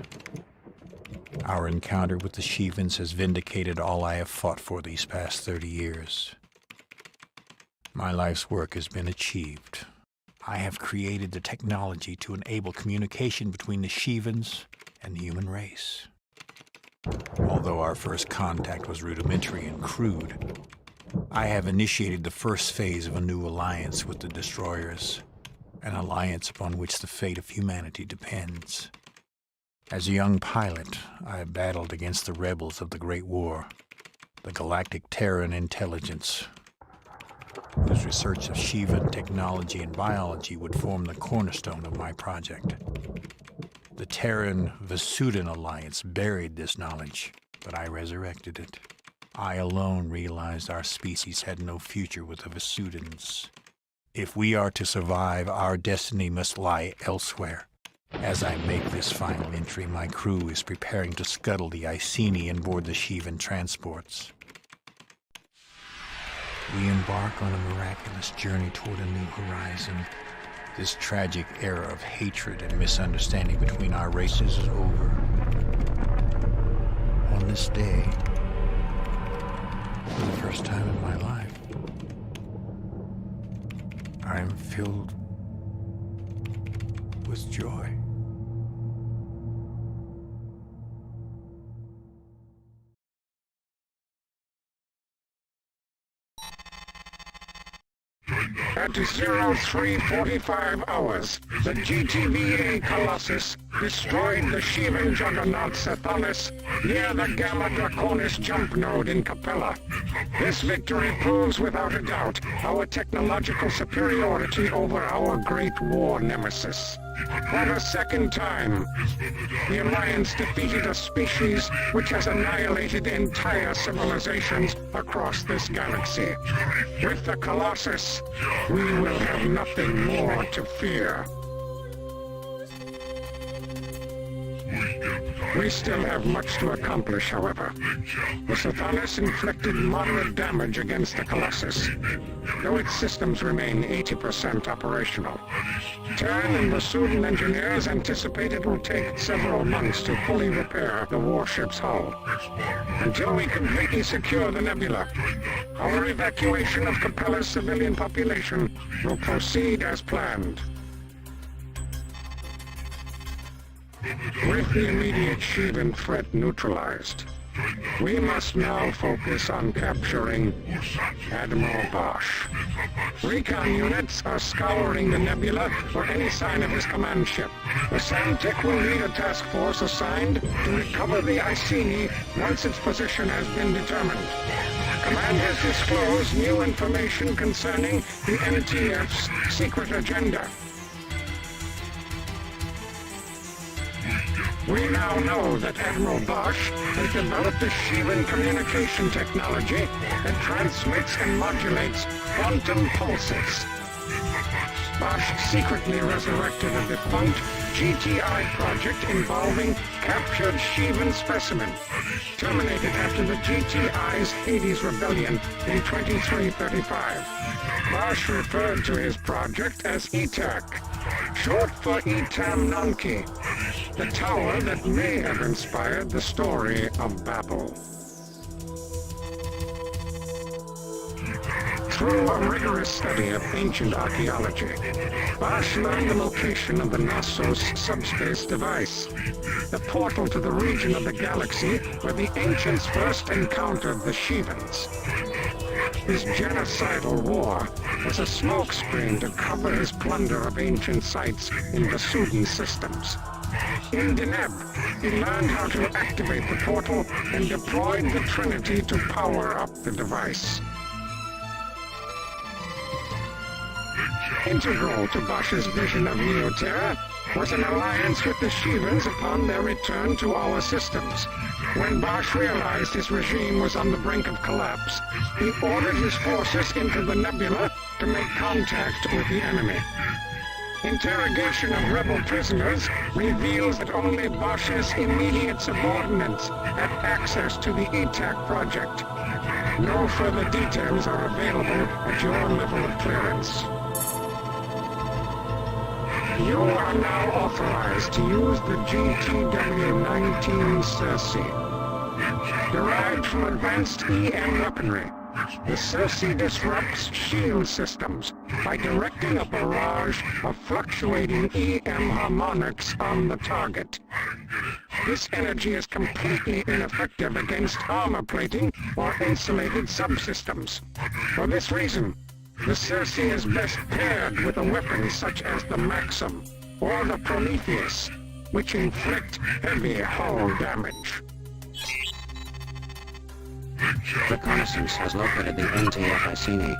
Our encounter with the Shivans has vindicated all I have fought for these past 30 years. My life's work has been achieved. I have created the technology to enable communication between the Shivans and the human race. Although our first contact was rudimentary and crude, I have initiated the first phase of a new alliance with the Destroyers, an alliance upon which the fate of humanity depends. As a young pilot, I battled against the rebels of the Great War, the Galactic Terran Intelligence. whose research of Shivan technology and biology would form the cornerstone of my project. The Terran-Vasudan alliance buried this knowledge, but I resurrected it. I alone realized our species had no future with the Vasudans. If we are to survive, our destiny must lie elsewhere. As I make this final entry, my crew is preparing to scuttle the Iceni and board the Shivan transports. We embark on a miraculous journey toward a new horizon. This tragic era of hatred and misunderstanding between our races is over. On this day, for the first time in my life, I am filled with joy. At 03:45 hours, the GTVA Colossus destroyed the Shivan juggernaut Cephalus near the Gamma Draconis jump node in Capella. This victory proves without a doubt our technological superiority over our Great War nemesis. For the second time, the Alliance defeated a species which has annihilated entire civilizations across this galaxy. With the Colossus, we will have nothing more to fear. We still have much to accomplish, however. The Cephalus inflicted moderate damage against the Colossus, though its systems remain 80% operational. Terran and Vasudan engineers anticipate it will take several months to fully repair the warship's hull. Until we completely secure the nebula, our evacuation of Capella's civilian population will proceed as planned. With the immediate Shivan threat neutralized, we must now focus on capturing Admiral Bosch. Recon units are scouring the nebula for any sign of his command ship. The Samtic will lead a task force assigned to recover the Iceni once its position has been determined. Command has disclosed new information concerning the NTF's secret agenda. We now know that Admiral Bosch has developed a Shivan communication technology that transmits and modulates quantum pulses. Bosch secretly resurrected a defunct GTI project involving captured Shivan specimen, terminated after the GTI's Hades rebellion in 2335. Bosch referred to his project as ETAC, short for Etam Nonki, the tower that may have inspired the story of Babel. Through a rigorous study of ancient archaeology, Bosch learned the location of the Knossos subspace device, the portal to the region of the galaxy where the ancients first encountered the Shivans. His genocidal war was a smokescreen to cover his plunder of ancient sites in Vasudan systems. In Deneb, he learned how to activate the portal and deployed the Trinity to power up the device. Integral to Bosch's vision of Neoterra was an alliance with the Shivans upon their return to our systems. When Bosch realized his regime was on the brink of collapse, he ordered his forces into the nebula to make contact with the enemy. Interrogation of rebel prisoners reveals that only Bosch's immediate subordinates had access to the ETAC project. No further details are available at your level of clearance. You are now authorized to use the GTW-19 Cersei. Derived from advanced EM weaponry, the Cersei disrupts shield systems by directing a barrage of fluctuating EM harmonics on the target. This energy is completely ineffective against armor plating or insulated subsystems. For this reason, the Cersei is best paired with a weapon such as the Maxim or the Prometheus, which inflict heavy hull damage. Reconnaissance has located the NTF Iceni.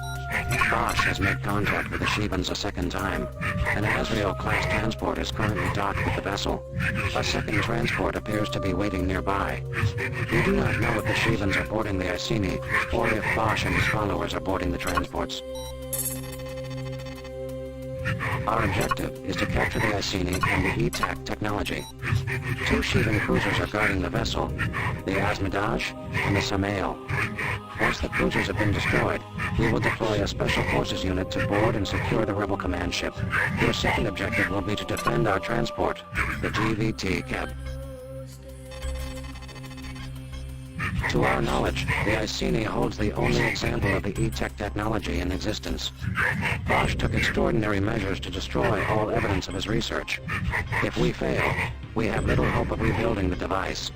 Bosch has made contact with the Shevans a second time. An Azrael-class transport is currently docked with the vessel. A second transport appears to be waiting nearby. We do not know if the Shevans are boarding the Iceni, or if Bosch and his followers are boarding the transports. Our objective is to capture the Iceni and the ETAC technology. 2 Shevan cruisers are guarding the vessel, the Asmodaj and the Samael. Once the cruisers have been destroyed, we will deploy a special forces unit to board and secure the rebel command ship. Your second objective will be to defend our transport, the GVT cab. To our knowledge, the Iceni holds the only example of the ETAC technology in existence. Bosch took extraordinary measures to destroy all evidence of his research. If we fail, we have little hope of rebuilding the device.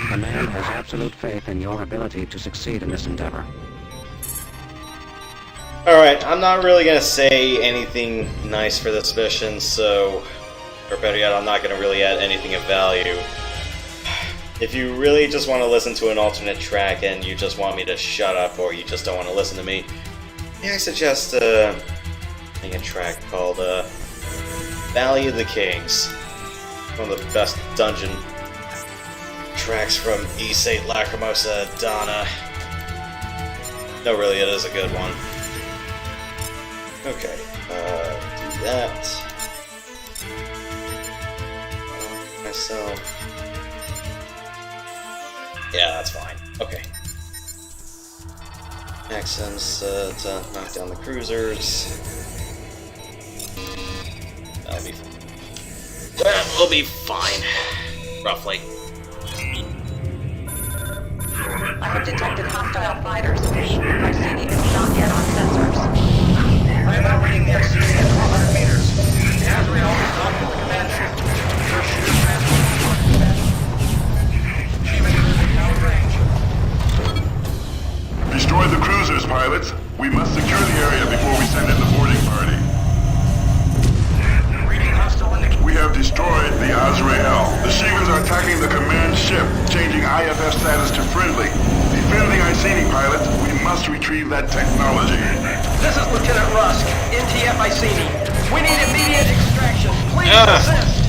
Command has absolute faith in your ability to succeed in this endeavor. Alright, I'm not really going to say anything nice for this mission, so... Or better yet, I'm not going to really add anything of value. If you really just want to listen to an alternate track and you just want me to shut up or you just don't want to listen to me, may I suggest a track called Valley of the Kings. One of the best dungeon tracks from Ysate Lacrimosa Donna. No, really, it is a good one. Okay, do that. Myself. Yeah, that's fine. Okay. Maxims to knock down the cruisers. That'll be fine. That will be fine. Roughly. I have detected hostile fighters. Iceni is not yet on sensors. I am now reading the Iceni at 1,200 meters. The Azrael is docked with the command ship. Your ship is transported. Sheevan is out of range. Destroy the cruisers, pilots. We must secure the area before we send in the boarding party. Reading hostile indicator. We have destroyed the Azrael. The Shevans are attacking the command ship, changing IFF status to friendly. Defend the Iceni, pilots. We must retrieve that technology. This is Lieutenant Rusk, NTF Iceni. We need immediate extraction. Please assist.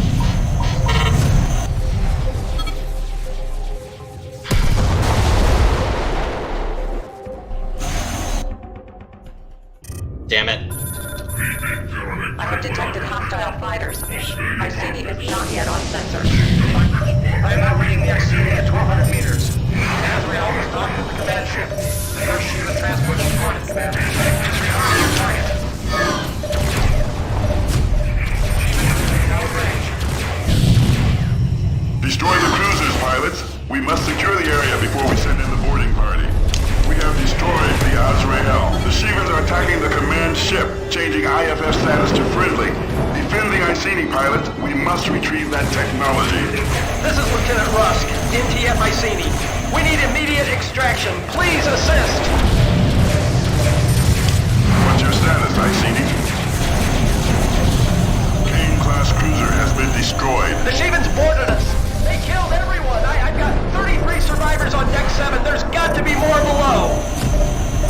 Damn it. I have detected hostile fighters. Iceni is not yet on sensors. I am now reading the Iceni at 1,200 meters. Azrael is docked with the command ship. Your Sheevan transport is reported, Commander. Disregard your target. Sheevan is out of range. Destroy the cruisers, pilots. We must secure the area before we send in the boarding party. We have destroyed the Azrael. The Shevans are attacking the command ship, changing IFF status to friendly. Defend the Iceni, pilots. We must retrieve that technology. This is Lieutenant Rusk, NTF Iceni. We need immediate extraction. Please assist. What's your status, Iceni? Kane-class cruiser has been destroyed. The Shevans boarded us. They killed everyone. I've got 33 survivors on deck 7. There's got to be more below.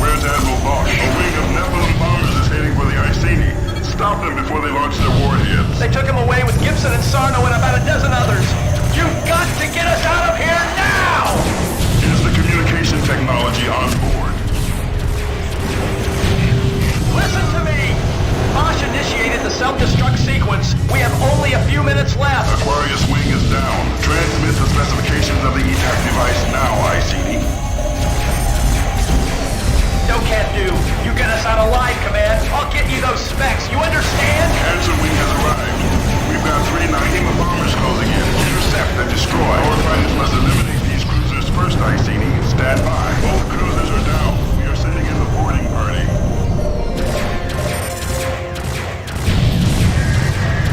Where's Admiral Bosch? A wing of Nephilim bombers is heading for the Iceni. Stop them before they launch their warheads. They took him away with Gibson and Sarno and about a dozen others. You've got to get us out of here now! Is the communication technology on board? Listen to me! Bosch initiated the self-destruct sequence. We have only a few minutes left. Aquarius wing is down. Transmit the specifications of the ETAC device now, Iceni. No can do. You get us out alive, Command. I'll get you those specs. You understand? Cancer wing has arrived. We've got 3 Naima bombers closing in. Intercept and destroy. Our fighters must eliminate these cruisers first, Iceni. Stand by. Both cruisers are down. We are sending in the boarding party.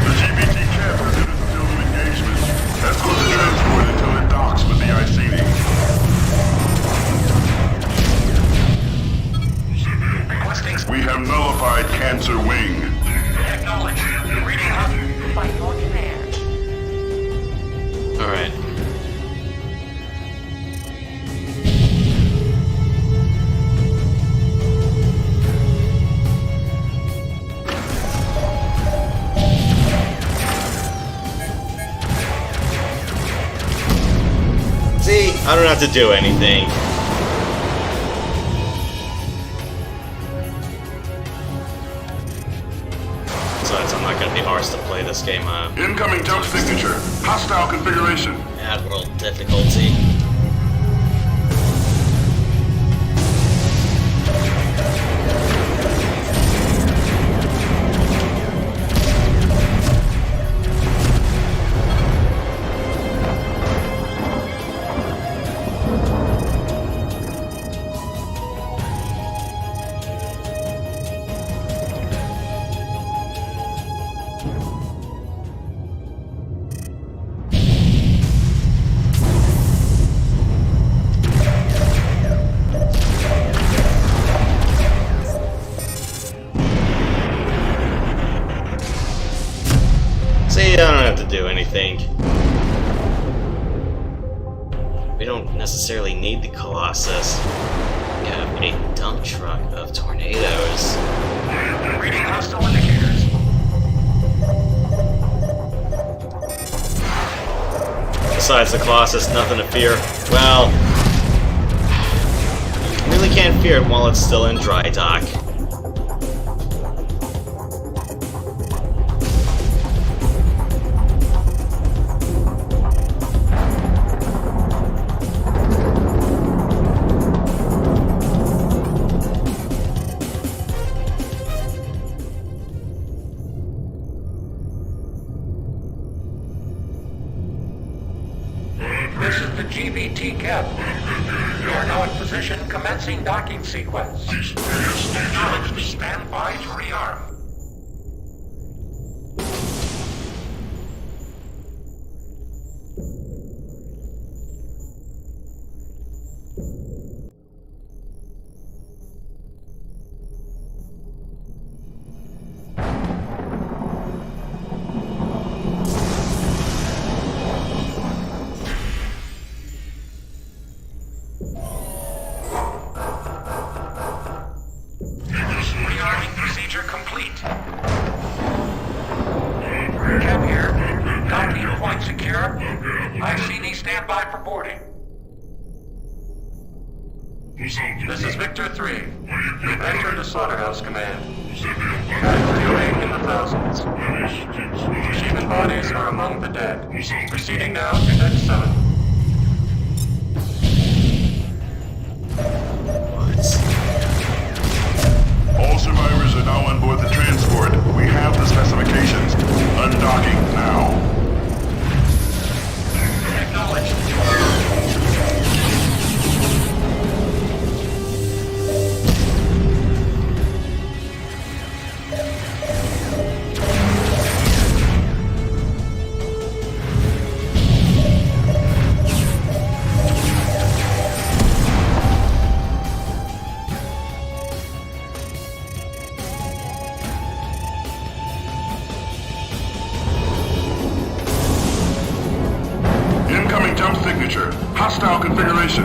The GBT cab has entered the field of engagement. Escort the transport until it docks with the Iceni. We have nullified Cancer Wing. Acknowledge. Reading up. By your command. Alright. don't have to do anything. Besides, I'm not gonna be arsed to play this game. Incoming jump signature. Hostile configuration. Add world difficulty. See, I don't have to do anything. We don't necessarily need the Colossus. We have a dump truck of tornadoes. Reading hostile indicators. Besides the Colossus, nothing to fear. Well, you really can't fear it while it's still in dry dock. This is the GBT cap. We are now in position, commencing docking sequence. Acknowledged. Stand by to rearm. Rearming procedure complete. Cap here. Docking point secure. ICD stand by for boarding. This is Victor 3. We've entered the slaughterhouse command. Casualty rate in the thousands. Human bodies are among the dead. Proceeding now to deck 7. All survivors are now on board the transport. We have the specifications. Undocking now. Acknowledged. Incoming jump signature. Hostile configuration.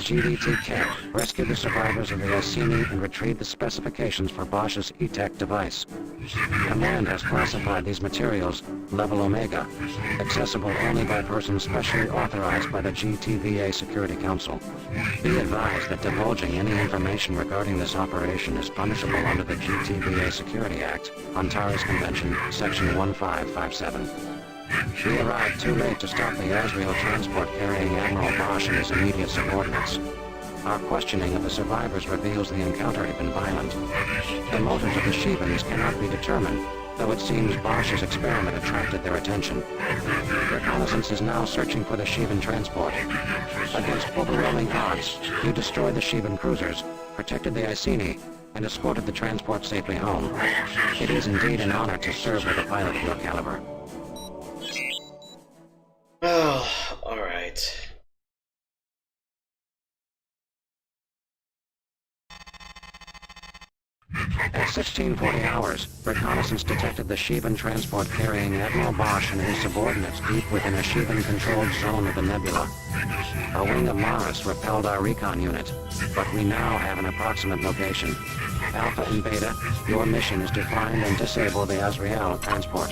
GDTK rescued the survivors of the Iceni and retrieved the specifications for Bosch's E-Tech device. Command has classified these materials Level Omega, accessible only by persons specially authorized by the GTVA Security Council. Be advised that divulging any information regarding this operation is punishable under the GTVA Security Act, Antares Convention, Section 1557. We arrived too late to stop the Azrael transport carrying Admiral Bosch and his immediate subordinates. Our questioning of the survivors reveals the encounter had been violent. The motives of the Shivans cannot be determined, though it seems Bosch's experiment attracted their attention. Reconnaissance is now searching for the Shivan transport. Against overwhelming odds, you destroyed the Shivan cruisers, protected the Iceni, and escorted the transport safely home. It is indeed an honor to serve with a pilot of your caliber. Oh, alright. At 1640 hours, reconnaissance detected the Shivan transport carrying Admiral Bosch and his subordinates deep within a Shivan-controlled zone of the nebula. A wing of Mars repelled our recon unit, but we now have an approximate location. Alpha and Beta, your mission is to find and disable the Azrael transport.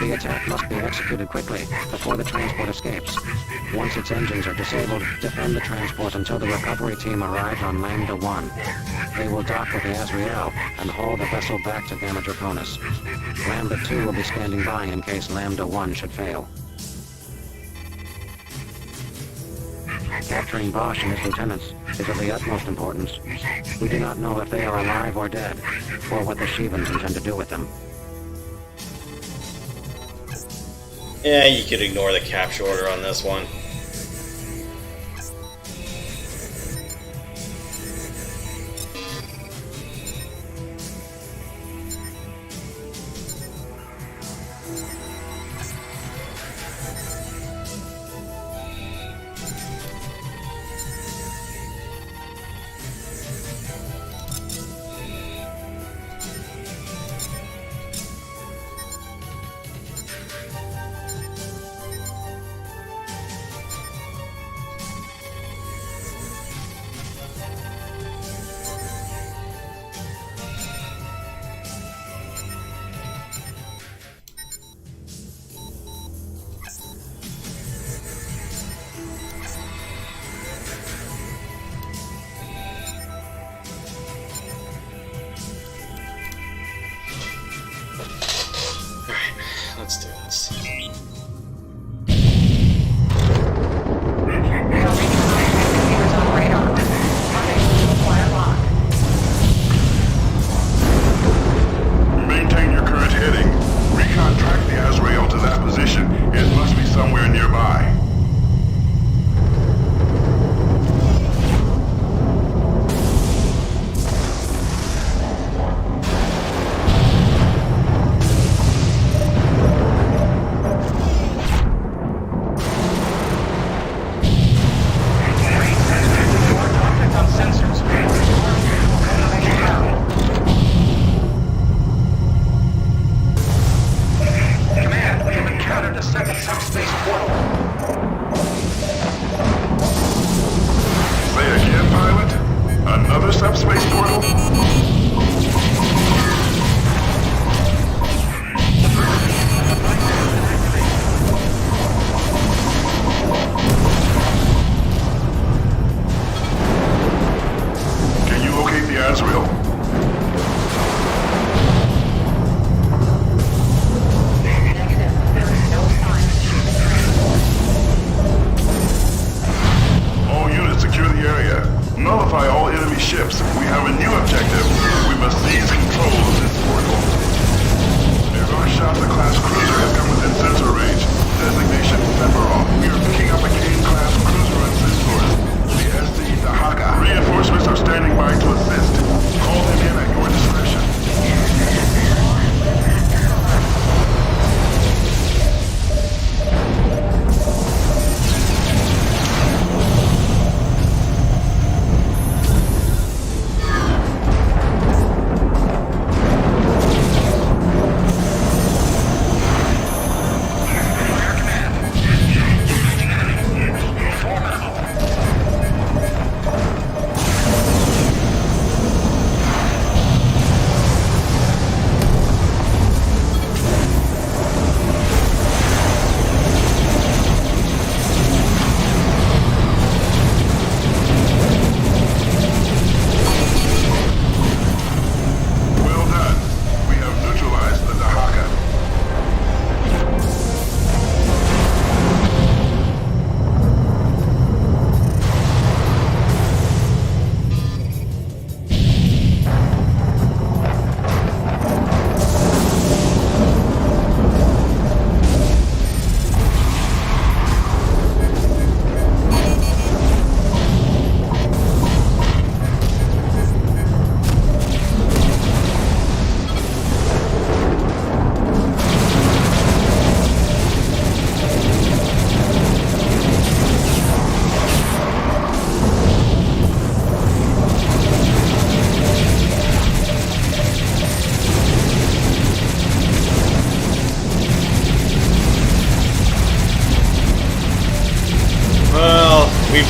The attack must be executed quickly, before the transport escapes. Once its engines are disabled, defend the transport until the recovery team arrives on Lambda 1. They will dock with the Azrael and haul the vessel back to Gamma Draconis. Lambda 2 will be standing by in case Lambda 1 should fail. Capturing Bosch and his lieutenants is of the utmost importance. We do not know if they are alive or dead, or what the Shivans intend to do with them. Yeah, you could ignore the capture order on this one. Let's do this. Maintain your current heading. Recon track the Azrael to that position. It must be somewhere nearby.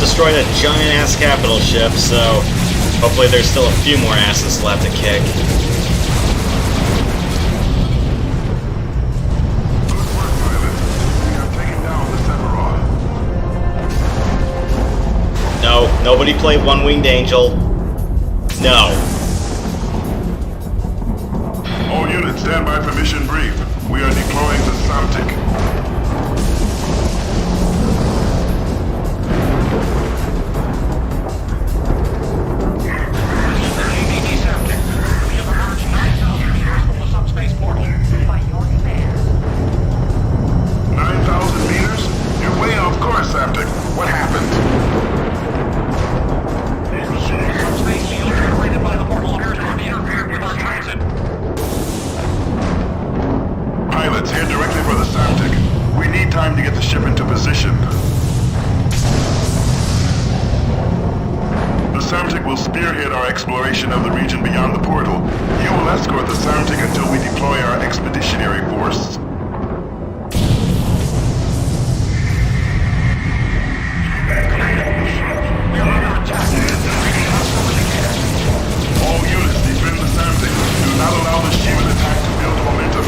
destroyed a giant-ass capital ship, so hopefully there's still a few more asses left to kick. Good work, pilot. We have taken down the Sephiroth. No, nobody play One-Winged Angel. No. All units, stand by for mission brief. We are deploying the Samtic. Exploration of the region beyond the portal. You will escort the Samtic until we deploy our expeditionary force. All units defend the Samtic. Do not allow the Shivan attack to build momentum.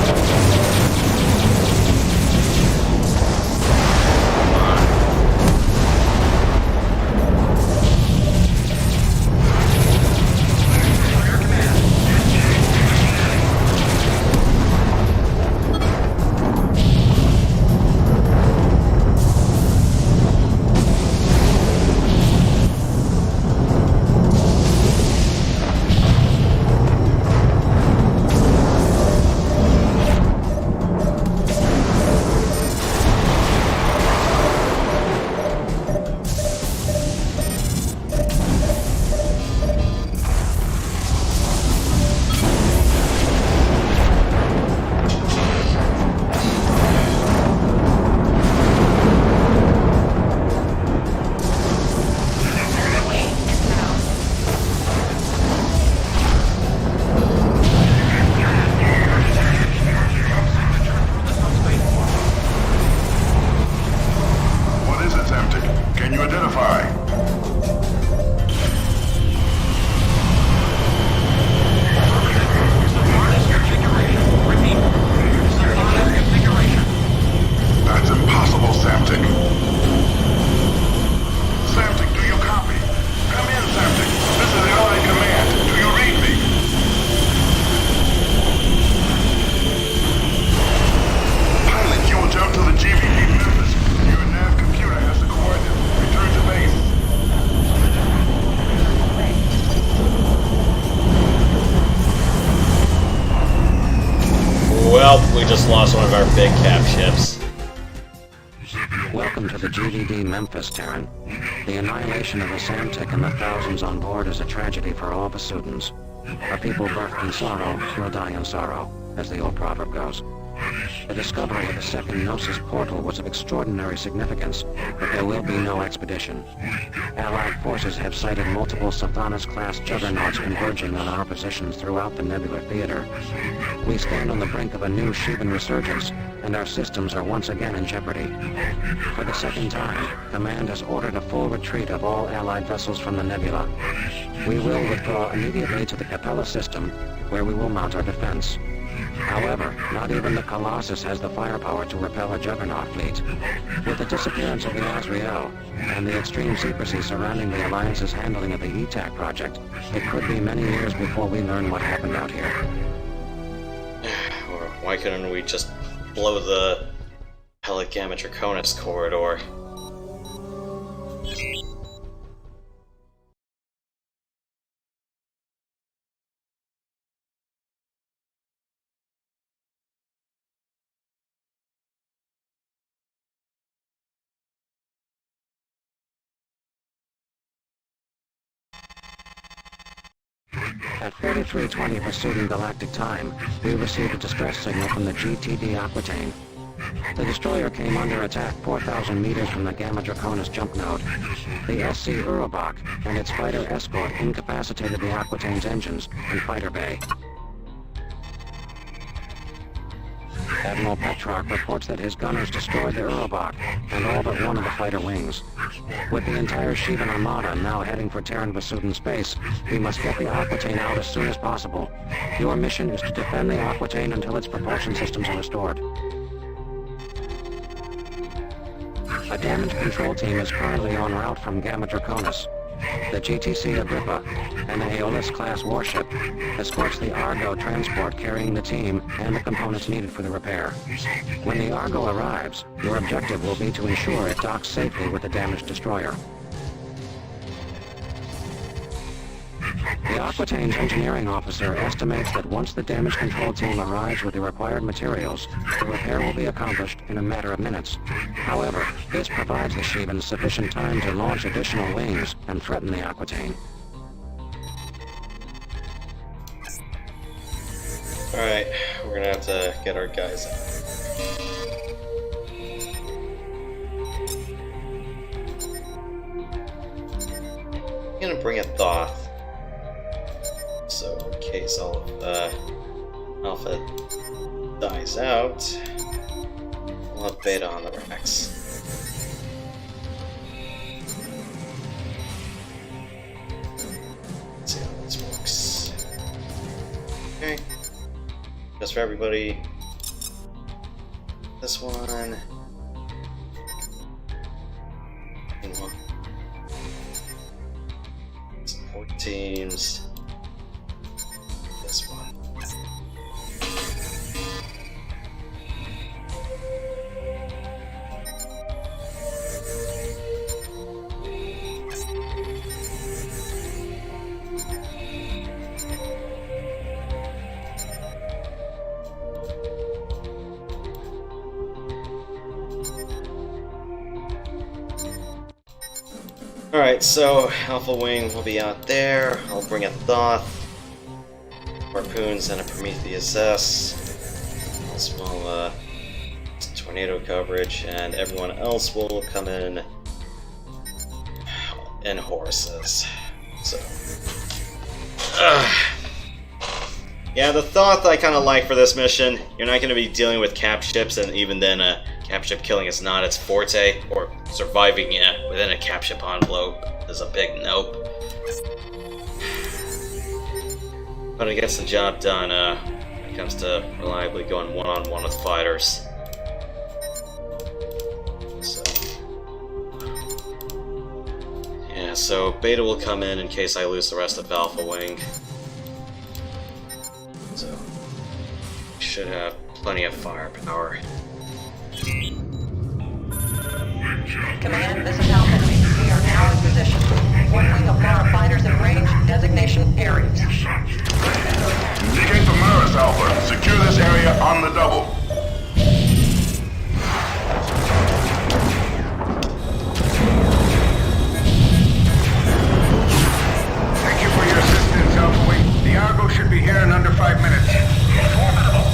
We just lost one of our big cap ships. Welcome to the GDD Memphis, Terran. The annihilation of the Samtic and the thousands on board is a tragedy for all Basudans. A people birthed in sorrow will die in sorrow, as the old proverb goes. The discovery of the second Gnosis portal was of extraordinary significance, but there will be no expedition. Allied forces have sighted multiple Sathanas-class juggernauts converging on our positions throughout the Nebular Theater. We stand on the brink of a new Shivan resurgence, and our systems are once again in jeopardy. For the second time, Command has ordered a full retreat of all Allied vessels from the Nebula. We will withdraw immediately to the Capella system, where we will mount our defense. However, not even the Colossus has the firepower to repel a Juggernaut fleet. With the disappearance of the Azrael, and the extreme secrecy surrounding the Alliance's handling of the ETAC project, it could be many years before we learn what happened out here. Or why couldn't we just blow the Pellet Gamma Draconis corridor? At 4320 Basudan Galactic Time, we received a distress signal from the GTD Aquitaine. The destroyer came under attack 4,000 meters from the Gamma Draconis jump node. The SC Urobach and its fighter escort incapacitated the Aquitaine's engines and fighter bay. Admiral Petrock reports that his gunners destroyed the Eurobot and all but one of the fighter wings. With the entire Shivan Armada now heading for Terran Vasudin space, we must get the Aquitaine out as soon as possible. Your mission is to defend the Aquitaine until its propulsion systems are restored. A damage control team is currently en route from Gamma Draconis. The GTC Agrippa, an Aeolus-class warship, escorts the Argo transport carrying the team and the components needed for the repair. When the Argo arrives, your objective will be to ensure it docks safely with the damaged destroyer. The Aquitaine's engineering officer estimates that once the damage control team arrives with the required materials, the repair will be accomplished in a matter of minutes. However, this provides the Shivans sufficient time to launch additional wings and threaten the Aquitaine. Alright, we're gonna have to get our guys out. I'm gonna bring a Thoth. So, in case all of Alpha dies out, we'll have Beta on the racks. Let's see how this works. Okay. Just for everybody. This one. And one. Support teams. This one. Alright, so Alpha Wing will be out there. I'll bring a Thoth. Harpoons and a Prometheus S, a small tornado coverage, and everyone else will come in horses. So, yeah, the Thoth I kind of like for this mission. You're not going to be dealing with cap ships, and even then, cap ship killing is not its forte, or surviving within a cap ship envelope is a big nope. But it gets the job done when it comes to reliably going one-on-one with fighters. So, yeah, so Beta will come in case I lose the rest of Alpha Wing. So, should have plenty of firepower. Command, this is Alpha Wing. We are now in position. One wing of Mara fighters in range. Designation Ares. Negate the Maris, Alpha. Secure this area on the double. Thank you for your assistance, Alpha Wing. The Argo should be here in under 5 minutes. Formidable.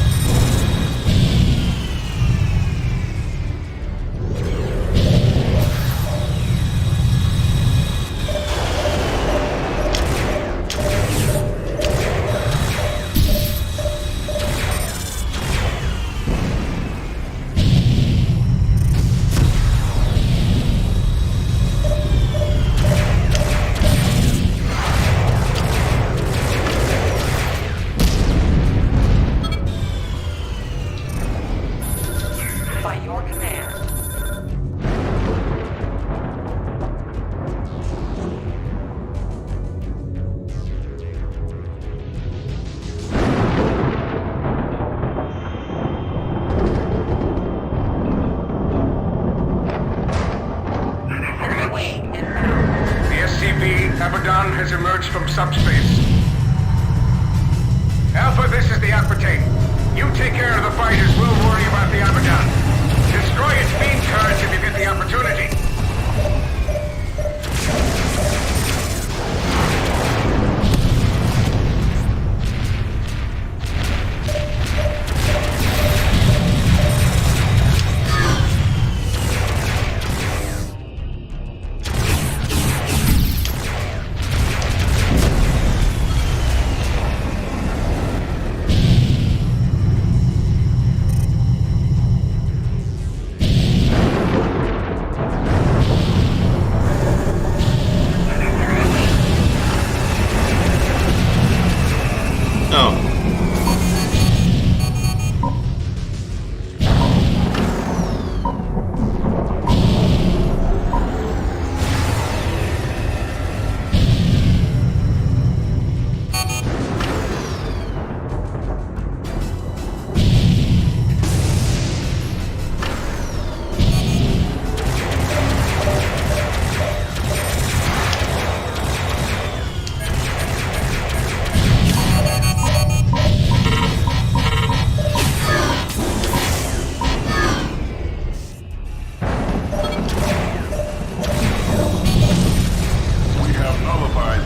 Has emerged from subspace. Alpha, this is the Aquitaine. You take care of the fighters, we'll worry about the Abaddon. Destroy its beam turrets if you get the opportunity.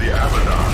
the Abaddon.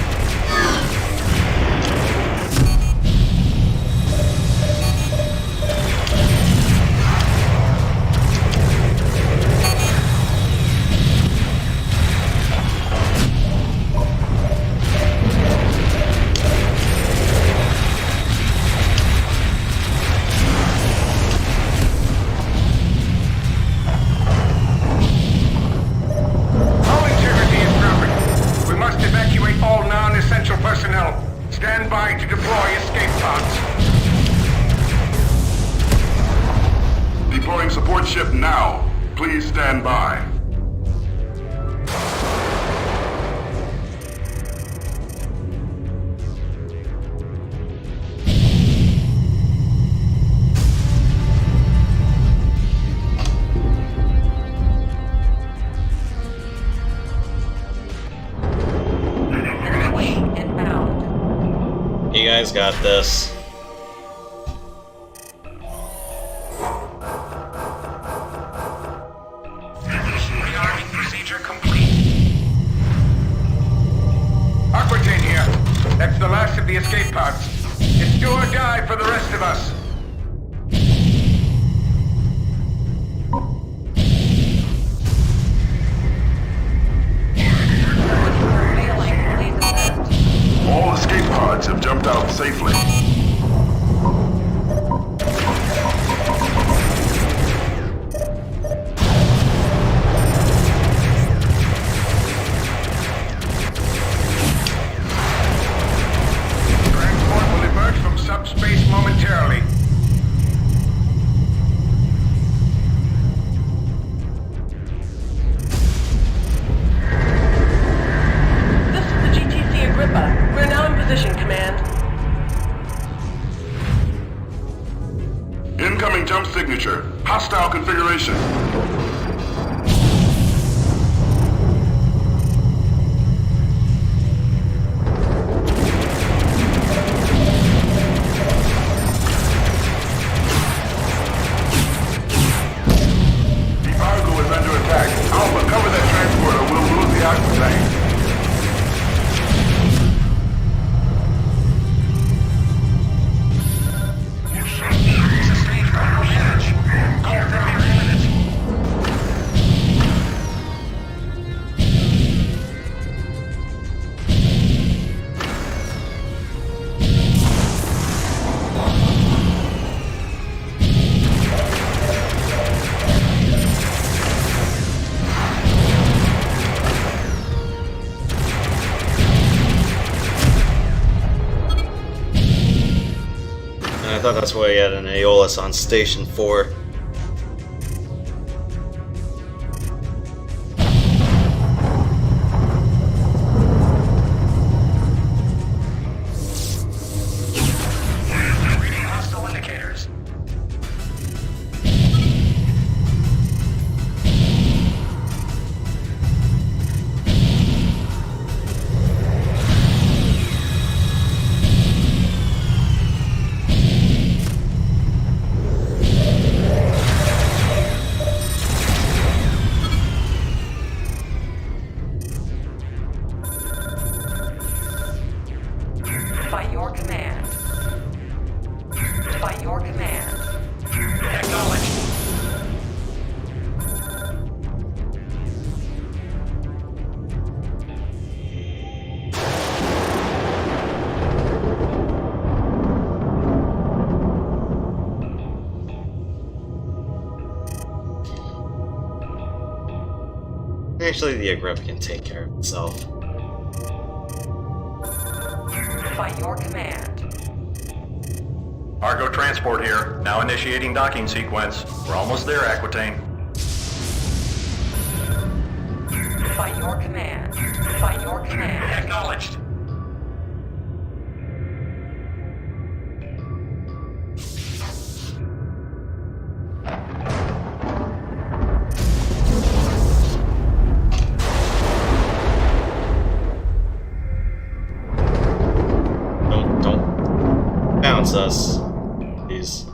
Stand by to deploy escape pods. Deploying support ship now. Please stand by. You guys got this. Rearming procedure complete. Aquitaine here. That's the last of the escape pods. It's do or die for the rest of us. All escape pods have jumped out safely. Transport will emerge from subspace momentarily. This is the GTC Agrippa. We're now in position, Command. Incoming jump signature. Hostile configuration. The Argo is under attack. Alpha, cover that transporter. We'll lose the Aquitaine. I thought that's why he had an Aeolus on Station 4. Reading hostile indicators. By your command. By your command. Acknowledged. Actually, the Agrippa can take care of itself. By your command. Argo transport here. Now initiating docking sequence. We're almost there, Aquitaine. By your command. By your command. Acknowledged. Don't bounce us, please.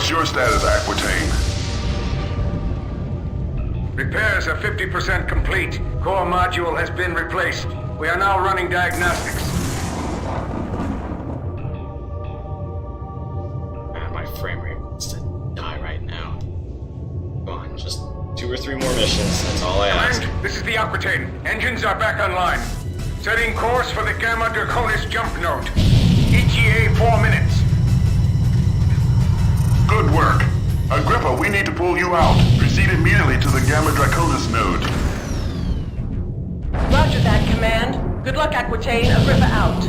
What's your status, Aquitaine? Repairs are 50% complete. Core module has been replaced. We are now running diagnostics. Man, my frame rate wants to die right now. Come on, just 2 or 3 more missions. That's all I ask. Command, this is the Aquitaine. Engines are back online. Setting course for the Gamma Draconis jump node. ETA 4 minutes. Good work. Agrippa, we need to pull you out. Proceed immediately to the Gamma Draconis node. Roger that, Command. Good luck, Aquitaine. Agrippa out.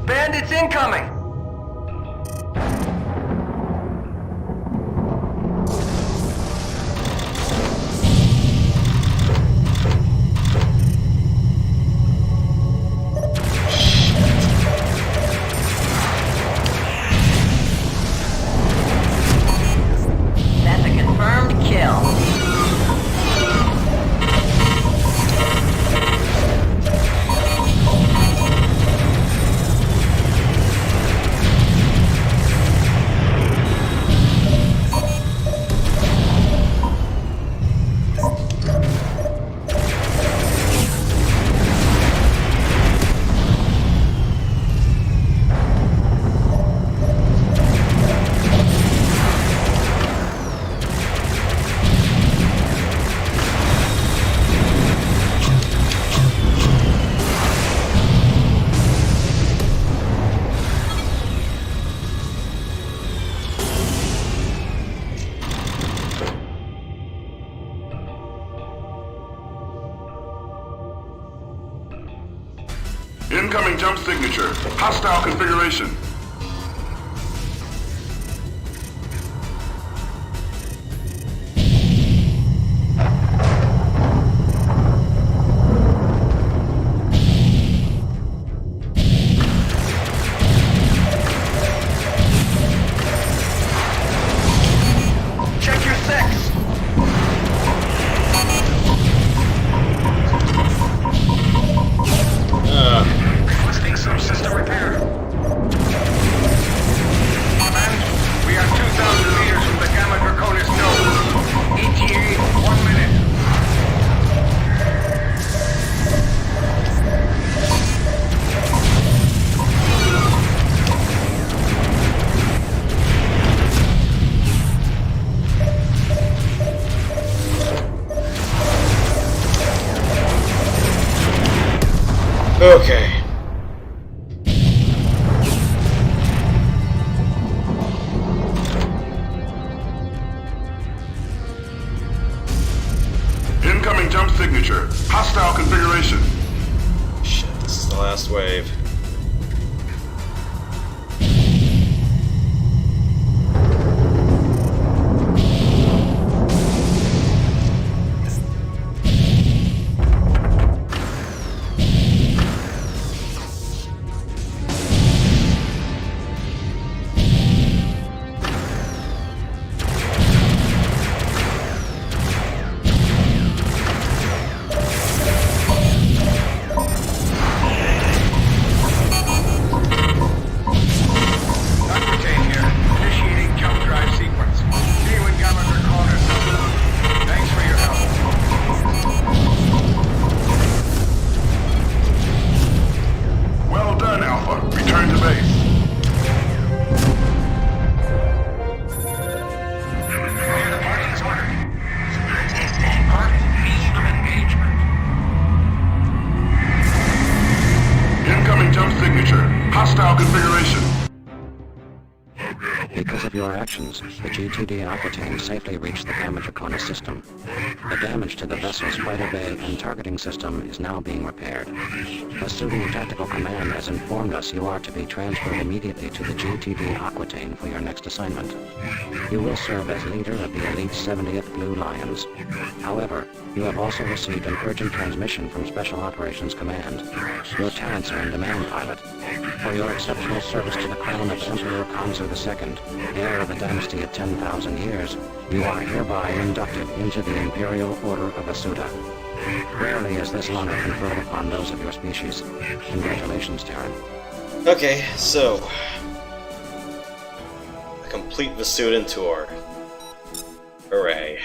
Bandits incoming! That's a confirmed kill. Incoming jump signature. Hostile configuration. Check your six! Requesting subsystem repair. Command, we are 2,000 meters from the Gamma Draconis node. ETA 1 minute. Okay. Incoming jump signature. Hostile configuration. Shit, this is the last wave. Because of your actions, the GTD Aquitaine safely reached the Gamma Draconis system. The damage to the vessel's fighter bay and targeting system is now being repaired. The Sudan Tactical Command has informed us you are to be transferred immediately to the GTD Aquitaine for your next assignment. You will serve as leader of the Elite 70th Blue Lions. However, you have also received an urgent transmission from Special Operations Command. Your talents are in demand, pilot. For your exceptional service to the crown of Emperor Kanzu II, heir of a dynasty of 10,000 years, you are hereby inducted into the Imperial Order of Asuda. Rarely is this honor conferred upon those of your species. Congratulations, Terran. Okay, so a complete Vasudan tour. Hooray.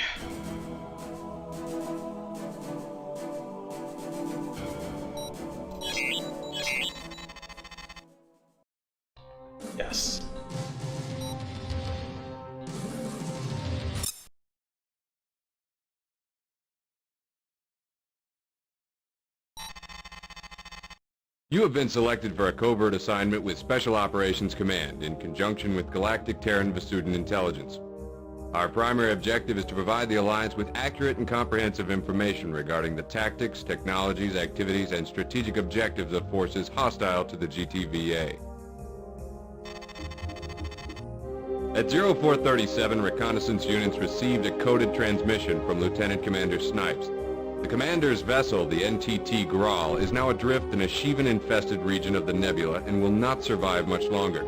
Yes. You have been selected for a covert assignment with Special Operations Command in conjunction with Galactic Terran Vasudan Intelligence. Our primary objective is to provide the Alliance with accurate and comprehensive information regarding the tactics, technologies, activities, and strategic objectives of forces hostile to the GTVA. At 0437, reconnaissance units received a coded transmission from Lieutenant Commander Snipes. The commander's vessel, the NTT Graal, is now adrift in a Shivan-infested region of the nebula and will not survive much longer.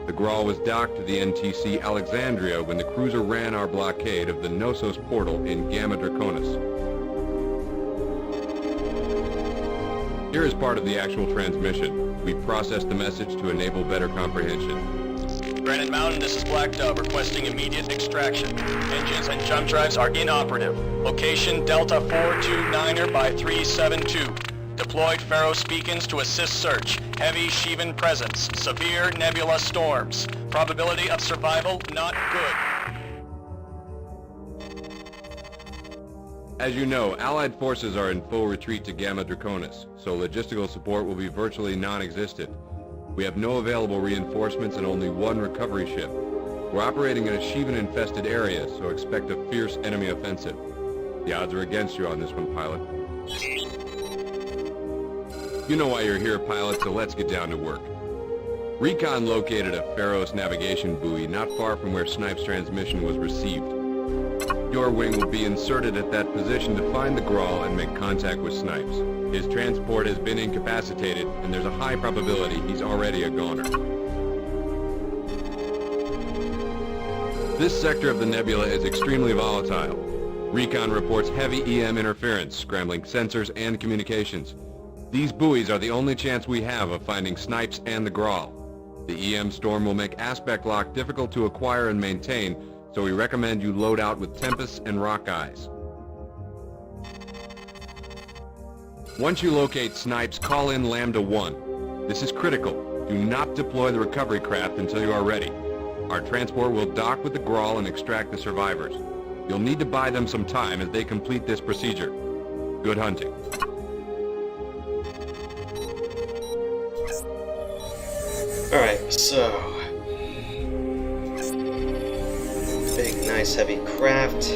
The Graal was docked to the NTC Alexandria when the cruiser ran our blockade of the Knossos portal in Gamma Draconis. Here is part of the actual transmission. We processed the message to enable better comprehension. Granite Mountain, this is Black Dove, requesting immediate extraction. Engines and jump drives are inoperative. Location Delta 429er by 372. Deployed Pharos beacons to assist search. Heavy Shivan presence. Severe nebula storms. Probability of survival not good. As you know, Allied forces are in full retreat to Gamma Draconis, so logistical support will be virtually non-existent. We have no available reinforcements and only one recovery ship. We're operating in a Shivan-infested area, so expect a fierce enemy offensive. The odds are against you on this one, pilot. You know why you're here, pilot, so let's get down to work. Recon located a Pharos navigation buoy not far from where Snipes' transmission was received. Your wing will be inserted at that position to find the Graal and make contact with Snipes. His transport has been incapacitated, and there's a high probability he's already a goner. This sector of the nebula is extremely volatile. Recon reports heavy EM interference, scrambling sensors and communications. These buoys are the only chance we have of finding Snipes and the Graal. The EM storm will make aspect lock difficult to acquire and maintain, so we recommend you load out with Tempest and Rock Eyes. Once you locate Snipes, call in Lambda 1. This is critical. Do not deploy the recovery craft until you are ready. Our transport will dock with the Graal and extract the survivors. You'll need to buy them some time as they complete this procedure. Good hunting. Alright, so... big, nice, heavy craft.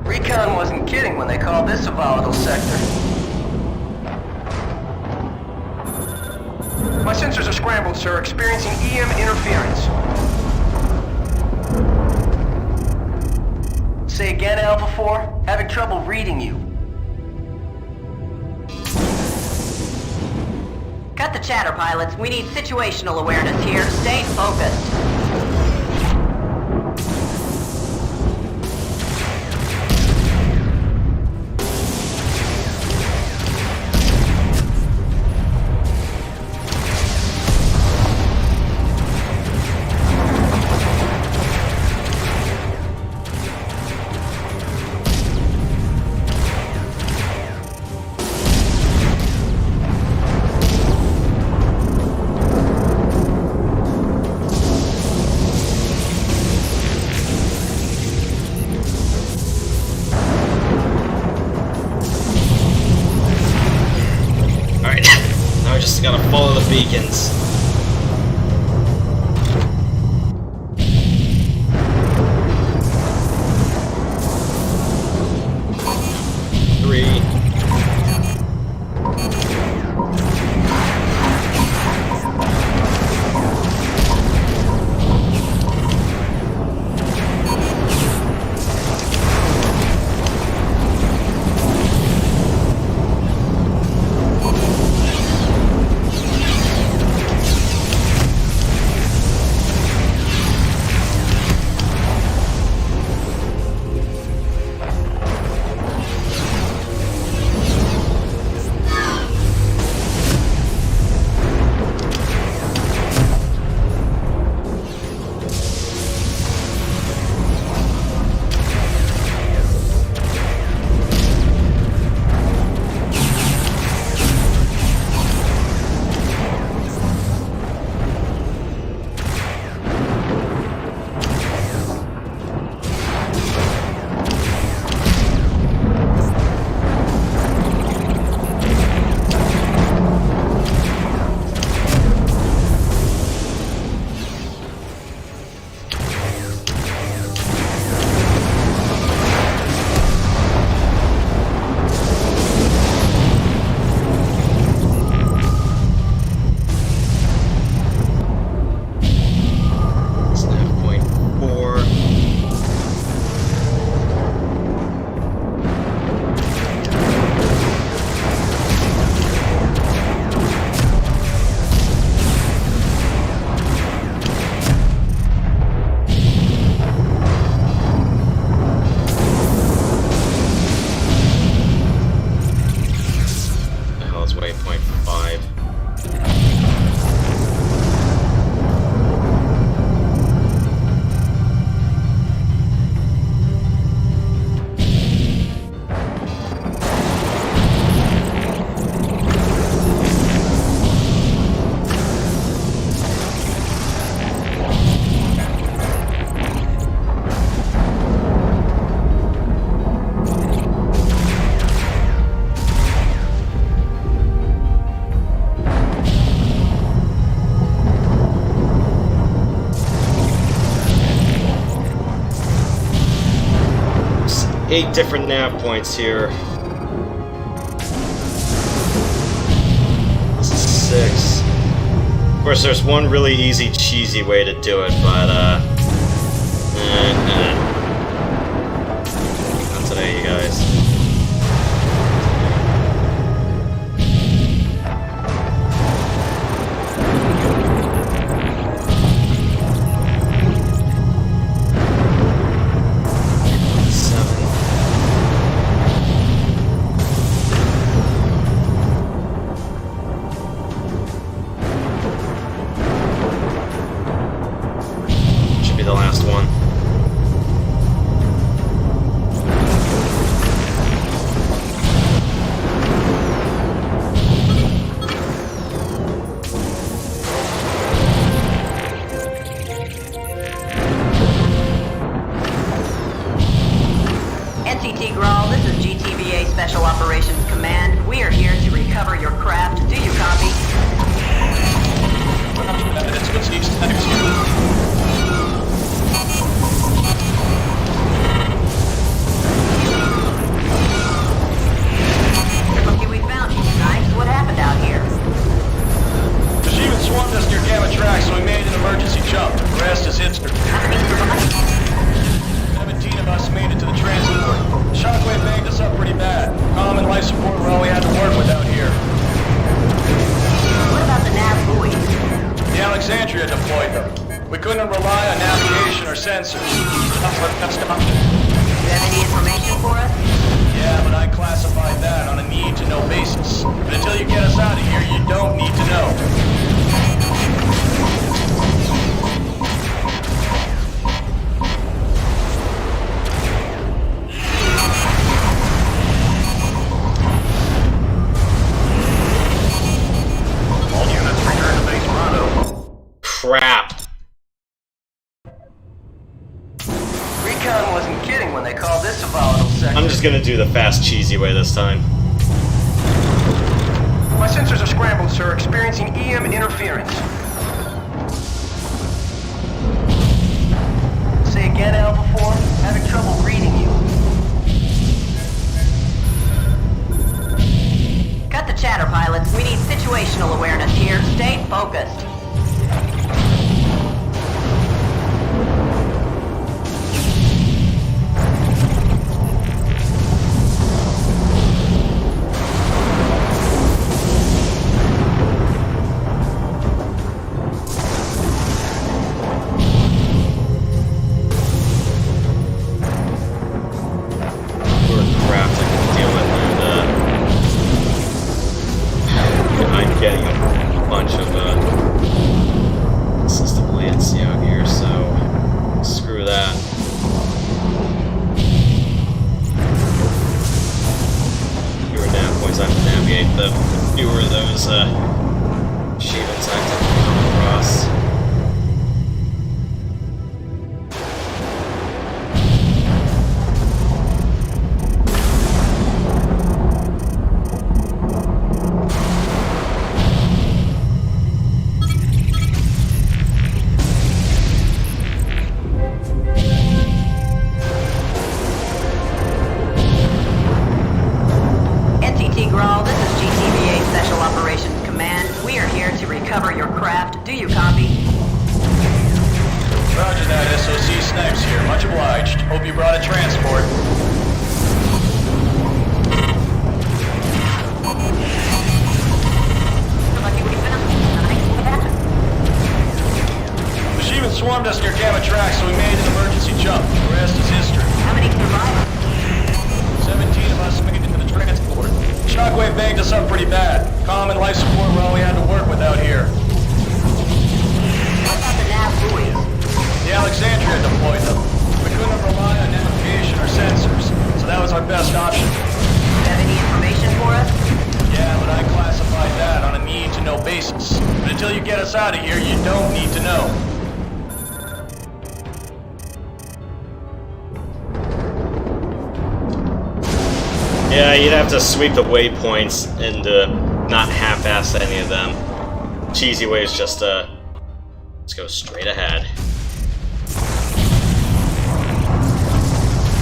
Recon wasn't kidding when they called this a volatile sector. My sensors are scrambled, sir, experiencing EM interference. Say again, Alpha 4? Having trouble reading you. Cut the chatter, pilots. We need situational awareness here. Stay focused. just gotta follow the beacons. Eight different nav points here. This is 6. Of course, there's one really easy, cheesy way to do it, but not today, you guys. Crap. Recon wasn't kidding when they called this a volatile sector. I'm just gonna do the fast, cheesy way this time. My sensors are scrambled, sir, experiencing EM interference. Say again, Alpha 4. Having trouble reading you. Cut the chatter, pilots. We need situational awareness here. Stay focused. Swarmed us near Gamma Track, so we made an emergency jump. The rest is history. How many survived? 17 of us made it into the transport. Shockwave banged us up pretty bad. Comm and life support were all we had to work with out here. What about the nav buoys? The Alexandria deployed them. We couldn't rely on navigation or sensors, so that was our best option. Do you have any information for us? Yeah, but I classified that on a need-to-know basis. But until you get us out of here, you don't need to know. Yeah, you'd have to sweep the waypoints and not half-ass any of them. Cheesy way is just let's go straight ahead.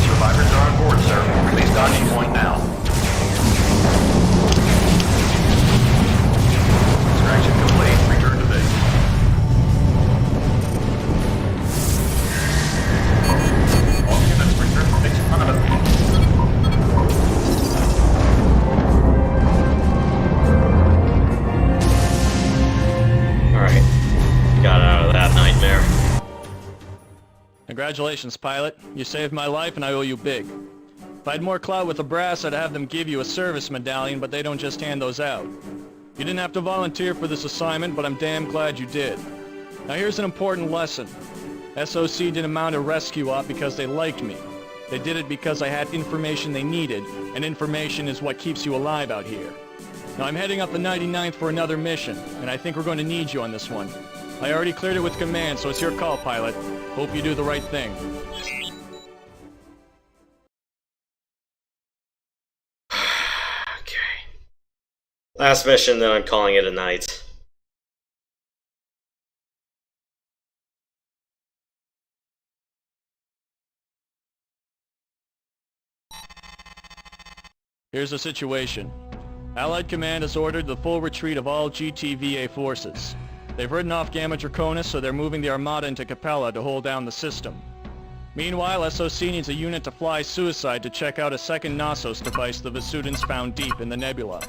Survivors are on board, sir. Release docking point now. Extraction complete. Return to base. All units return to base permanently. Got out of that nightmare. Congratulations, pilot. You saved my life and I owe you big. If I had more clout with the brass, I'd have them give you a service medallion, but they don't just hand those out. You didn't have to volunteer for this assignment, but I'm damn glad you did. Now here's an important lesson. SOC didn't mount a rescue op because they liked me. They did it because I had information they needed, and information is what keeps you alive out here. Now I'm heading up the 99th for another mission, and I think we're going to need you on this one. I already cleared it with command, so it's your call, pilot. Hope you do the right thing. Okay. Last mission, then I'm calling it a night. Here's the situation. Allied Command has ordered the full retreat of all GTVA forces. They've ridden off Gamma Draconis, so they're moving the Armada into Capella to hold down the system. Meanwhile, SOC needs a unit to fly Suicide to check out a second Knossos device the Vesudans found deep in the nebula.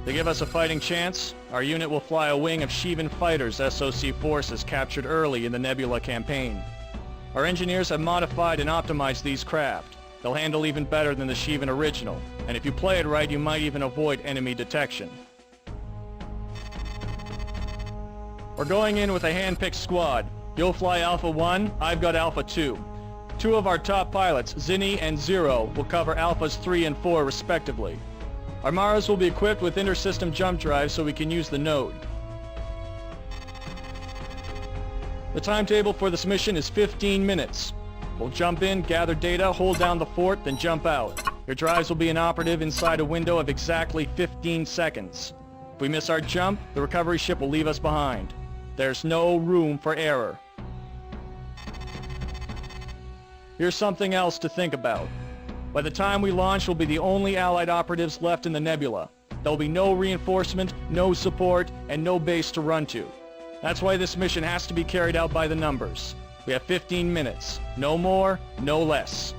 To give us a fighting chance, our unit will fly a wing of Sheevan fighters SOC forces captured early in the Nebula campaign. Our engineers have modified and optimized these craft. They'll handle even better than the Sheevan original, and if you play it right, you might even avoid enemy detection. We're going in with a hand-picked squad. You'll fly Alpha 1, I've got Alpha 2. Two of our top pilots, Zinni and Zero, will cover Alphas 3 and 4 respectively. Our Maras will be equipped with inter-system jump drives so we can use the node. The timetable for this mission is 15 minutes. We'll jump in, gather data, hold down the fort, then jump out. Your drives will be inoperative inside a window of exactly 15 seconds. If we miss our jump, the recovery ship will leave us behind. There's no room for error. Here's something else to think about. By the time we launch, we'll be the only Allied operatives left in the nebula. There'll be no reinforcement, no support, and no base to run to. That's why this mission has to be carried out by the numbers. We have 15 minutes. No more, no less.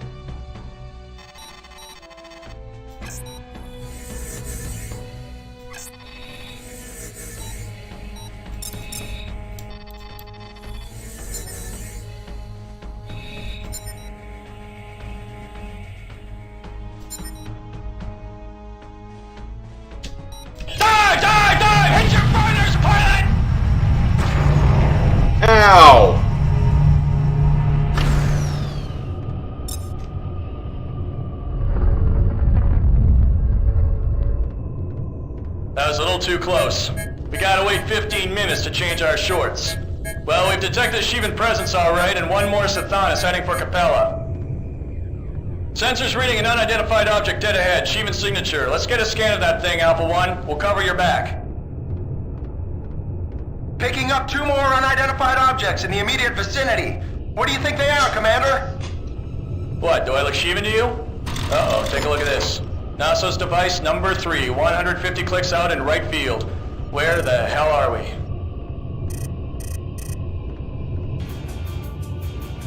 Ow! That was a little too close. We gotta wait 15 minutes to change our shorts. Well, we've detected a Sheevan presence alright, and one more Sathan is heading for Capella. Sensors reading an unidentified object dead ahead, Sheevan signature. Let's get a scan of that thing, Alpha 1. We'll cover your back. Picking up 2 more unidentified objects in the immediate vicinity. What do you think they are, Commander? What, do I look Sheevan to you? Uh-oh, take a look at this. NASA's device number 3, 150 clicks out in right field. Where the hell are we?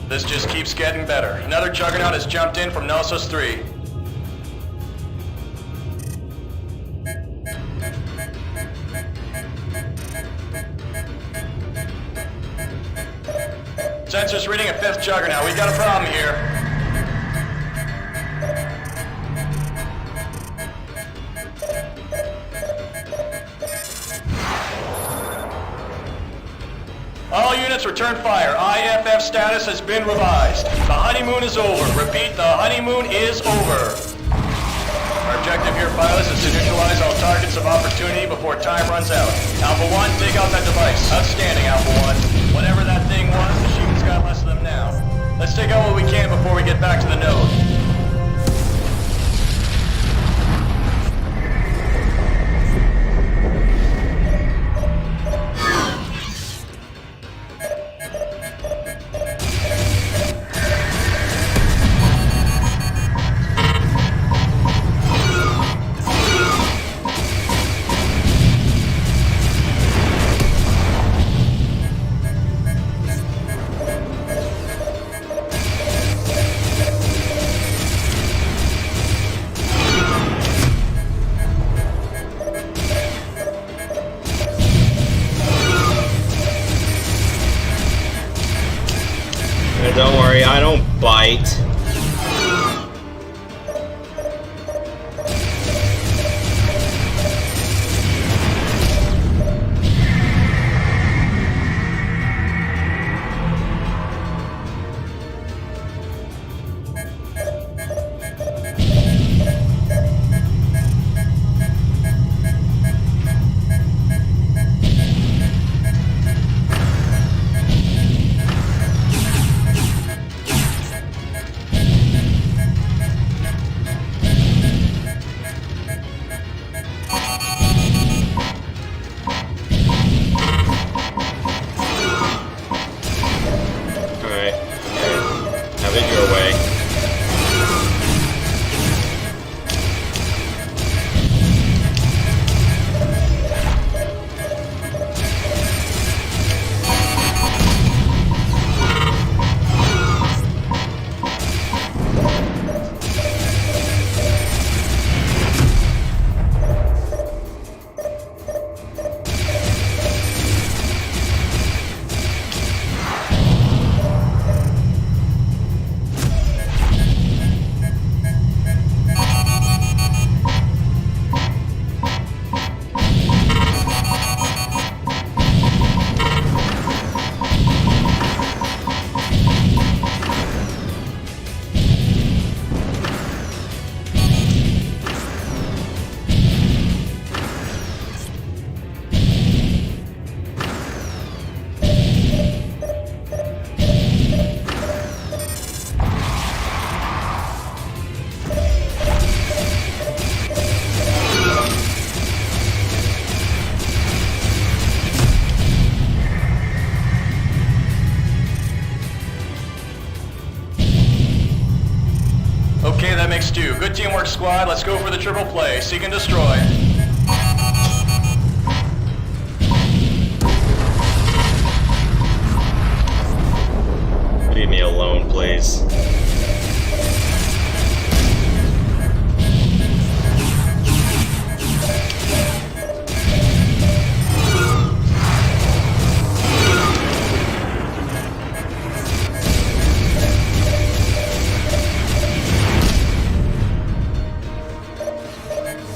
This just keeps getting better. Another juggernaut has jumped in from Knossos 3. Sensors reading a 5th juggernaut. We got a problem here. All units return fire. IFF status has been revised. The honeymoon is over. Repeat, the honeymoon is over. Our objective here, pilots, is to neutralize all targets of opportunity before time runs out. Alpha 1, take out that device. Outstanding, Alpha 1. Whatever that thing was, the Sheevan's got less of them now. Let's take out what we can before we get back to the node. teamwork, squad. Let's go for the triple play. Seek and destroy. Leave me alone, please.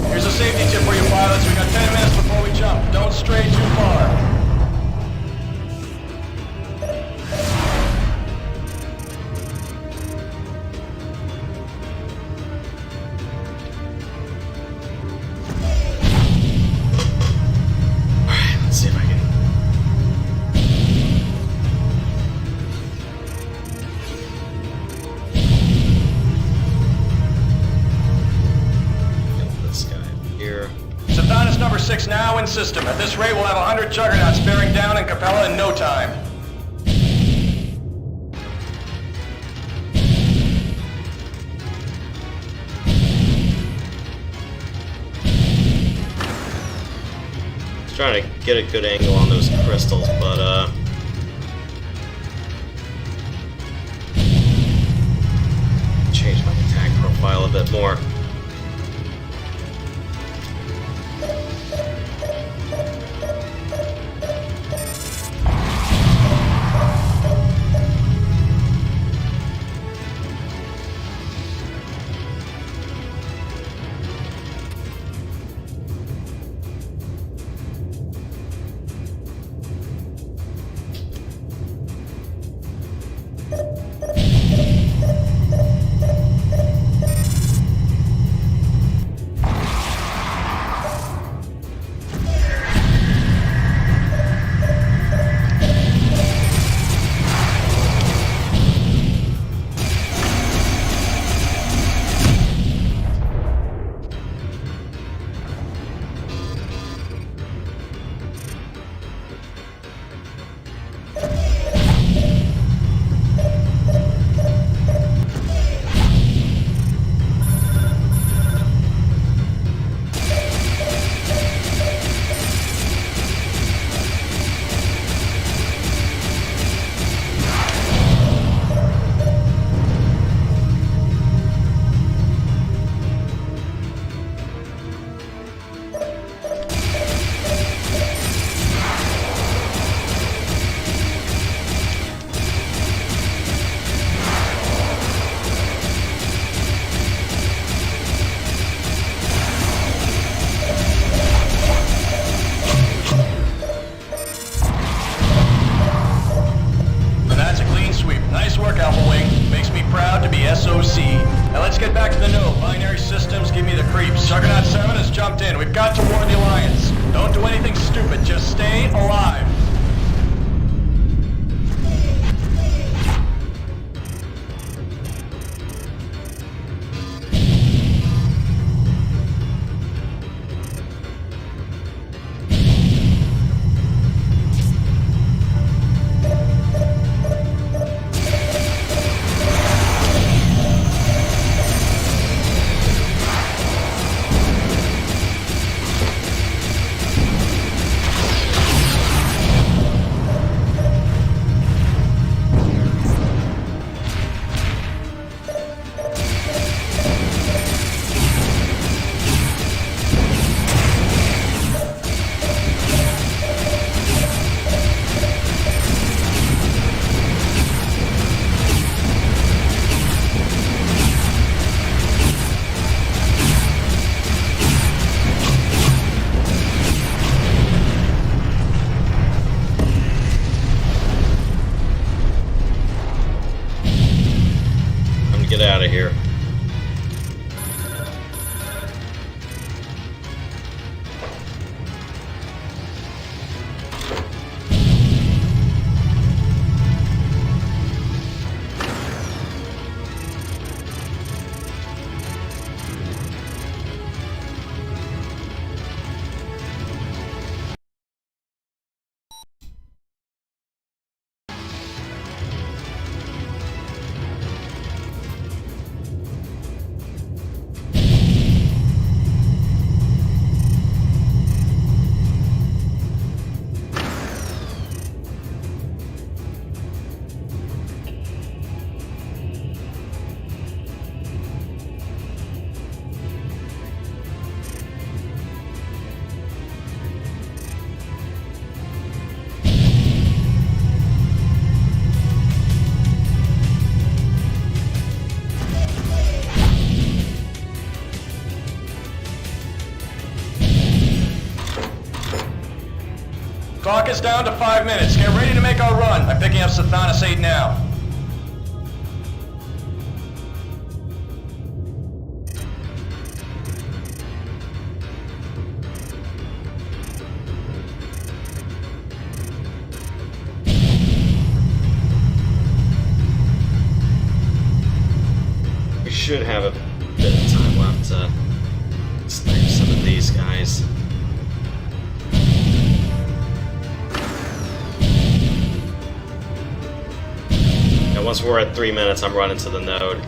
Here's a safety tip for you pilots. We got 10 minutes before we jump. Don't stray too far. Let's see if I can. Get this guy here. Sathanas number 6 now in system. At this rate, we'll have 100 juggernauts bearing down in Capella in no time. Trying to get a good angle on those crystals, but change my attack profile a bit more. SOC. Now let's get back to the know. Binary systems give me the creeps. Juggernaut 7 has jumped in. We've got to warn the Alliance. Don't do anything stupid. Just stay alive. Clock is down to 5 minutes. Get ready to make our run. I'm picking up Sathanas 8 now. We should have a bit of time left to snipe some of these guys. Once we're at 3 minutes, I'm running to the node.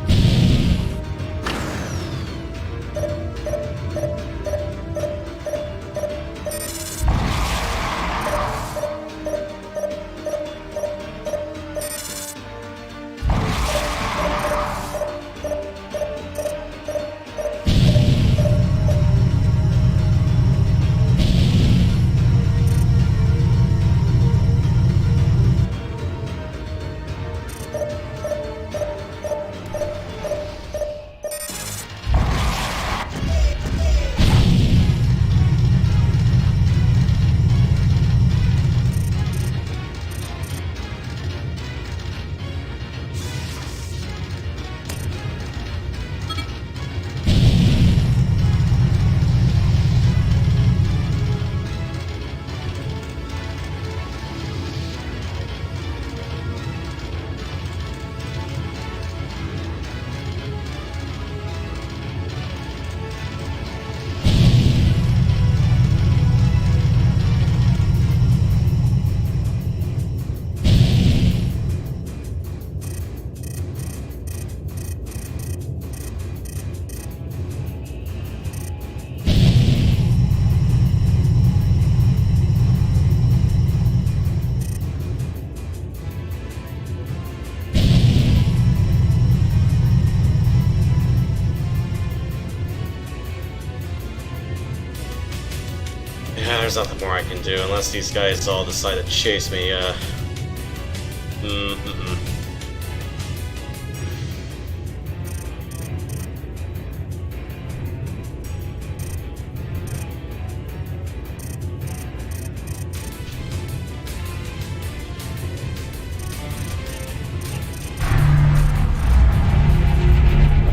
Yeah, there's nothing more I can do unless these guys all decide to chase me, I've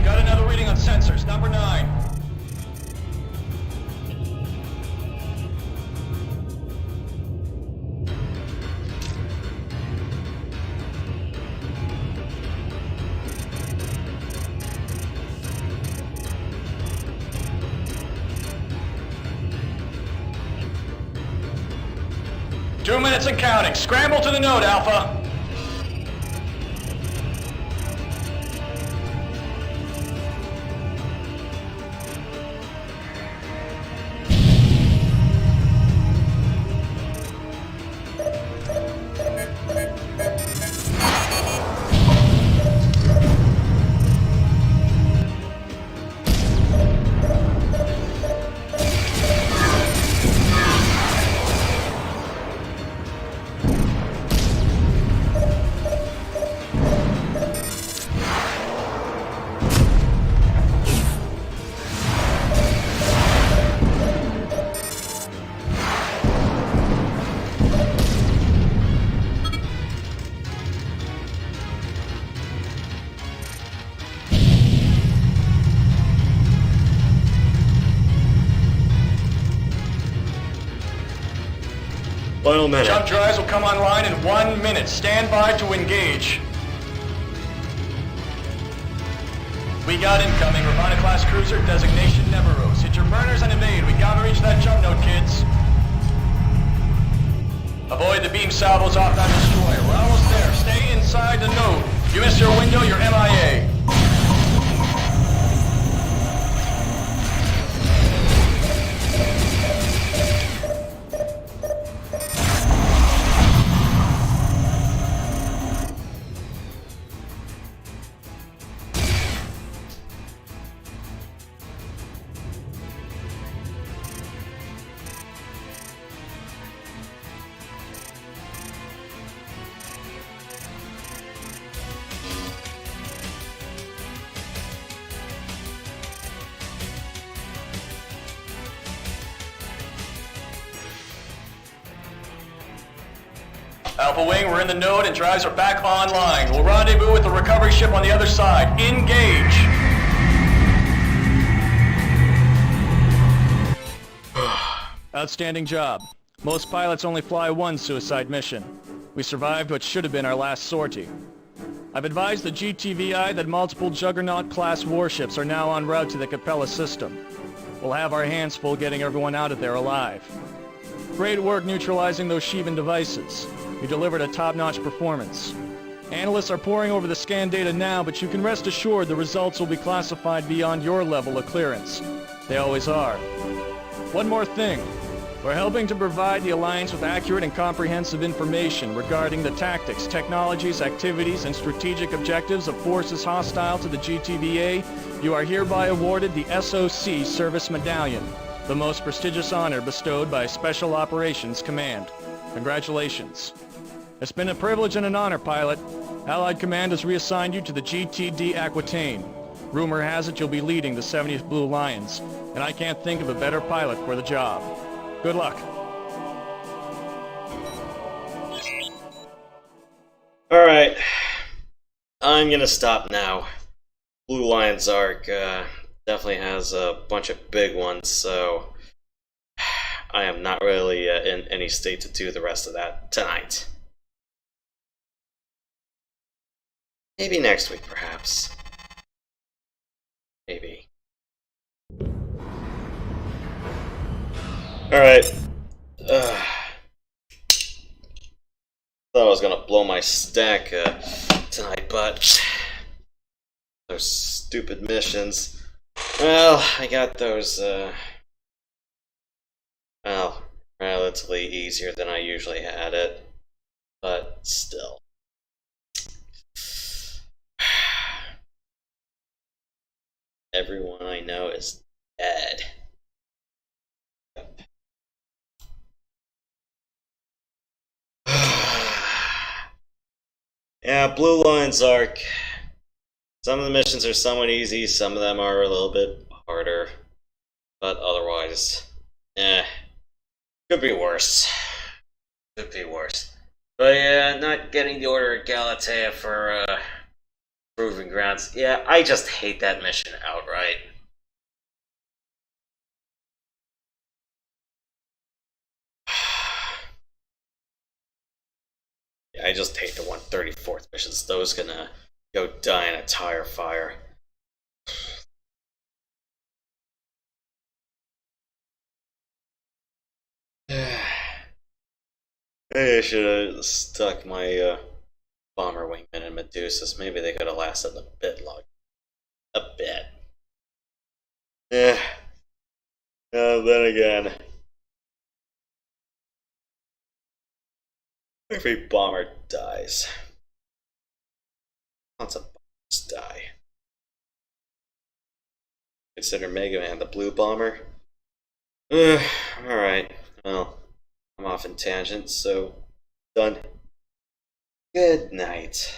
got another reading on sensors, number 9. Two minutes and counting. Scramble to the node, Alpha. Final minute. Jump drives will come online in 1 minute. Stand by to engage. We got incoming. Ravana-class cruiser, designation Neveros. Hit your burners and evade. We gotta reach that jump node, kids. Avoid the beam salvos off that destroyer. We're almost there. Stay inside the node. You miss your window, you're MIA. Alpha Wing, we're in the node and drives are back online. We'll rendezvous with the recovery ship on the other side. Engage! Outstanding job. Most pilots only fly one suicide mission. We survived what should have been our last sortie. I've advised the GTVI that multiple Juggernaut-class warships are now en route to the Capella system. We'll have our hands full getting everyone out of there alive. Great work neutralizing those Sheevan devices. You delivered a top-notch performance. Analysts are poring over the scan data now, but you can rest assured the results will be classified beyond your level of clearance. They always are. One more thing. We're helping to provide the Alliance with accurate and comprehensive information regarding the tactics, technologies, activities, and strategic objectives of forces hostile to the GTVA. You are hereby awarded the SOC Service Medallion, the most prestigious honor bestowed by Special Operations Command. Congratulations. It's been a privilege and an honor, pilot. Allied Command has reassigned you to the GTD Aquitaine. Rumor has it you'll be leading the 70th Blue Lions, and I can't think of a better pilot for the job. Good luck. Alright. I'm gonna stop now. Blue Lions arc definitely has a bunch of big ones, so I am not really in any state to do the rest of that tonight. Maybe next week, perhaps. Maybe. Alright. Thought I was gonna blow my stack tonight, but those stupid missions. Well, I got those, well, relatively easier than I usually had it, but still. Everyone I know is dead. Yeah, Blue Lions arc. Some of the missions are somewhat easy, some of them are a little bit harder. But otherwise, could be worse. Could be worse. But yeah, not getting the Order of Galatea for Proving Grounds. Yeah, I just hate that mission outright. Yeah, I just hate the 134th missions. Those gonna go die in a tire fire. Maybe I should have stuck my bomber wingmen and Medusas. Maybe they could have lasted a bit longer. A bit. Yeah. Then again, every bomber dies. Lots of bombers die. Consider Mega Man the blue bomber. Alright. Well, I'm off in tangents, so done. Good night.